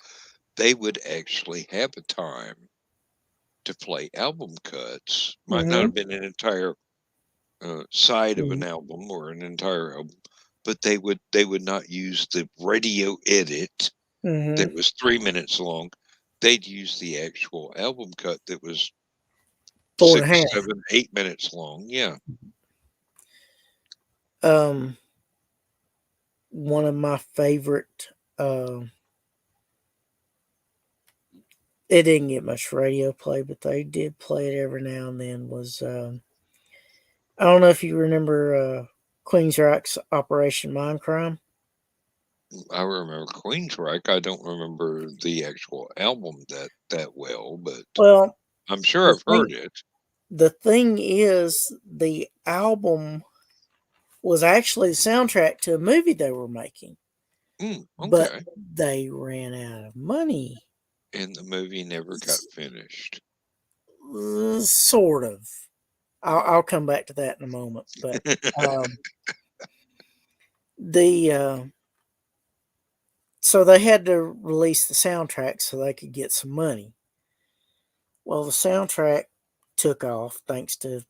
they would actually have a time to play album cuts. Might not Mm-hmm. have been an entire side of an Mm-hmm. album or an entire album, but they would not use the radio edit Mm-hmm. that was 3 minutes long. They'd use the actual album cut that was 6, 4.5. 7, 8 minutes long. Yeah. One of my favorite. It didn't get much radio play, but they did play it every now and then. Was I don't know if you remember Queensryche's Operation Mindcrime. I remember Queensryche. I don't remember the actual album that well, but Well, I'm sure the I've thing, heard it. the thing is, the album was actually the soundtrack to a movie they were making, but Okay. they ran out of money. And the movie never got finished. Sort of. I'll come back to that in a moment, but the so they had to release the soundtrack so they could get some money. Well, the soundtrack took off thanks to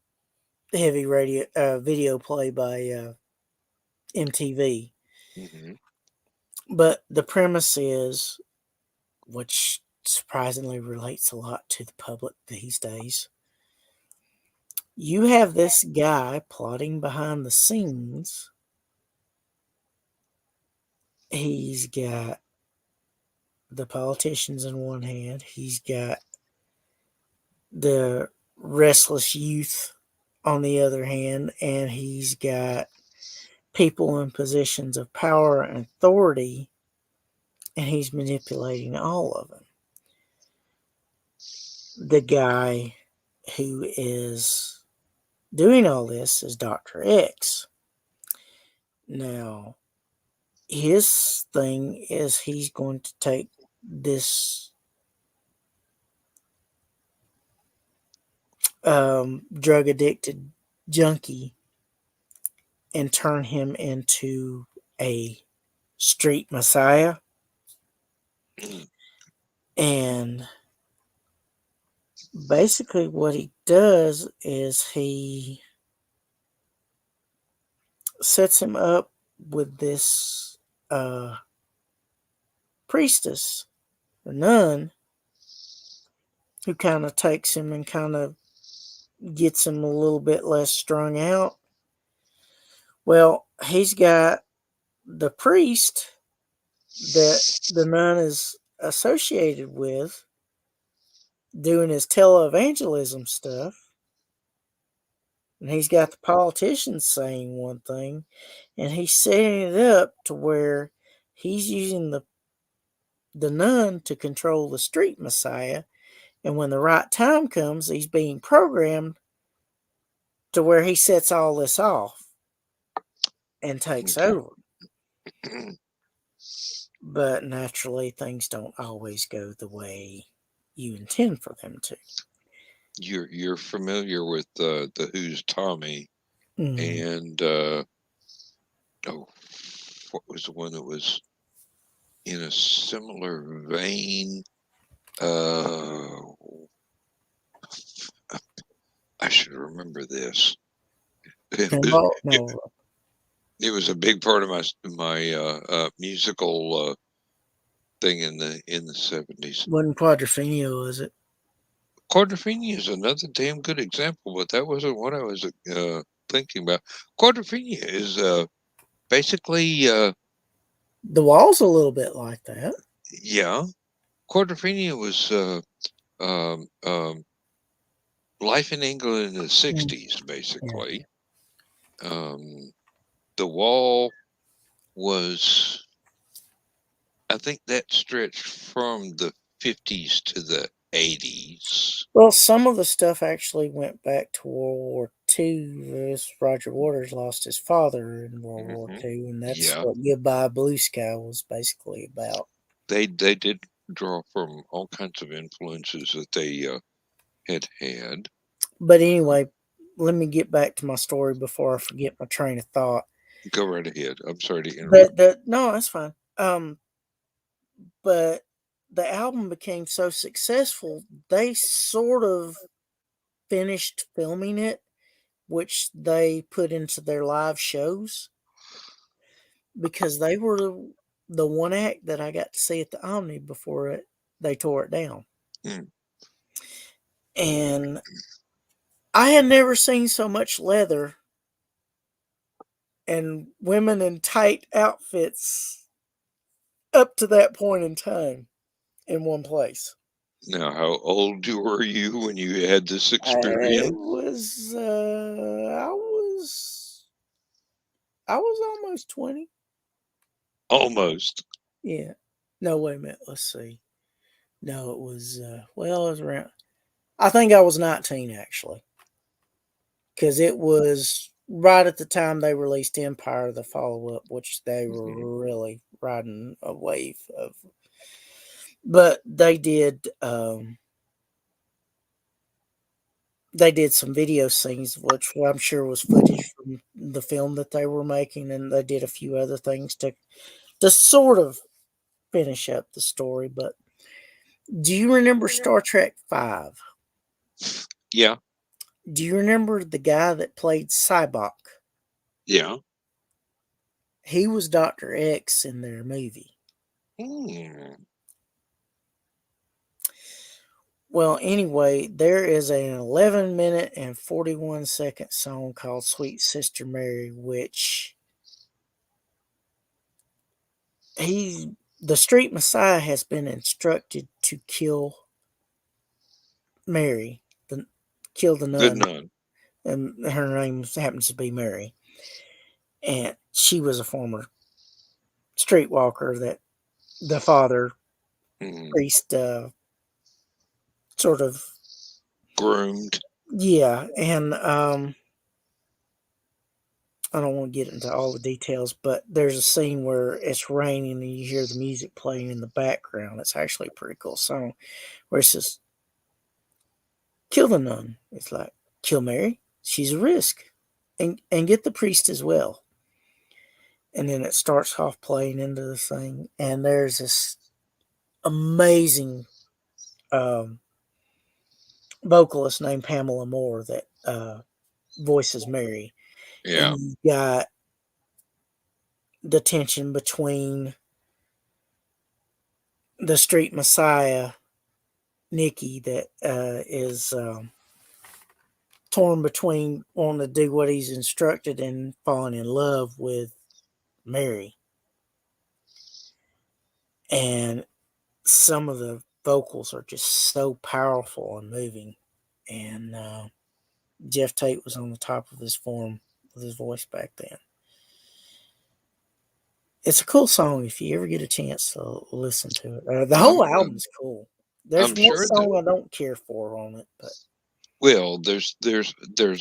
heavy video play by MTV. Mhm. But the premise is, which surprisingly relates a lot to the public these days. You have this guy plotting behind the scenes. He's got the politicians in one hand. He's got the restless youth on the other hand, and he's got people in positions of power and authority, and he's manipulating all of them. The guy who is doing all this is Dr. X. Now, his thing is he's going to take this drug addicted junkie and turn him into a street messiah. And basically, what he does is he sets him up with this priestess or nun who kind of takes him and kind of gets him a little bit less strung out. Well, he's got the priest that the nun is associated with doing his televangelism stuff. And he's got the politicians saying one thing, and he's setting it up to where he's using the nun to control the street messiah. And when the right time comes, he's being programmed to where he sets all this off and takes Okay. over. But naturally, things don't always go the way you intend for them to. You're familiar with the Who's Tommy and what was the one that was in a similar vein? I should remember this. It was a big part of my musical thing in the 70s. Wasn't Quadrophenia, was it? Quadrophenia is another damn good example, but that wasn't what I was thinking about. Quadrophenia is basically The Wall's a little bit like that. yeah. Quadrophenia was life in England in the 60s, basically. Yeah. The Wall was, I think that stretched from the 50s to the 80s. Well, some of the stuff actually went back to World War II. As Roger Waters lost his father in World War II, and that's what Goodbye Blue Sky was basically about. They did draw from all kinds of influences that they had. But anyway, let me get back to my story before I forget my train of thought. Go right ahead. I'm sorry to interrupt. No, that's fine. But the album became so successful, they sort of finished filming it, which they put into their live shows, because they were the one act that I got to see at the Omni before they tore it down. Mm. And I had never seen so much leather and women in tight outfits up to that point in time in one place. Now, how old were you when you had this I experience? was I was almost 20. Almost. Yeah. No, wait a minute. Let's see. No, it was well, it was around. I think I was 19 actually, because it was right at the time they released Empire, the follow up, which they were really riding a wave of. But they did some video scenes, which I'm sure was footage from the film that they were making, and they did a few other things to sort of finish up the story. But do you remember Star Trek V? Yeah. Do you remember the guy that played Cybok? Yeah. He was Dr. X in their movie. Mm. Well, anyway, there is an 11-minute and 41-second song called Sweet Sister Mary, which the Street Messiah has been instructed to kill Mary, kill the The nun, nun. and her name happens to be Mary. And she was a former streetwalker that the father priest sort of groomed. Yeah, and I don't want to get into all the details, but there's a scene where it's raining and you hear the music playing in the background. It's actually a pretty cool song where it says, "Kill the nun." It's like, "Kill Mary. She's a risk, and get the priest as well." And then it starts off playing into the thing, and there's this amazing vocalist named Pamela Moore that voices Mary. Yeah. And you got the tension between the Street Messiah, Nikki, that is torn between wanting to do what he's instructed and falling in love with Mary. And some of the vocals are just so powerful and moving. And Jeff Tate was on the top of his form with his voice back then. It's a cool song if you ever get a chance to listen to it. The whole album's cool. There's I'm one sure song I don't care for on it, but well, there's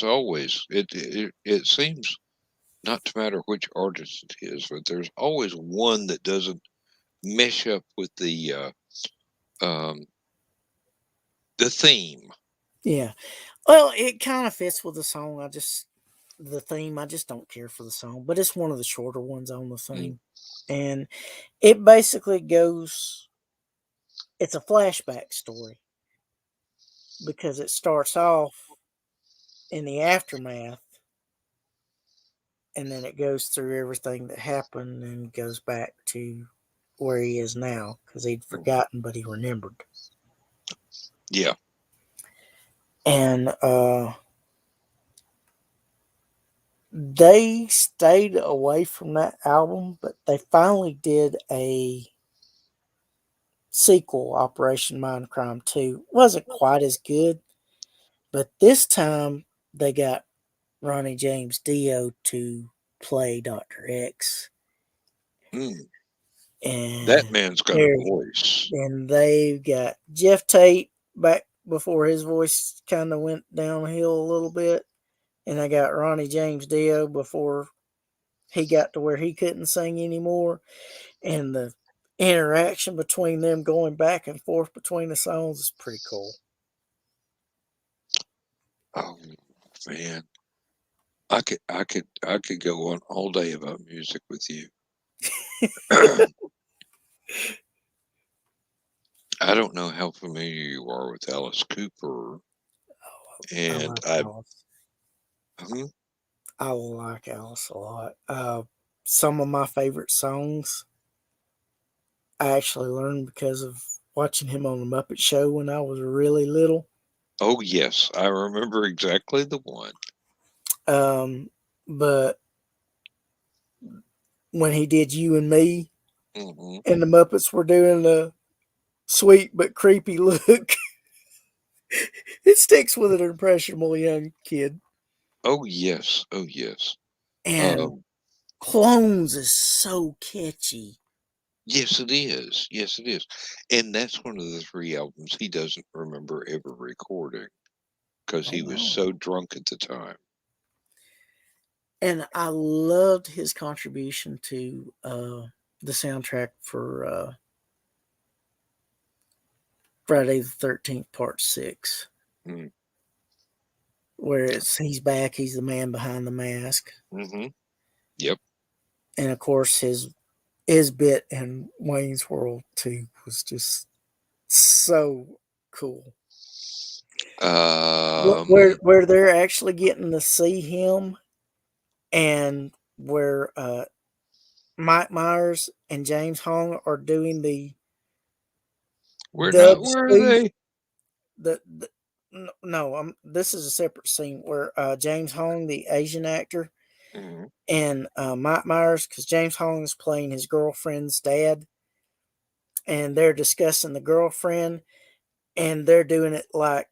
always it seems not to matter which artist it is, but there's always one that doesn't mesh up with the theme. yeah. Well, it kind of fits with the song. The theme, I just don't care for the song, but it's one of the shorter ones on the theme. And it basically it's a flashback story because it starts off in the aftermath and then it goes through everything that happened and goes back to where he is now because he'd forgotten, but he remembered. Yeah. And they stayed away from that album, but they finally did a sequel, Operation Mindcrime 2. Wasn't quite as good, but this time they got Ronnie James Dio to play Dr. X. And That man's got a voice. And they got Jeff Tate back before his voice kind of went downhill a little bit. And I got Ronnie James Dio before he got to where he couldn't sing anymore. And the interaction between them going back and forth between the songs is pretty cool. Oh man, I could go on all day about music with you. I don't know how familiar you are with Alice Cooper, I and like I Alice. hmm, I like Alice a lot. Some of my favorite songs I actually learned because of watching him on the Muppet Show when I was really little. oh yes, I remember exactly the one. But when he did You and Me, Hmm. and the Muppets were doing the sweet but creepy look, it sticks with an impressionable young kid. Oh yes, oh yes. And Um, Clones is so catchy. yes, it is. Yes, it is. And that's one of the 3 albums he doesn't remember ever recording because Oh he was no. so drunk at the time. And I loved his contribution to the soundtrack for Friday the 13th, Part 6, Mm. where he's back, he's the man behind the mask. Hmm. Yep. And of course, his bit in Wayne's World 2 was just so cool. Um, Where they're actually getting to see him, and where Mike Myers and James Hong are doing the we're dub not, where are spoof. they? The no, this is a separate scene where James Hong, the Asian actor, Hmm. and Mike Myers, because James Hong is playing his girlfriend's dad, and they're discussing the girlfriend, and they're doing it like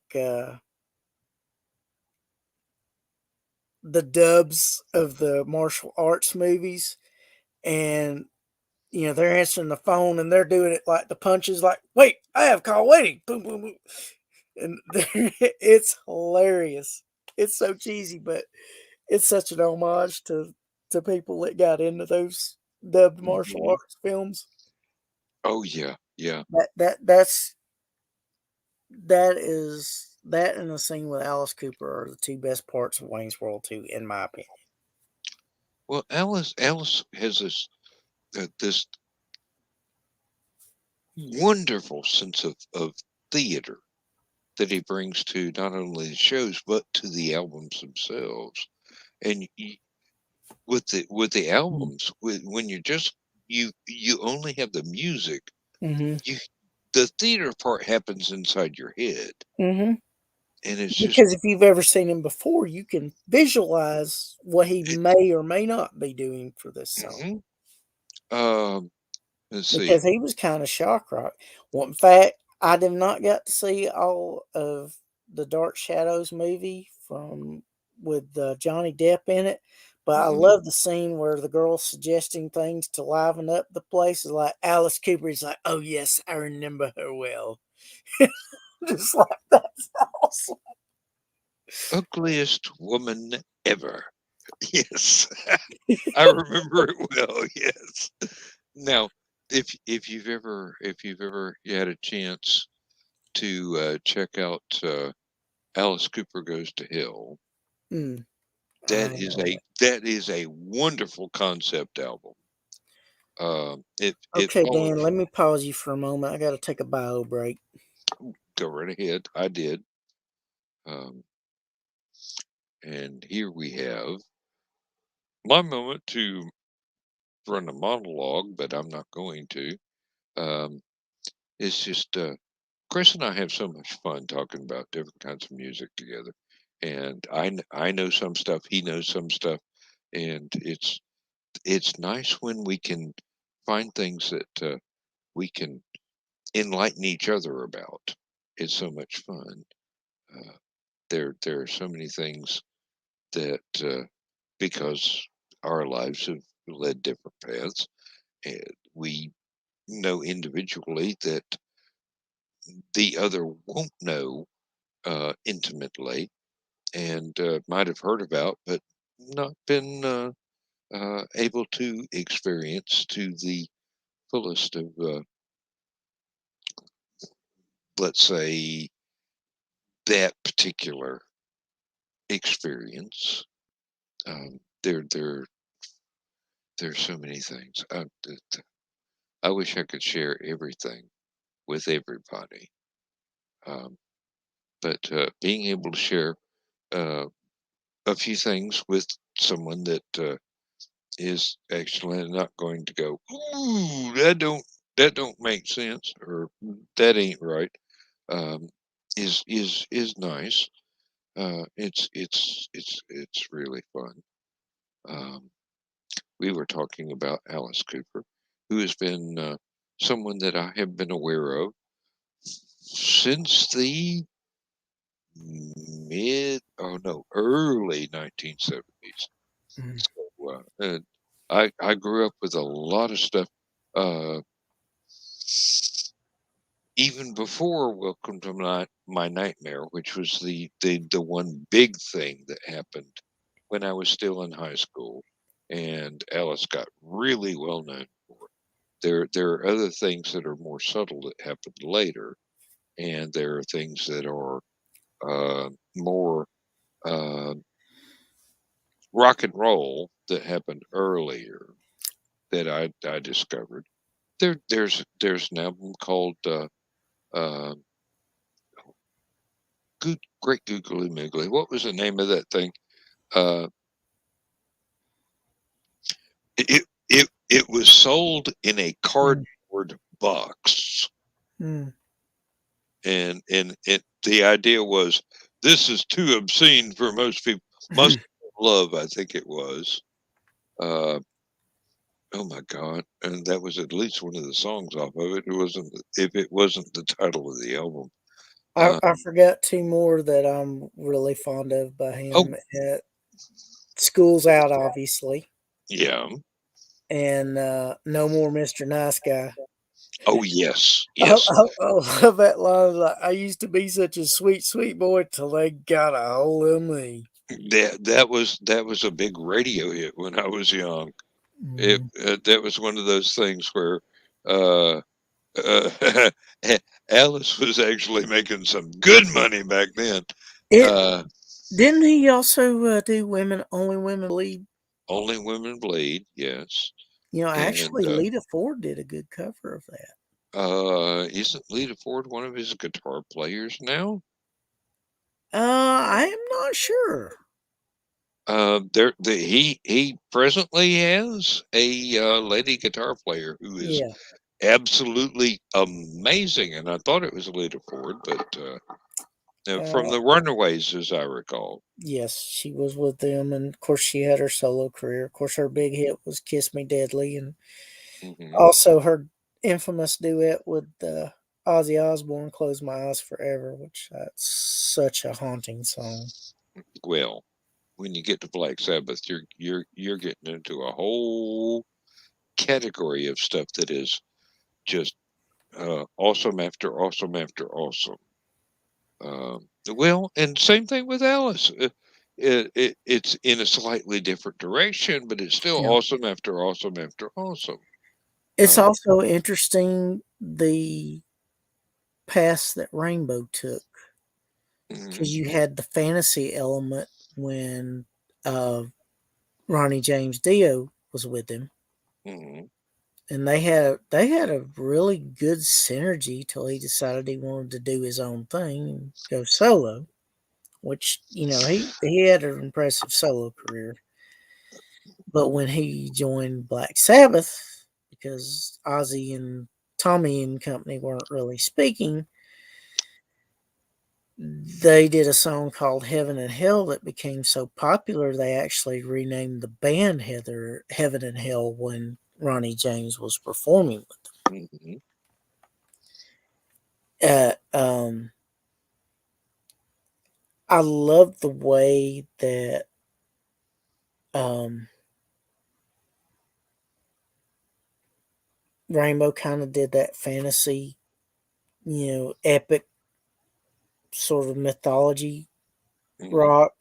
the dubs of the martial arts movies, and they're answering the phone and they're doing it like the punches, like, wait, I have call waiting, boom, boom, boom. And it's hilarious. It's so cheesy, but it's such an homage to people that got into those dubbed martial Hmm. arts films. Oh yeah, yeah. That and the scene with Alice Cooper are the two best parts of Wayne's World 2, in my opinion. Well, Alice has this wonderful sense of theater that he brings to not only the shows but to the albums themselves. And with the albums, when you're just you only have the music, Mm-hmm. you the theater part happens inside your head, Mm-hmm. and it's just Because if you've ever seen him before, you can visualize what he it, may or may not be doing for this song. mhm. um let's see. Because he was kind of shock rock. Well, in fact, I did not get to see all of the Dark Shadows movie from with Johnny Depp in it, but I Mhm. love the scene where the girl's suggesting things to liven up the place. Is like Alice Cooper is like, "Oh yes, I remember her well." Just like that's awesome. Ugliest woman ever. Yes. I remember it well. Yes. Now, if you've ever had a chance to check out Alice Cooper Goes to Hell, Mm, that I is know a it. that is a wonderful concept album. It Okay, Dan, follows. let me pause you for a moment. I got to take a bio break. Go right ahead. I did. Um, and here we have my moment to run a monologue, but I'm not going to. Um, it's just Chris and I have so much fun talking about different kinds of music together, and I know some stuff, he knows some stuff, and it's nice when we can find things that we can enlighten each other about. It's so much fun. Uh, there are so many things that because our lives have led different paths, and we know individually that the other won't know intimately and might have heard about, but not been able to experience to the fullest of, let's say, that particular experience. There's so many things. I wish I could share everything with everybody. But being able to share a few things with someone that is actually not going to go, ooh, that don't make sense, or that ain't right, is nice. It's really fun. We were talking about Alice Cooper, who has been someone that I have been aware of since the early 1970s. Mm. So, and I grew up with a lot of stuff, uh, even before Welcome to My Nightmare, which was the one big thing that happened when I was still in high school, and Alice got really well known for. There are other things that are more subtle that happened later, and there are things that are more uh, rock and roll that happened earlier that I discovered. There's an album called uh, Great Googly Moogly. What was the name of that thing? Uh, it was sold in a cardboard box, Mm. and the idea was, this is too obscene for most people. Must Love, I think it was. Uh, oh my God! And that was at least one of the songs off of it. It wasn't, if it wasn't the title of the album. I forgot two more that I'm really fond of by Oh him. School's Out, obviously, yeah. and No More Mr. Nice Guy. Oh yes, I, yes. I, I love that line. Like, I used to be such a sweet, sweet boy till they got a hold of me. That was a big radio hit when I was young. It Mm. That was one of those things where uh, uh, Alice was actually making some good money back then. It Uh, didn't he also do Women Only Women Bleed? Only Women Bleed, yes. You know, And actually, Lita Ford did a good cover of that. isn't Lita Ford one of his guitar players now? I am not sure. He presently has a lady guitar player who is Yeah. absolutely amazing, and I thought it was Lita Ford, but from Uh, the Runaways, as I recall. yes, she was with them, and of course, she had her solo career. Of course, her big hit was "Kiss Me Deadly," and Hmm. also her infamous duet with Ozzy Osbourne, "Close My Eyes Forever," which that's such a haunting song. Well, when you get to Black Sabbath, you're getting into a whole category of stuff that is just awesome after awesome after awesome. Well, and same thing with Alice. It's in a slightly different direction, but it's still Yeah. awesome after awesome after awesome. It's Uh, also interesting the path that Rainbow took, mhm, because you had the fantasy element when uh, Ronnie James Dio was with him, mhm. and they had a really good synergy till he decided he wanted to do his own thing and go solo. Which, he had an impressive solo career, but when he joined Black Sabbath, because Ozzy and Tommy and company weren't really speaking, they did a song called Heaven and Hell that became so popular they actually renamed the band Heaven and Hell when Ronnie James was performing with Mhm. them. I love the way that um, Rainbow kind of did that fantasy, epic sort of mythology Mhm. rock,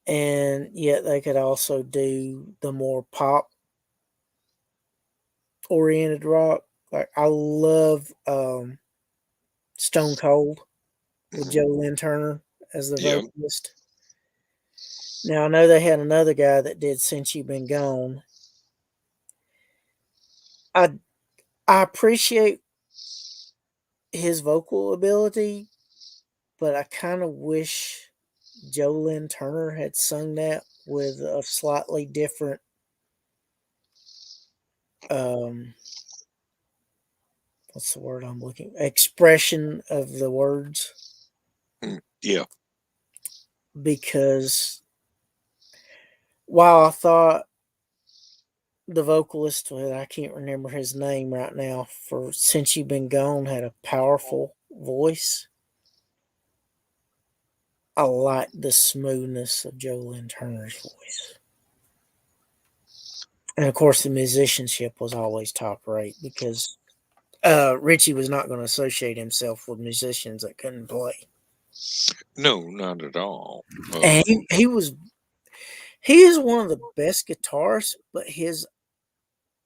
and yet they could also do the more pop oriented rock. Like, I love Stone Cold with Mhm. Joe Lynn Turner as the Yeah. vocalist. Now I know they had another guy that did Since You've Been Gone. I I appreciate his vocal ability, but I kind of wish Jolyn Turner had sung that with a slightly different what's the word I'm looking, expression of the words, Yeah. because while I thought the vocalist, I can't remember his name right now, for Since You've Been Gone had a powerful voice, I like the smoothness of Jolyn Turner's voice. And of course, the musicianship was always top rate, because Richie was not going to associate himself with musicians that couldn't play. No, not at all. And he is one of the best guitarists, but his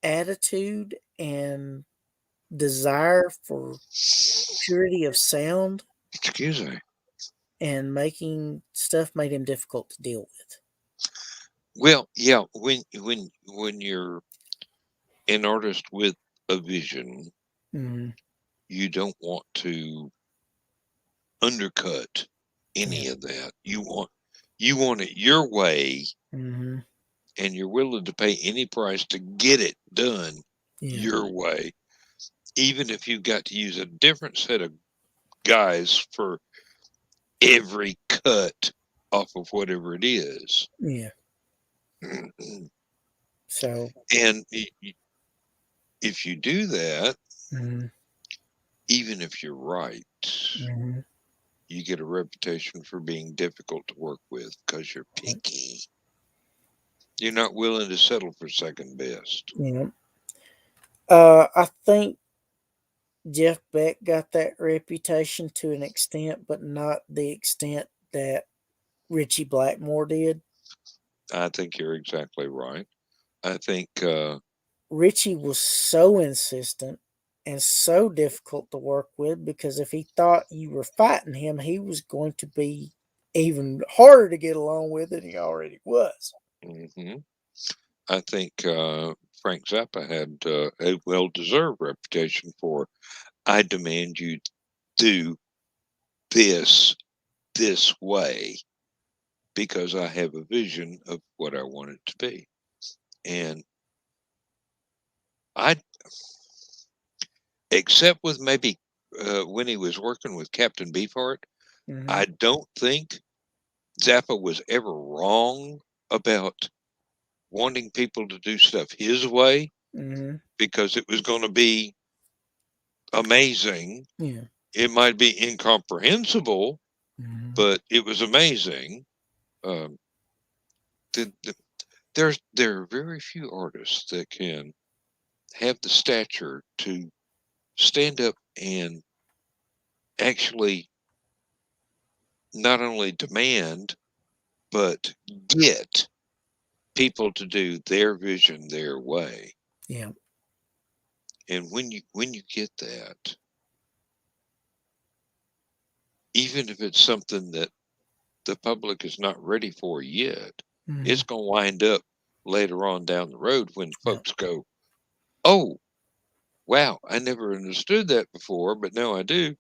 attitude and desire for purity of sound Excuse me. and making stuff made him difficult to deal with. Well, yeah, when you're an artist with a vision, Mm-hmm. you don't want to undercut any Yeah. of that. You want it your way, Mm-hmm. and you're willing to pay any price to get it done Yeah. your way, even if you've got to use a different set of guys for every cut off of whatever it is. Yeah. So. And if you do that, Mm-hmm. even if you're right, Mm-hmm. you get a reputation for being difficult to work with because you're picky. You're not willing to settle for second best. Yeah. I think Jeff Beck got that reputation to an extent, but not the extent that Richie Blackmore did. I think you're exactly right. I think Richie was so insistent and so difficult to work with, because if he thought you were fighting him, he was going to be even harder to get along with than he already was. mhm. I think Frank Zappa had a well-deserved reputation for, I demand you do this way because I have a vision of what I want it to be. And I, except with maybe when he was working with Captain Beefheart, Mm-hmm. I don't think Zappa was ever wrong about wanting people to do stuff his way, Mm-hmm. because it was going to be amazing. Yeah. It might be incomprehensible, Mm-hmm. but it was amazing. Um, there are very few artists that can have the stature to stand up and actually not only demand but get people to do their vision their way. Yeah. And when you get that, even if it's something that the public is not ready for yet, Mm-hmm. it's going to wind up later on down the road when Yeah. folks go, "Oh, wow, I never understood that before, but now I do."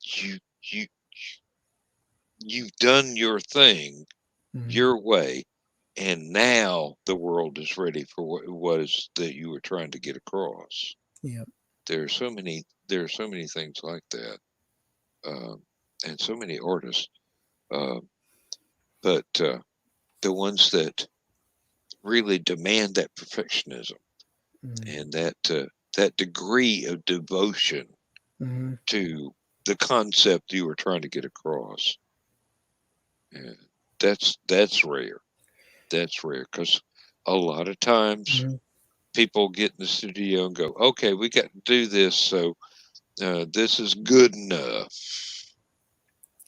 You you you've done your thing Mm-hmm. your way, and now the world is ready for what it was that you were trying to get across. Yeah. There are so many things like that, and so many artists. Uh, but the ones that really demand that perfectionism Mm-hmm. and that degree of devotion Mm-hmm. to the concept you were trying to get across. And that's rare. That's rare because a lot of times Mm-hmm. people get in the studio and go, "Okay, we got to do this, so this is good enough."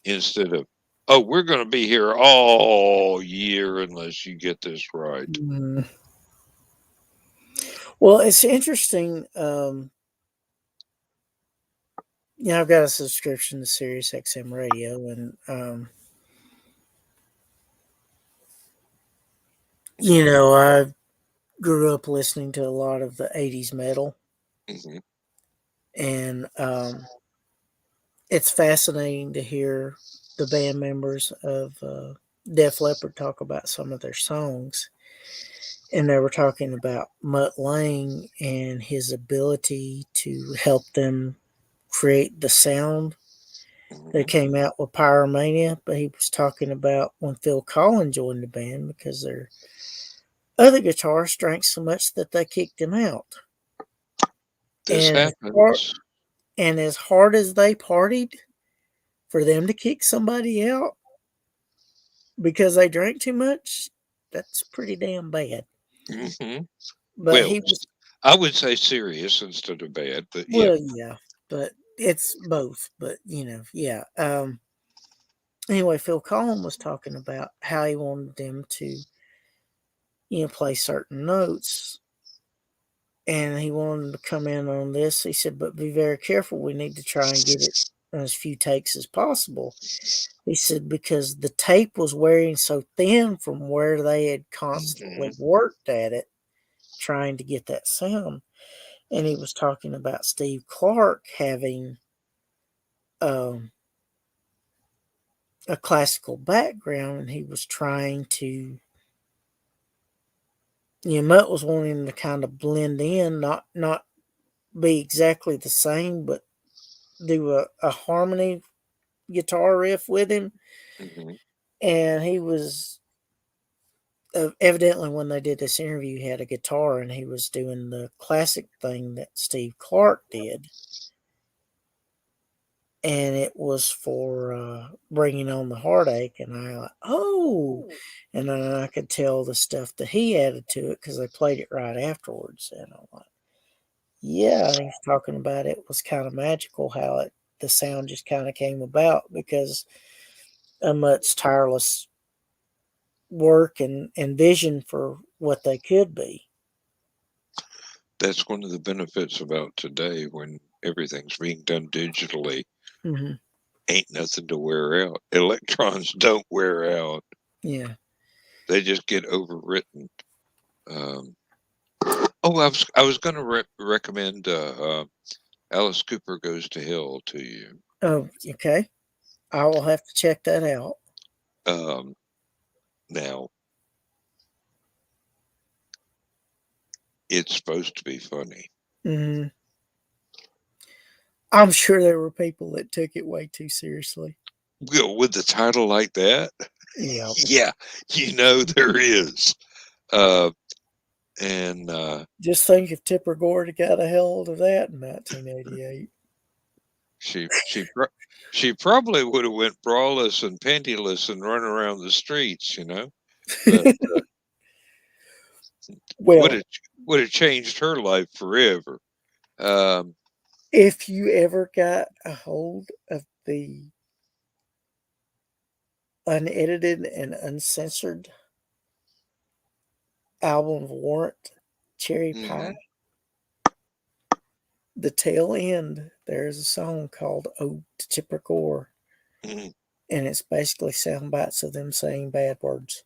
Instead of, "Oh, we're going to be here all year unless you get this right." Mm-hmm. Well, it's interesting. I've got a subscription to Sirius XM Radio, and I grew up listening to a lot of the '80s metal, Hmm. And it's fascinating to hear the band members of Def Leppard talk about some of their songs. And they were talking about Mutt Lange and his ability to help them create the sound that came out with Pyromania. But he was talking about when Phil Collins joined the band because their other guitarist drank so much that they kicked him out. This And happens. and as hard as they partied, for them to kick somebody out because they drank too much, that's pretty damn bad. Mm-hmm. But Well, he was, I would say serious instead of bad, but yeah. well, yeah, but it's both. But yeah. Anyway, Phil Collins was talking about how he wanted them to, play certain notes, and he wanted them to come in on this. He said, but be very careful. We need to try and get it in as few takes as possible. He said, because the tape was wearing so thin from where they had constantly worked at it, trying to get that sound. And he was talking about Steve Clark having a classical background, and he was trying to, Mutt was wanting him to kind of blend in, not be exactly the same, but do a harmony guitar riff with him. Mm-hmm. And he was evidently, when they did this interview, he had a guitar and he was doing the classic thing that Steve Clark did. And it was for Bringing on the Heartache. And I like, oh, and then I could tell the stuff that he added to it because they played it right afterwards. And I'm like, yeah, and he's talking about it was kind of magical how the sound just kind of came about because of Mutt's tireless work and vision for what they could be. That's one of the benefits about today when everything's being done digitally. Mm-hmm. Ain't nothing to wear out. Electrons don't wear out. Yeah. They just get overwritten. Um, I was going to recommend Alice Cooper Goes to Hell to you. Oh, okay. I will have to check that out. Now, it's supposed to be funny. Mm-hmm. I'm sure there were people that took it way too seriously. Well, with the title like that, Yeah. yeah, there is. And Just think if Tipper Gore had got a hold of that in 1988. she probably would have went braless and pantyless and run around the streets, but Well, would have changed her life forever. if you ever got a hold of the unedited and uncensored album of Warrant, Cherry Pie, the tail end, there's a song called Ode to Tipper Gore. Mm-hmm. And it's basically sound bites of them saying bad words.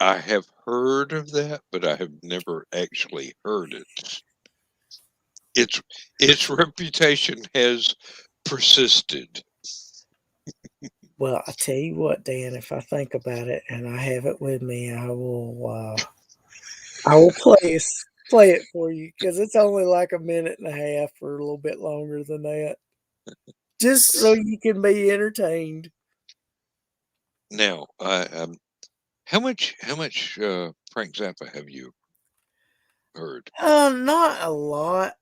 I have heard of that, but I have never actually heard it. Its reputation has persisted. Well, I tell you what, Dan, if I think about it and I have it with me, I will play it for you because it's only like a minute and a half or a little bit longer than that, just so you can be entertained. Now, how much Frank Zappa have you heard? Not a lot.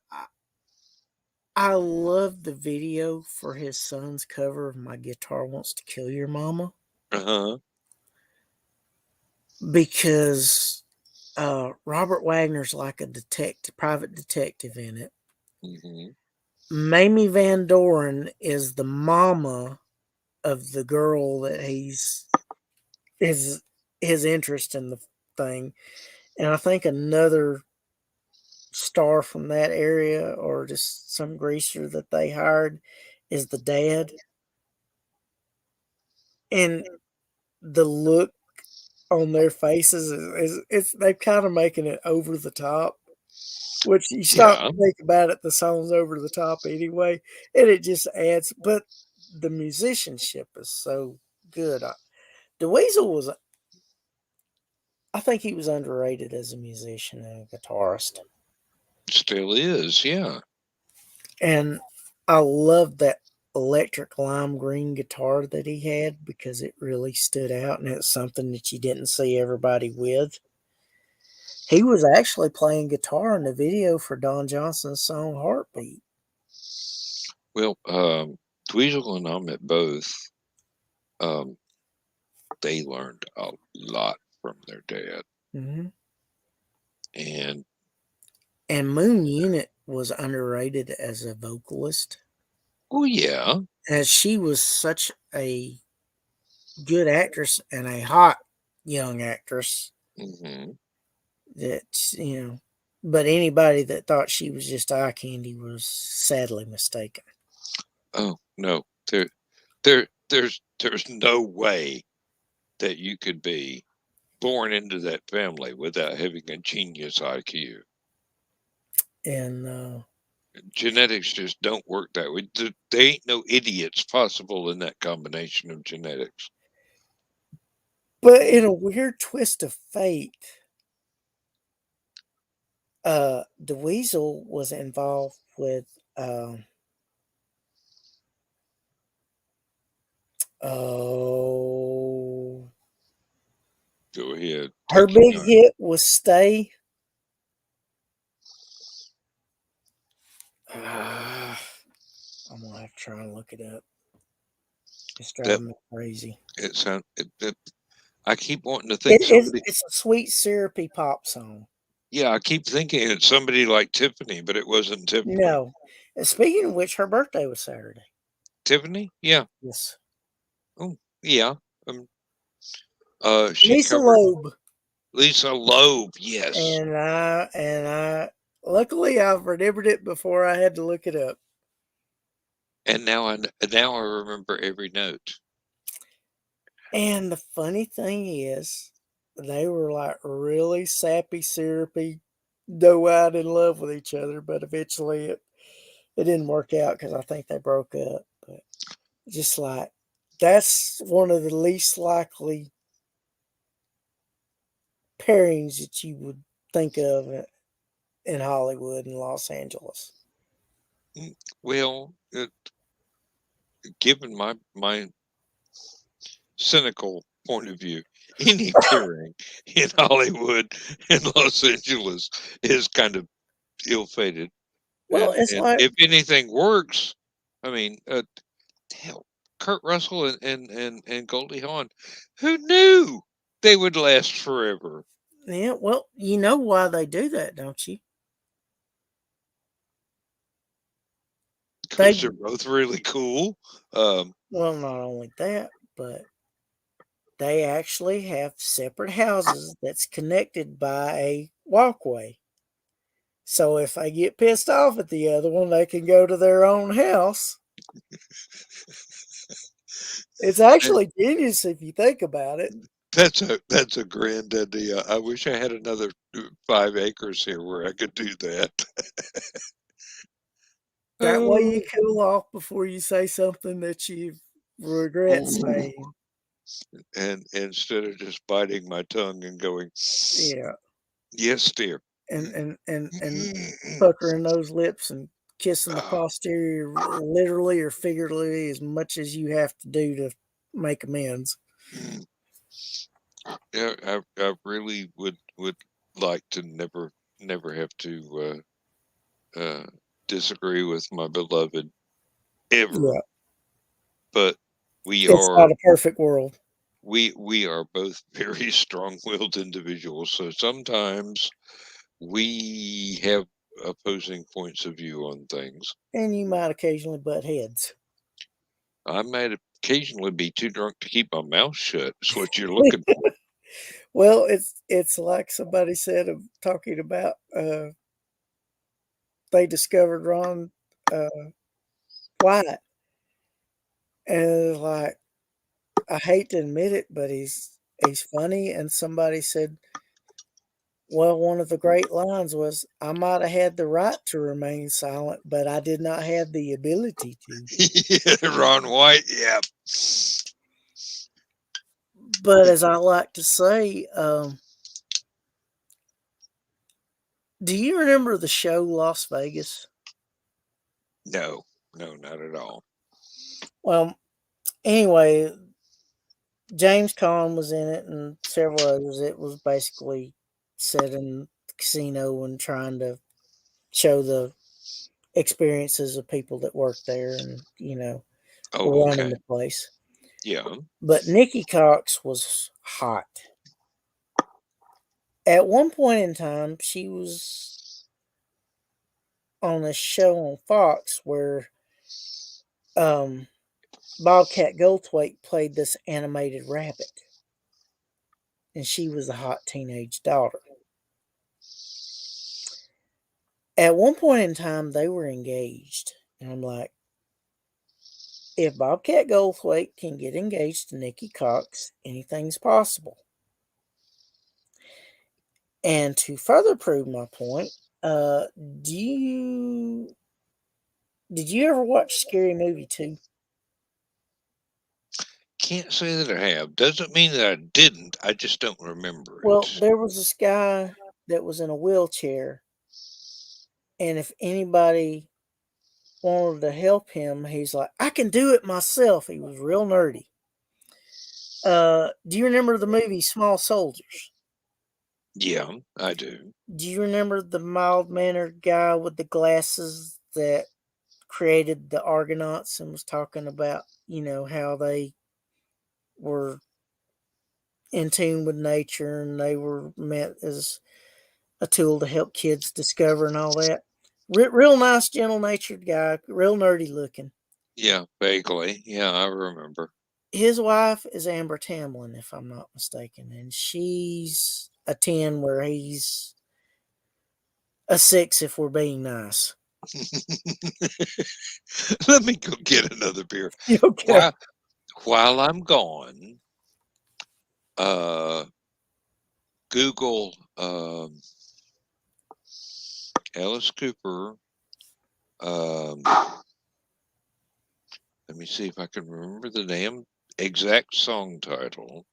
I love the video for his son's cover of My Guitar Wants to Kill Your Mama. Uh-huh. Because Robert Wagner's like a private detective in it. Mm-hmm. Mamie Van Doren is the mama of the girl that his interest in the thing. And I think another star from that area or just some greaser that they hired is the dad. And the look on their faces is it's they're kind of making it over the top. Which you stop Yeah. to think about it, the song's over the top anyway, and it just adds. But the musicianship is so good. DeWeasel was, I think he was underrated as a musician and a guitarist. Still is, yeah. And I love that electric lime green guitar that he had because it really stood out and it's something that you didn't see everybody with. He was actually playing guitar in the video for Don Johnson's song Heartbeat. Well, Dweezil and I met both. They learned a lot from their dad. Mm-hmm. And Moon Unit was underrated as a vocalist. oh yeah, As she was such a good actress and a hot young actress mm-hmm. that, but anybody that thought she was just eye candy was sadly mistaken. Oh no, there's no way that you could be born into that family without having a genius IQ. And Genetics just don't work that way. There ain't no idiots possible in that combination of genetics. but in a weird twist of fate, DeWeasel was involved with oh, Go ahead, her take your big time. hit was Stay. I'm gonna have to try and look it up. It's driving me crazy. It sound I keep wanting to think somebody. It's a sweet syrupy pop song. Yeah, I keep thinking it's somebody like Tiffany, but it wasn't Tiffany. No. And speaking of which, her birthday was Saturday. Tiffany? Yeah. Yes. Oh, yeah. She Lisa covered Loeb. Lisa Loeb. Yes. And I luckily I've remembered it before I had to look it up. And now I remember every note. And the funny thing is, they were like really sappy, syrupy, doe-eyed in love with each other, but eventually it didn't work out because I think they broke up. But just like that's one of the least likely pairings that you would think of in Hollywood and Los Angeles. Well, given my cynical point of view, any pairing in Hollywood and Los Angeles is kind of ill-fated. Well, And it's like if anything works, I mean, hell, Kurt Russell and Goldie Hawn, who knew they would last forever? yeah. Well, you know why they do that, don't you? Because they're both really cool. Well, not only that, but they actually have separate houses that's connected by a walkway. So if they get pissed off at the other one, they can go to their own house. It's actually genius if you think about it. That's a grand idea. I wish I had another 5 acres here where I could do that. That way you cool off before you say something that you regret saying. And instead of just biting my tongue and going, Yeah. yes, dear. And puckering those lips and kissing the posterior literally or figuratively as much as you have to do to make amends. Yeah, I really would like to never have to disagree with my beloved ever. Yeah. But It's not a perfect world. We are both very strong-willed individuals, so sometimes we have opposing points of view on things. And you might occasionally butt heads. I might occasionally be too drunk to keep my mouth shut. Is what you're looking for. Well, it's like somebody said of talking about they discovered Ron White, and it's like I hate to admit it, but he's funny. And somebody said, Well, one of the great lines was, "I might have had the right to remain silent, but I did not have the ability to." Yeah, Ron White. Yeah. But as I like to say, do you remember the show Las Vegas? No, no, not at all. Well, anyway, James Caan was in it and several others. It was basically set in the casino and trying to show the experiences of people that work there and, were Oh, running okay. the place. Yeah. But Nikki Cox was hot. At one point in time, she was on a show on Fox where um, Bobcat Goldthwait played this animated rabbit, and she was a hot teenage daughter. At one point in time, they were engaged, and I'm like, if Bobcat Goldthwait can get engaged to Nikki Cox, anything's possible. And to further prove my point, do you did you ever watch Scary Movie 2? Can't say that I have. Doesn't mean that I didn't. I just don't remember Well, it. there was this guy that was in a wheelchair, and if anybody wanted to help him, he's like, I can do it myself. He was real nerdy. Do you remember the movie Small Soldiers? Yeah, I do. Do you remember the mild mannered guy with the glasses that created the Argonauts and was talking about, how they were in tune with nature and they were meant as a tool to help kids discover and all that? Real nice, gentle natured guy, real nerdy looking. Yeah, vaguely. Yeah, I remember. His wife is Amber Tamlin, if I'm not mistaken, and she's a 10 where he's a 6 if we're being nice. Let me go get another beer. Okay. While I'm gone, uh, Google Alice Cooper. Let me see if I can remember the damn exact song title.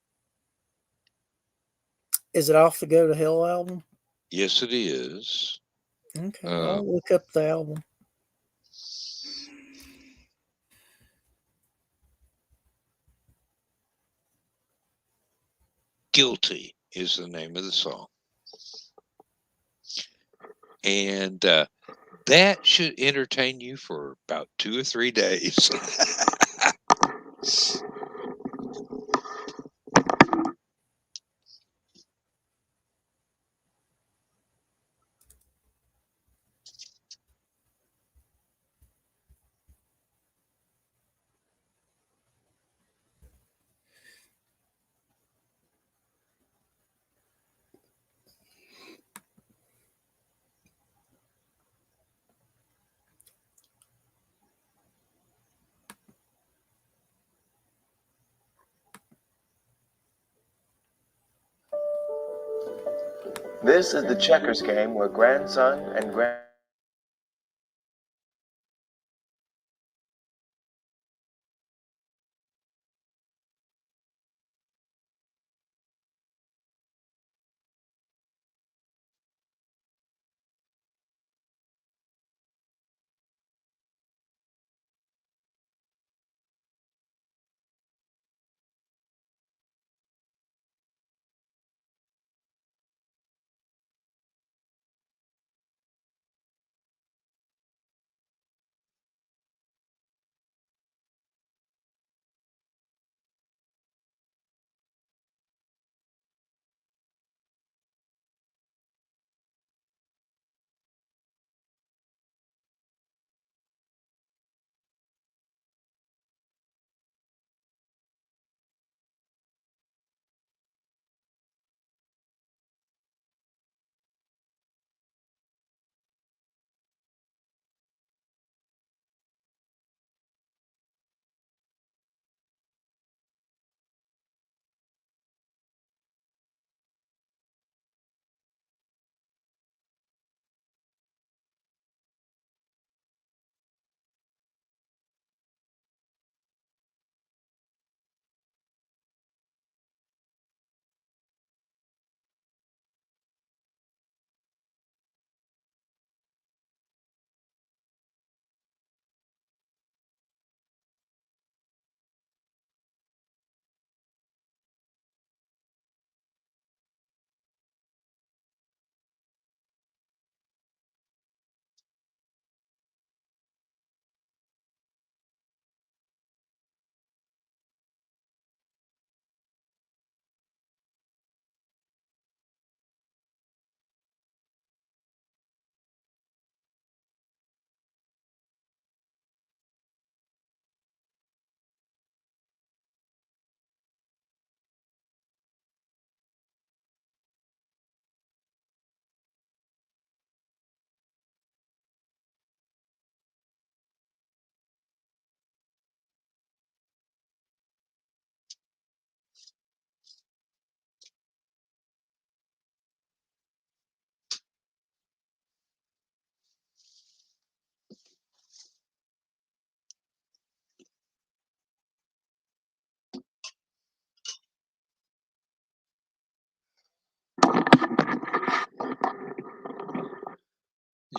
Is it off the Go to Hell album? Yes, it is. Okay, I'll look up the album. Guilty is the name of the song. And that should entertain you for about 2 or 3 days. This is the checkers game where grandson and grand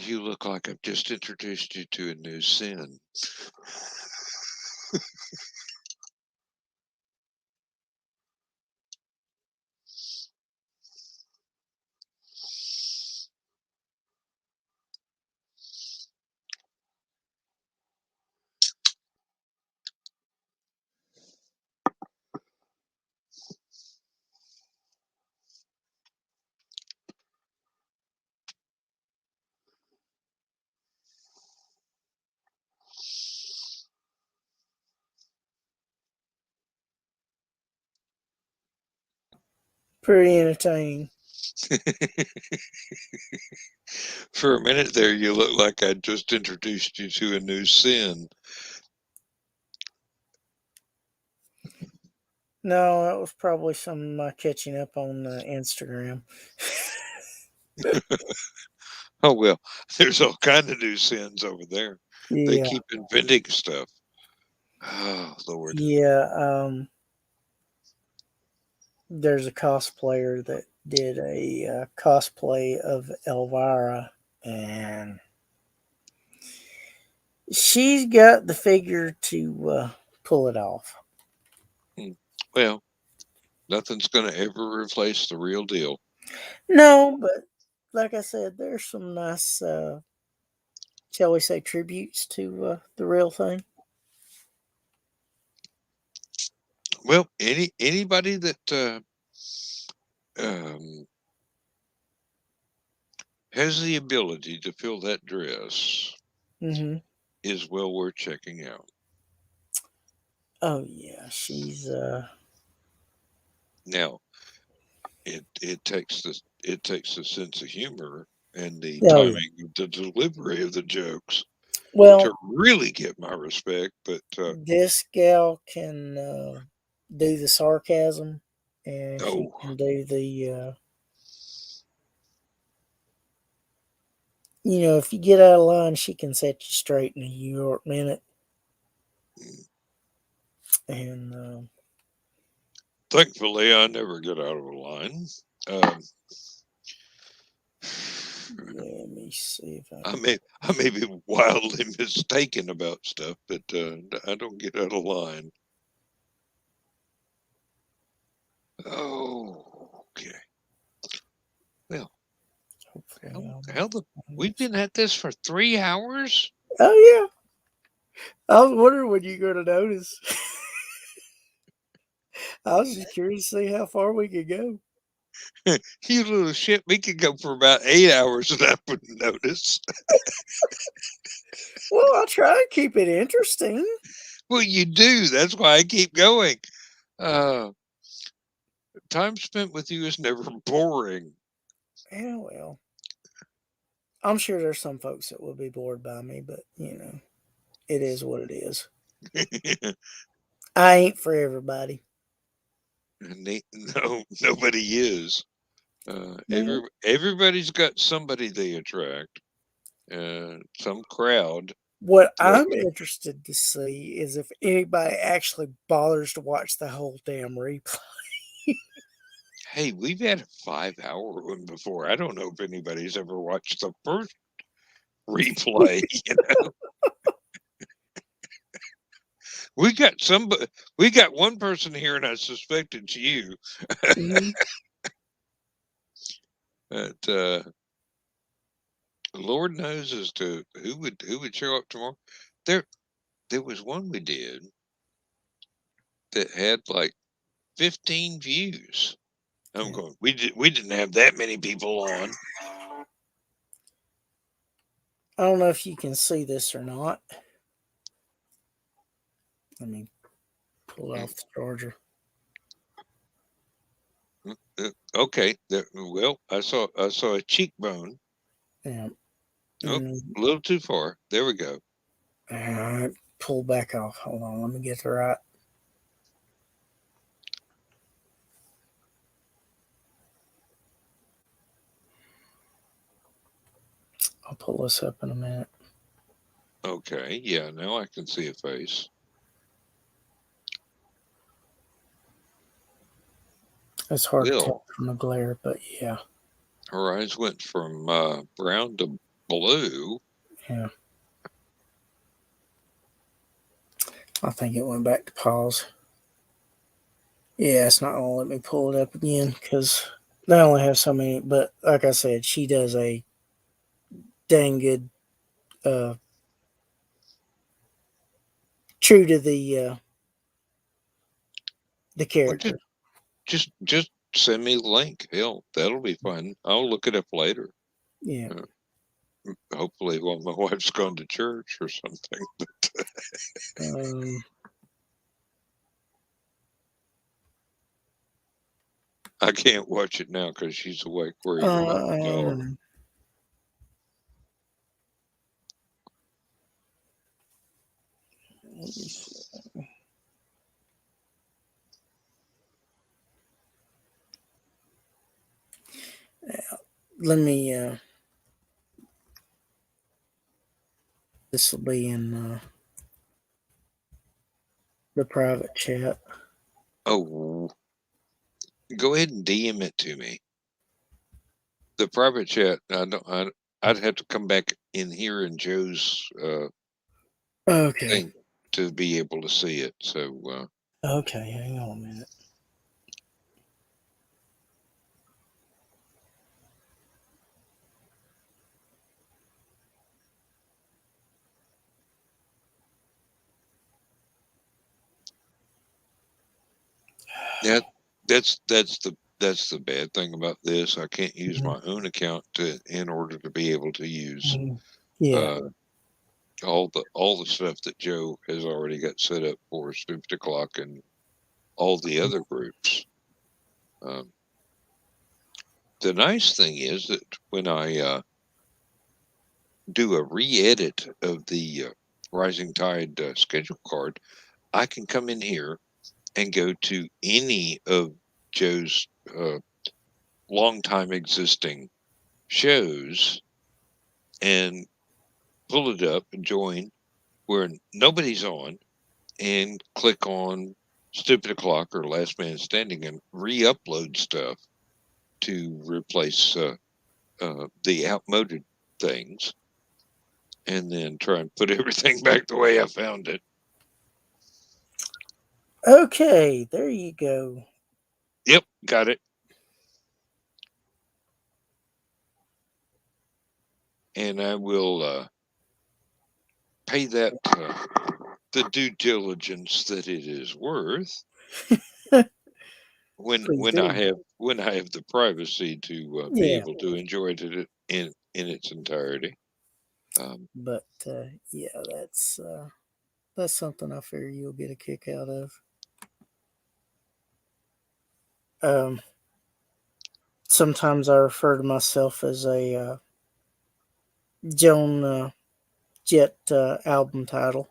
You look like I've just introduced you to a new sin. Pretty entertaining. For a minute there, you look like I just introduced you to a new sin. No, that was probably some of my catching up on Instagram. Oh, well, there's all kind of new sins over there. They Yeah, keep inventing stuff. Oh, Lord. yeah. There's a cosplayer that did a cosplay of Elvira, and she's got the figure to pull it off. Well, nothing's going to ever replace the real deal. No, but like I said, there's some nice, shall we say, tributes to the real thing. Well, anybody that um, has the ability to fill that dress Mm-hmm. is well worth checking out. Oh yeah, she's Now, it takes the sense of humor and the oh yeah. timing of the delivery of the jokes Well, to really get my respect. But this gal can do the sarcasm, and she oh, can do the if you get out of line, she can set you straight in a New York minute. And thankfully, I never get out of a line. Um, let me see if I I can. may be wildly mistaken about stuff, but I don't get out of line. Oh, okay. Well, Hopefully, how the we've been at this for 3 hours. Oh yeah, I was wondering when you're going to notice. I was just curious to see how far we could go. You little shit, we could go for about 8 hours and I wouldn't notice. Well, I try and keep it interesting. Well, you do. That's why I keep going. Uh, time spent with you is never boring. Yeah, well, I'm sure there's some folks that will be bored by me, but it is what it is. I ain't for everybody. No, nobody is. No. Everybody's got somebody they attract. Some crowd. What Like, I'm interested to see is if anybody actually bothers to watch the whole damn replay. hey, we've had a 5-hour one before. I don't know if anybody's ever watched the first replay. We got somebody. We got one person here, and I suspect it's you. Mm-hmm. But Lord knows as to who would show up tomorrow. There was one we did that had like 15 views. I'm Yeah. going. We didn't have that many people on. I don't know if you can see this or not. Let me pull it off the charger. Okay. Well, I saw a cheekbone. Yeah. Oh, a little too far. There we go. All right. Pull back off. Hold on. Let me get the right. I'll pull this up in a minute. Okay. Yeah. Now I can see a face. It's hard to Well, tell from the glare, but yeah. her eyes went from brown to blue. Yeah. I think it went back to pause. Yeah, it's not going to let me pull it up again because they only have so many. But like I said, she does a dang good, true to the character. Just send me the link. Hell, that'll be fun. I'll look it up later. Yeah. Hopefully, while my wife's gone to church or something. I can't watch it now because she's awake worried about the dog. Let me. This will be in the private chat. Oh, go ahead and DM it to me. The private chat. I'd have to come back in here in Joe's Okay. thing to be able to see it. So. Okay, hang on a minute. Yeah, that's the bad thing about this. I can't use my own account in order to be able to use all the stuff that Joe has already got set up for Stupid O'Clock and all the other groups. The nice thing is that when I do a re-edit of the Rising Tide schedule card, I can come in here and go to any of Joe's long-time existing shows and pull it up and join where nobody's on and click on Stupid O'Clock or Last Man Standing and re-upload stuff to replace the outmoded things and then try and put everything back the way I found it. Okay, there you go. Yep, got it. And I will pay that the due diligence that it is worth when I have the privacy to be able to enjoy it in its entirety. But yeah, that's something I figure you'll get a kick out of. Sometimes I refer to myself as a Joan Jett album title.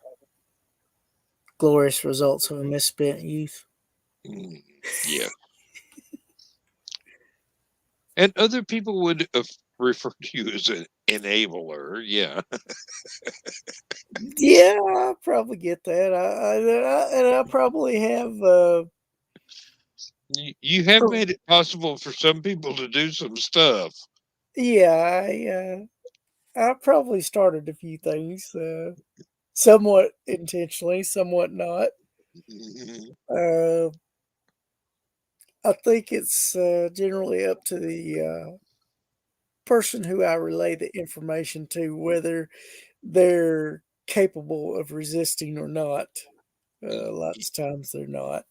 Glorious Results of a Misspent Youth. Yeah. And other people would refer to you as an enabler. Yeah. Yeah, I probably get that. I probably have. You have made it possible for some people to do some stuff. Yeah, I probably started a few things, somewhat intentionally, somewhat not. I think it's generally up to the person who I relay the information to, whether they're capable of resisting or not. Lots of times they're not.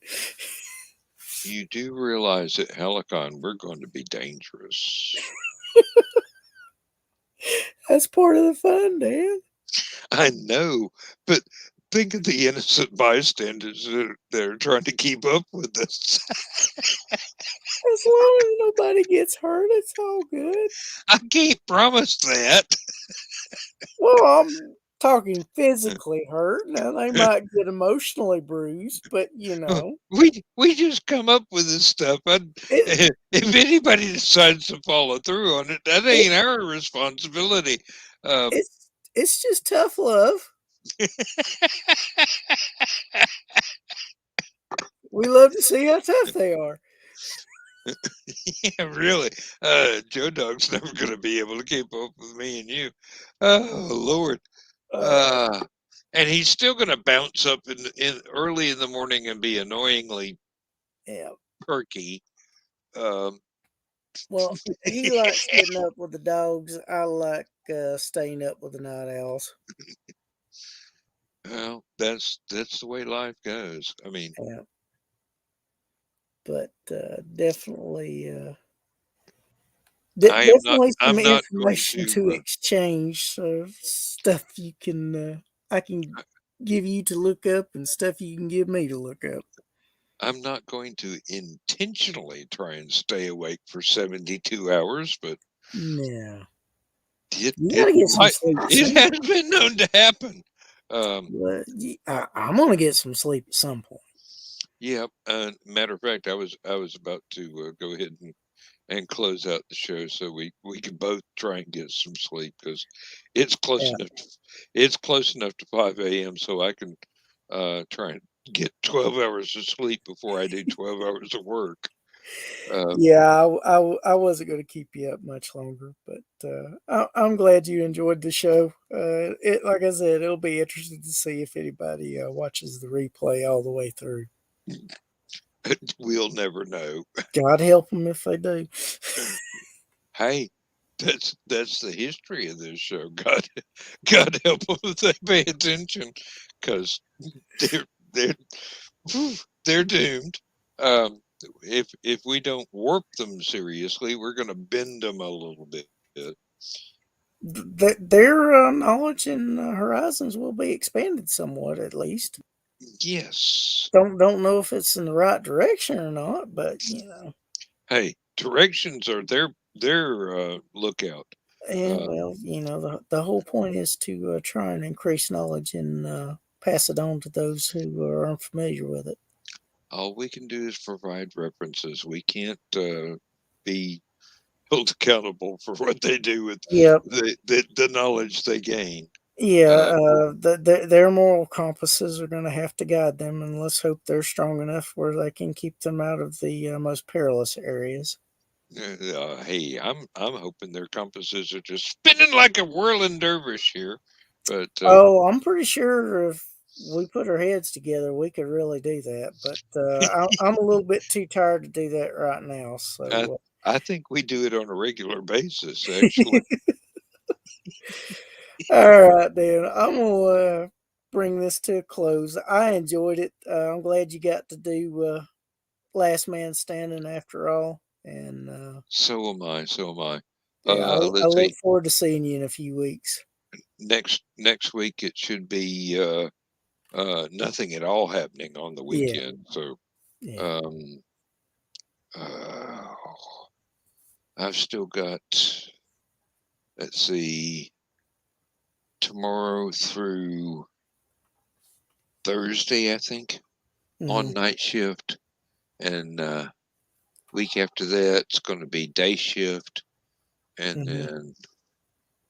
You do realize at Hallowcon we're going to be dangerous. That's part of the fun, Dan. I know, but think of the innocent bystanders that are trying to keep up with us. As long as nobody gets hurt, it's all good. I can't promise that. Well, I'm talking physically hurt. Now, they might get emotionally bruised, but you know. We just come up with this stuff. If anybody decides to follow through on it, that ain't our responsibility. It's just tough love. We love to see how tough they are. Yeah, really. Joe Dog's never going to be able to keep up with me and you. Oh, Lord. Uh, and he's still going to bounce up in early in the morning and be annoyingly Yeah. perky. Um, Well, he likes getting up with the dogs. I like staying up with the night owls. well, that's the way life goes. I mean, Yeah. But definitely, I am not. definitely some I'm not going information to to. exchange. So stuff you can, I can give you to look up, and stuff you can give me to look up. I'm not going to intentionally try and stay awake for 72 hours, but Yeah. it You it gotta get some might. sleep It soon. has been known to happen. Um, But I'm gonna get some sleep at some point. yeah. Matter of fact, I was about to go ahead and close out the show so we can both try and get some sleep because it's close Yeah. enough. It's close enough to 5 a.m. so I can try and get 12 hours of sleep before I do 12 hours of work. Yeah, I wasn't going to keep you up much longer, but I'm glad you enjoyed the show. It, like I said, it'll be interesting to see if anybody watches the replay all the way through. We'll never know. God help them if they do. Hey, that's the history of this show. God help them if they pay attention, because they're they're whew, they're doomed. Um, if we don't warp them seriously, we're going to bend them a little bit. Their knowledge and horizons will be expanded somewhat, at least. Yes. Don't know if it's in the right direction or not, but you know. Hey, directions are their lookout. And Uh, well, you know, the whole point is to try and increase knowledge and pass it on to those who are unfamiliar with it. all we can do is provide references. We can't be held accountable for what they do with Yep. the knowledge they gain. Yeah, Uh, their moral compasses are going to have to guide them, and let's hope they're strong enough where they can keep them out of the most perilous areas. hey, I'm hoping their compasses are just spinning like a whirling dervish here. But Oh, I'm pretty sure if we put our heads together, we could really do that. But I'm a little bit too tired to do that right now. I So, I think we do it on a regular basis. Actually, all right, Dan, I'm gonna bring this to a close. I enjoyed it. I'm glad you got to do Last Man Standing after all, and so am I. So am I. yeah, I Let's look see. forward to seeing you in a few weeks. Next week it should be nothing at all happening on the Yeah, weekend. So yeah. um, uh, I've still got. Let's see. Tomorrow through Thursday, I think, Hmm. on night shift, and week after that it's going to be day shift, and Hmm. then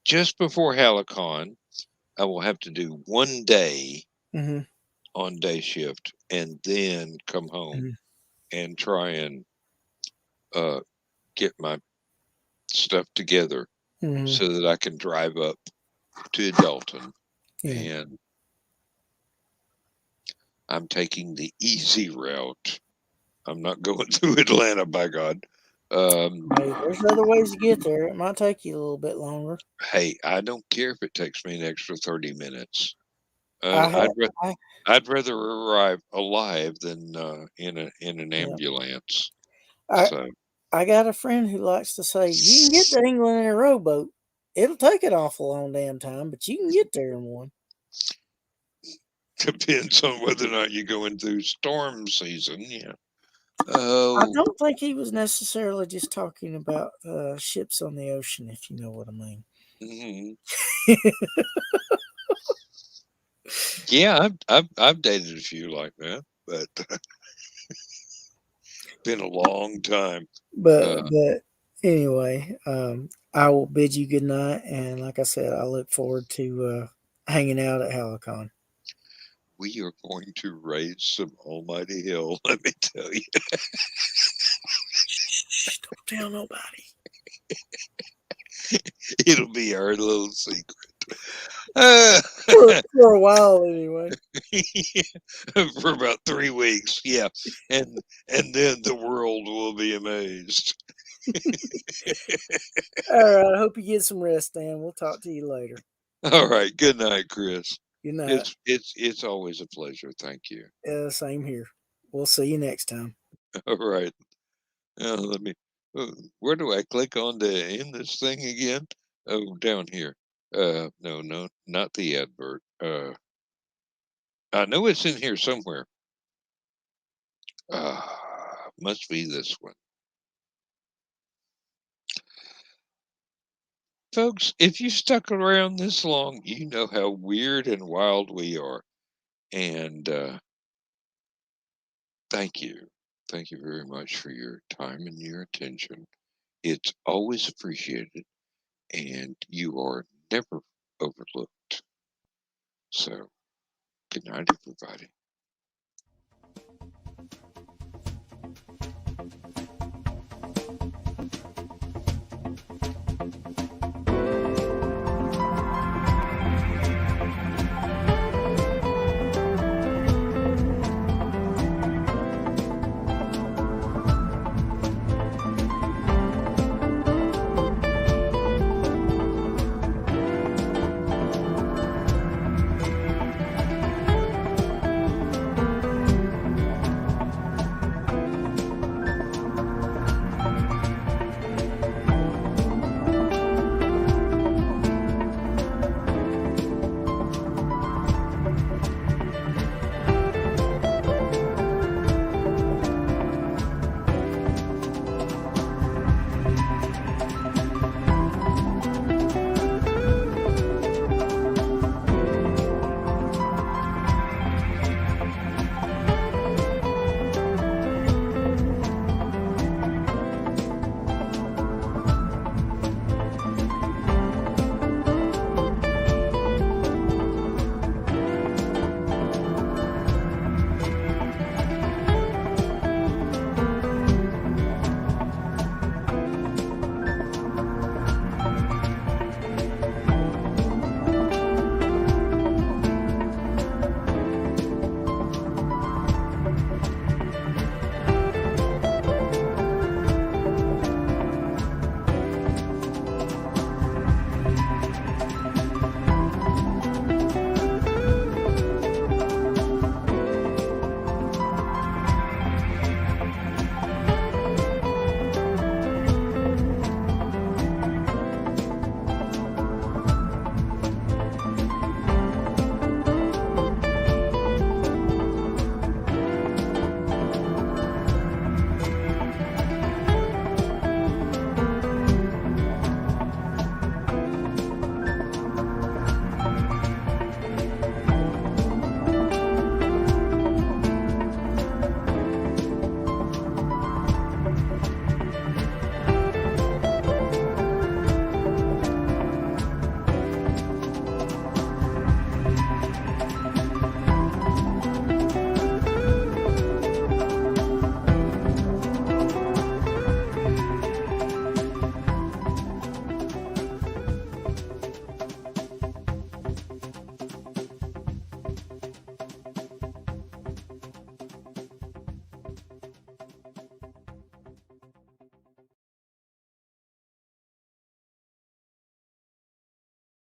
just before Hallowcon, I will have to do one day Hmm. on day shift, and then come home Hmm. and try and uh, get my stuff together Hmm. so that I can drive up to Dalton, Yeah. and I'm taking the easy route. I'm not going through Atlanta, by God. Hey, there's other ways to get there. It might take you a little bit longer. Hey, I don't care if it takes me an extra 30 minutes. I Uh, have, I'd ra- I I'd rather arrive alive than in an yeah, ambulance. I So I got a friend who likes to say you can get to England in a rowboat. It'll take an awful long damn time, but you can get there in one. depends on whether or not you're going through storm season. Yeah. I Oh, don't think he was necessarily just talking about ships on the ocean, if you know what I mean. mhm. Yeah. I've dated a few like that, but been a long time. Uh, But anyway, I will bid you good night, and like I said, I look forward to hanging out at Hallowcon. we are going to raise some almighty hell. Let me tell you. Don't tell nobody. It'll be our little secret. For a while, anyway. For about 3 weeks, yeah, and then the world will be amazed. All right. I hope you get some rest, Dan. We'll talk to you later. All right. Good night, Chris. Good night. It's always a pleasure. Thank you. Same here. We'll see you next time. All right. Let me. Where do I click on to end this thing again? Oh, down here. No, not the advert. I know it's in here somewhere. Must be this one. Folks, if you stuck around this long, you know how weird and wild we are. And thank you. Thank you very much for your time and your attention. It's always appreciated, and you are never overlooked. So, good night, everybody.